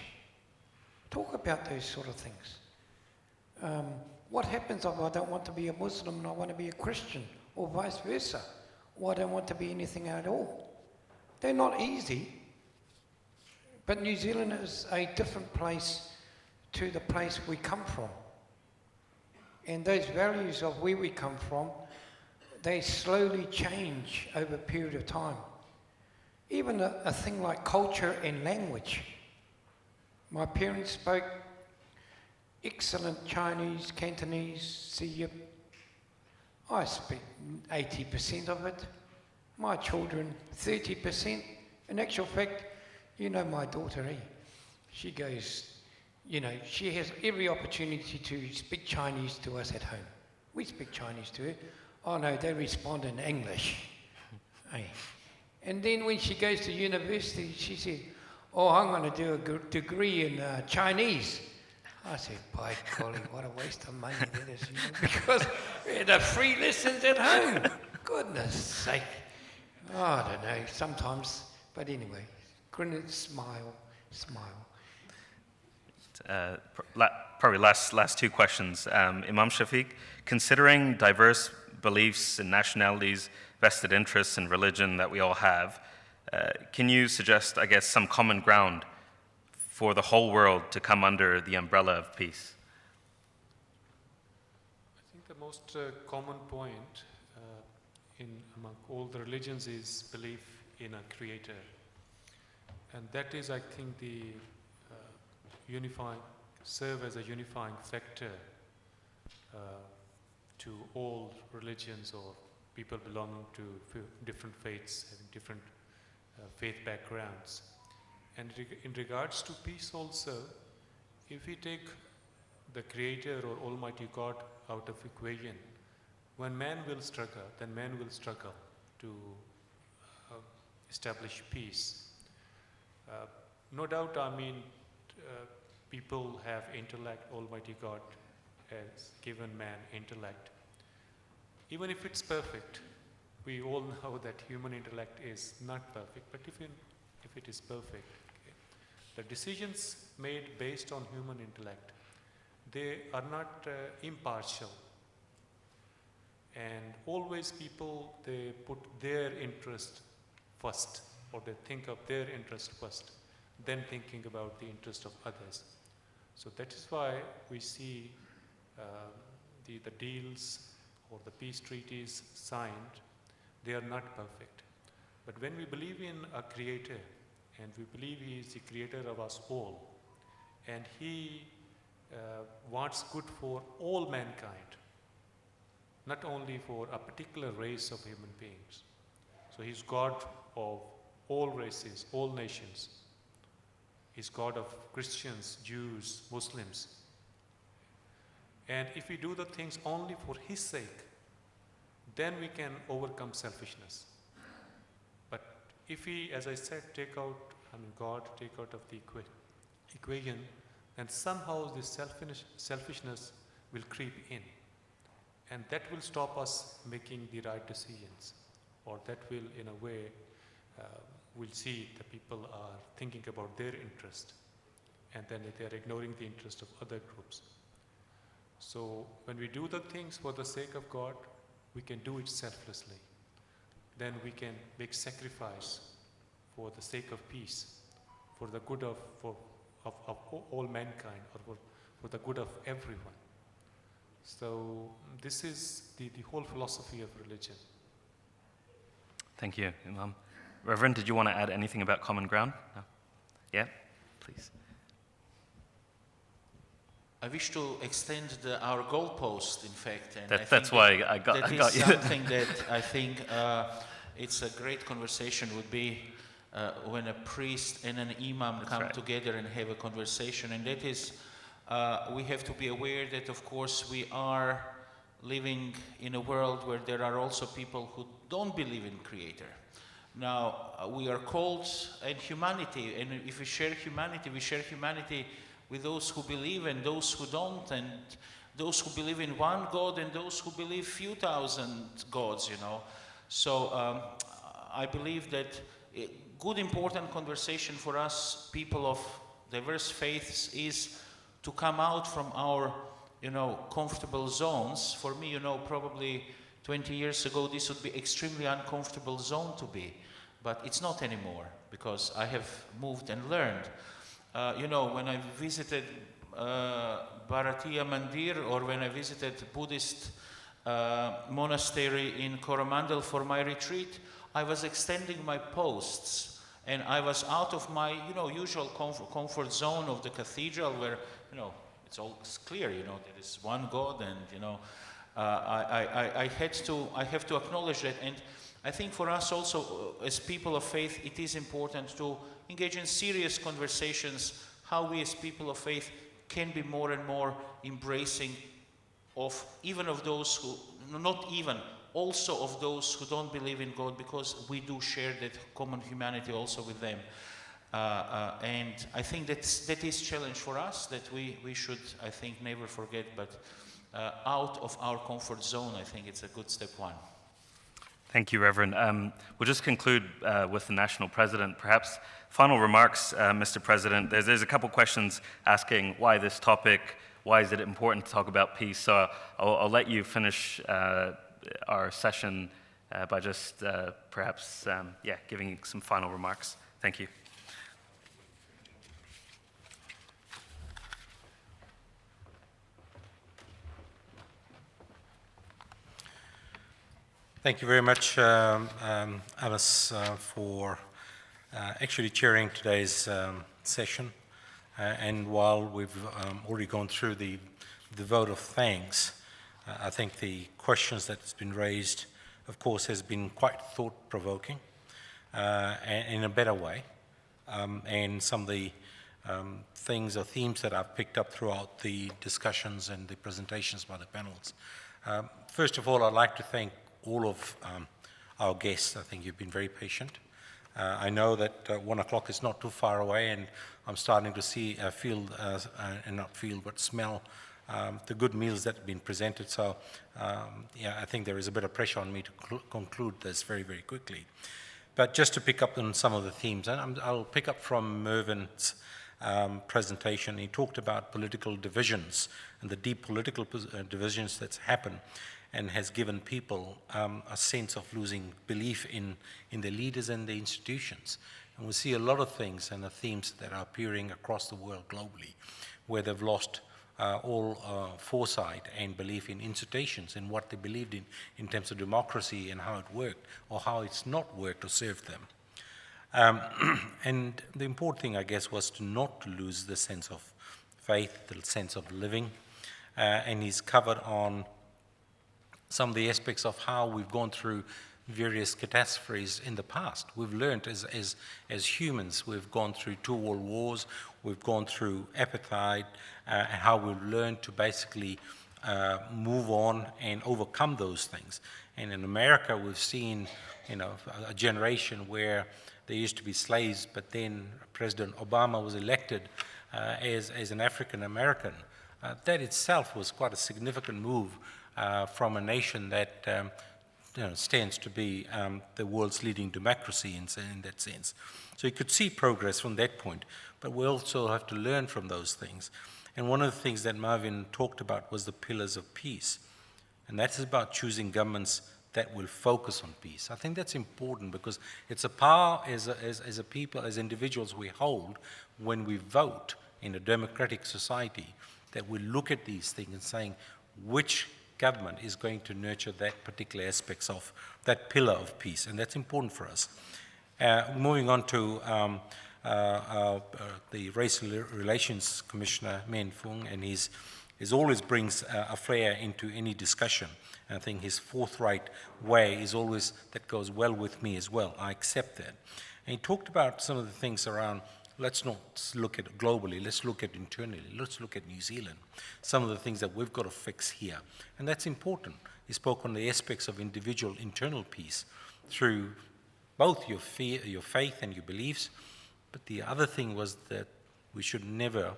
Talk about those sort of things. What happens if I don't want to be a Muslim and I want to be a Christian, or vice versa? Or I don't want to be anything at all? They're not easy, but New Zealand is a different place to the place we come from. And those values of where we come from, they slowly change over a period of time. Even a thing like culture and language. My parents spoke excellent Chinese, Cantonese, Siyip. I speak 80% of it. My children, 30%. In actual fact, my daughter, she goes, she has every opportunity to speak Chinese to us at home. We speak Chinese to her. Oh no, they respond in English. And then when she goes to university, she said, I'm going to do a degree in Chinese. I said, by golly, what a waste of money that is, because we had the free lessons at home. Goodness sake. I don't know, sometimes, but anyway, grin, smile. Probably last two questions. Imam Shafiq, considering diverse beliefs and nationalities, vested interests in religion that we all have, can you suggest, some common ground for the whole world to come under the umbrella of peace? most common point among all the religions is belief in a creator. And that is, I think, the serve as a unifying factor to all religions or people belonging to different faiths, having different faith backgrounds. And in regards to peace also, if we take the Creator or Almighty God out of equation, when man will struggle, then man will struggle to establish peace. No doubt, people have intellect. Almighty God has given man intellect. Even if it's perfect, we all know that human intellect is not perfect, but if it is perfect, okay, the decisions made based on human intellect, they are not impartial. And always people, they put their interest first, or they think of their interest first, then thinking about the interest of others. So that is why we see the deals or the peace treaties signed, they are not perfect. But when we believe in a creator, and we believe he is the creator of us all, and he wants good for all mankind, not only for a particular race of human beings. So he's God of all races, all nations. He's God of Christians, Jews, Muslims. And if we do the things only for his sake, then we can overcome selfishness. But if we, as I said, God take out of the equation, then somehow this selfishness will creep in. And that will stop us making the right decisions. Or that will, in a way, we'll see the people are thinking about their interest. And then they're ignoring the interest of other groups. So when we do the things for the sake of God, we can do it selflessly. Then we can make sacrifice for the sake of peace, for the good of all mankind, or for the good of everyone. So this is the whole philosophy of religion. Thank you, Imam. Reverend, did you want to add anything about common ground? No? Yeah, please. I wish to extend our goalpost, in fact. And that's why I got that you. is something that I think it's a great conversation would be when a priest and an imam come together and have a conversation. And that is, we have to be aware that, of course, we are living in a world where there are also people who don't believe in Creator. Now, we are called in humanity, and if we share humanity with those who believe and those who don't, and those who believe in one God and those who believe few thousand gods, So I believe that a good, important conversation for us, people of diverse faiths, is to come out from our, comfortable zones. For me, probably 20 years ago, this would be extremely uncomfortable zone to be, but it's not anymore because I have moved and learned. When I visited Bharatiya Mandir, or when I visited Buddhist monastery in Coromandel for my retreat, I was extending my posts, and I was out of my, usual comfort zone of the cathedral, where, it's all clear, there is one God, and I have to acknowledge that. And I think for us also, as people of faith, it is important to engage in serious conversations, how we as people of faith can be more and more embracing of those who, also of those who don't believe in God, because we do share that common humanity also with them. And I think that is challenge for us, that we should, I think, never forget, but out of our comfort zone, I think it's a good step one. Thank you, Reverend. We'll just conclude with the National President. Perhaps final remarks, Mr. President. There's a couple questions asking why this topic, why is it important to talk about peace? So I'll let you finish our session by just perhaps giving some final remarks. Thank you. Thank you very much, Alice, for actually chairing today's session. And while we've already gone through the vote of thanks, I think the questions that's been raised, of course, has been quite thought-provoking and in a better way. And some of the things or themes that I've picked up throughout the discussions and the presentations by the panels. First of all, I'd like to thank all of our guests. I think you've been very patient. I know that 1 o'clock is not too far away, and I'm starting to feel, and not feel, but smell the good meals that have been presented. So, yeah, I think there is a bit of pressure on me to conclude this very, very quickly. But just to pick up on some of the themes, and I'll pick up from Mervin's presentation. He talked about political divisions and the deep political divisions that's happened and has given people a sense of losing belief in their leaders and their institutions. And we see a lot of things and the themes that are appearing across the world globally, where they've lost all foresight and belief in institutions and what they believed in terms of democracy and how it worked or how it's not worked or served them. And the important thing, I guess, was to not lose the sense of faith, the sense of living. And he's covered on some of the aspects of how we've gone through various catastrophes in the past. We've learned as humans, we've gone through 2 world wars, we've gone through apartheid, and how we've learned to basically move on and overcome those things. And in America, we've seen, a generation where there used to be slaves, but then President Obama was elected as an African American. That itself was quite a significant move from a nation that stands to be the world's leading democracy in that sense. So you could see progress from that point, but we also have to learn from those things. And one of the things that Mervin talked about was the pillars of peace. And that's about choosing governments that will focus on peace. I think that's important because it's a power as a people, as individuals we hold when we vote in a democratic society, that we look at these things and saying which government is going to nurture that particular aspects of that pillar of peace, and that's important for us. Moving on to the Racial Relations Commissioner, Meng, and he always brings a flair into any discussion. And I think his forthright way is always, that goes well with me as well. I accept that. And he talked about some of the things around, let's not look at it globally, let's look at internally, let's look at New Zealand, some of the things that we've got to fix here. And that's important. He spoke on the aspects of individual internal peace through both your faith and your beliefs, but the other thing was that we should never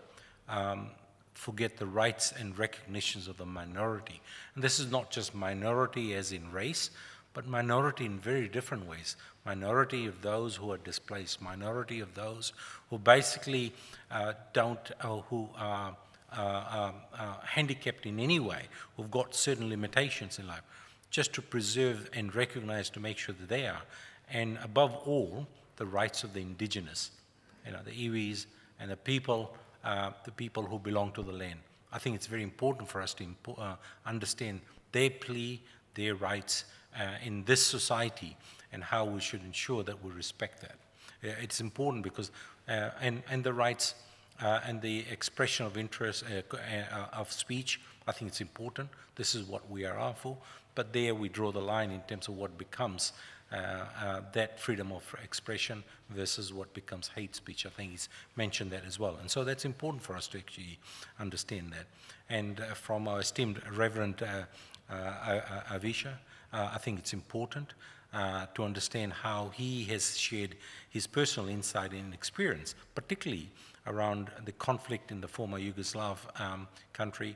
forget the rights and recognitions of the minority. And this is not just minority as in race, but minority in very different ways. Minority of those who are displaced, minority of those who basically who are handicapped in any way, who've got certain limitations in life, just to preserve and recognize, to make sure that they are. And above all, the rights of the indigenous, the iwis and the people who belong to the land. I think it's very important for us to understand their plea, their rights in this society, and how we should ensure that we respect that. It's important because, and the rights and the expression of interest, of speech, I think it's important. This is what we are for, but there we draw the line in terms of what becomes that freedom of expression versus what becomes hate speech. I think he's mentioned that as well. And so that's important for us to actually understand that. And from our esteemed Reverend Ivica, I think it's important to understand how he has shared his personal insight and experience, particularly around the conflict in the former Yugoslav country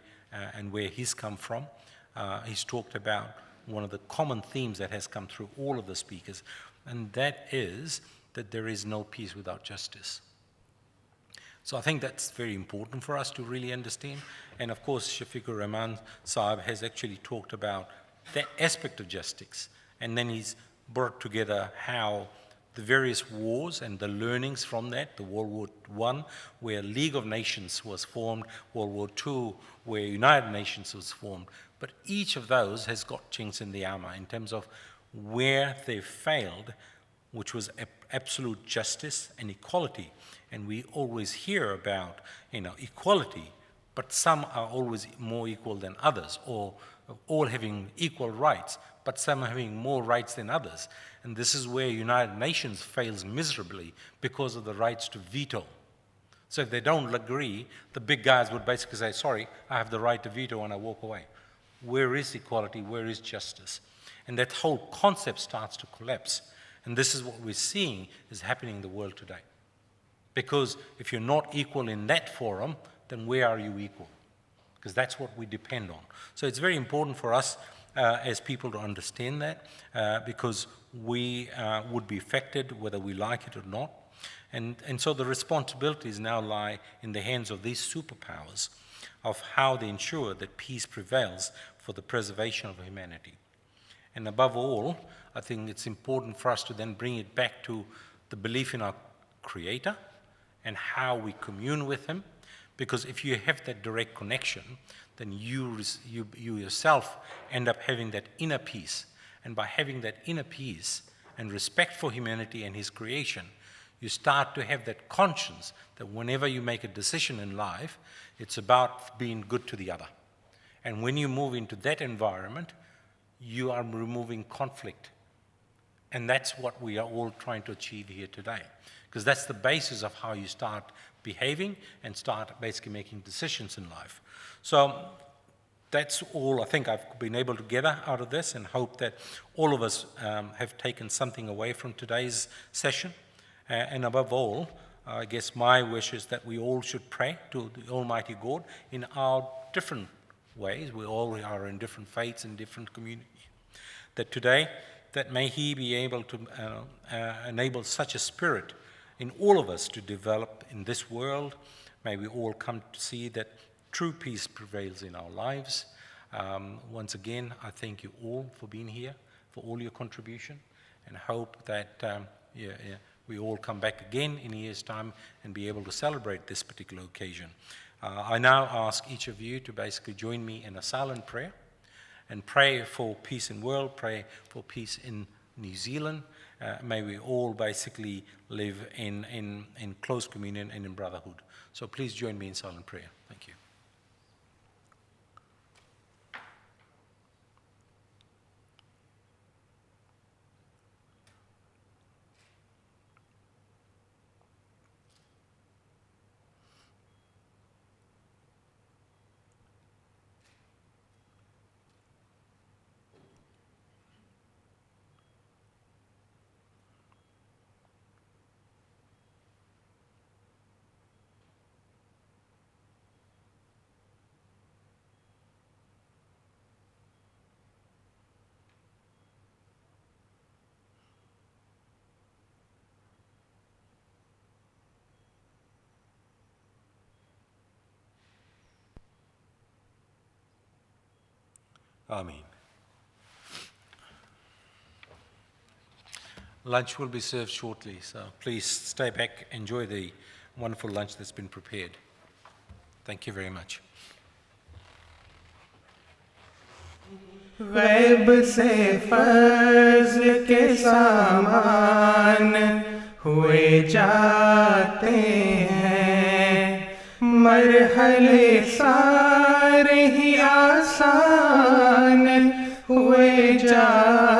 and where he's come from. He's talked about one of the common themes that has come through all of the speakers, and that is that there is no peace without justice. So I think that's very important for us to really understand. And of course, Shafiq Rehman Sahib has actually talked about that aspect of justice. And then he's brought together how the various wars and the learnings from that, the World War I, where League of Nations was formed, World War II, where United Nations was formed. But each of those has got chinks in the armor in terms of where they failed, which was absolute justice and equality. And we always hear about, equality, but some are always more equal than others, or all having equal rights, but some having more rights than others. And this is where United Nations fails miserably because of the rights to veto. So if they don't agree, the big guys would basically say, sorry, I have the right to veto, and I walk away. Where is equality? Where is justice? And that whole concept starts to collapse. And this is what we're seeing is happening in the world today. Because if you're not equal in that forum, then where are you equal? Because that's what we depend on. So it's very important for us as people to understand that, because we would be affected whether we like it or not. And so the responsibilities now lie in the hands of these superpowers of how they ensure that peace prevails for the preservation of humanity. And above all, I think it's important for us to then bring it back to the belief in our Creator and how we commune with Him. Because if you have that direct connection, then you yourself end up having that inner peace. And by having that inner peace and respect for humanity and His creation, you start to have that conscience that whenever you make a decision in life, it's about being good to the other. And when you move into that environment, you are removing conflict. And that's what we are all trying to achieve here today. Because that's the basis of how you start behaving and start basically making decisions in life. So that's all I think I've been able to gather out of this, and hope that all of us have taken something away from today's session. And above all, I guess my wish is that we all should pray to the Almighty God in our different ways. We all are in different faiths and different communities. That today, that may He be able to enable such a spirit in all of us to develop in this world. May we all come to see that true peace prevails in our lives. Once again, I thank you all for being here, for all your contribution, and hope that we all come back again in a year's time and be able to celebrate this particular occasion. I now ask each of you to basically join me in a silent prayer and pray for peace in the world, pray for peace in New Zealand. May we all basically live in close communion and in brotherhood. So please join me in silent prayer. Thank you. Amen. Lunch will be served shortly, so please stay back, enjoy the wonderful lunch that's been prepared. Thank you very much. गैब से फज़ल के सामान हुए जाते हैं, मरहले सारे ही आसान हुए जाते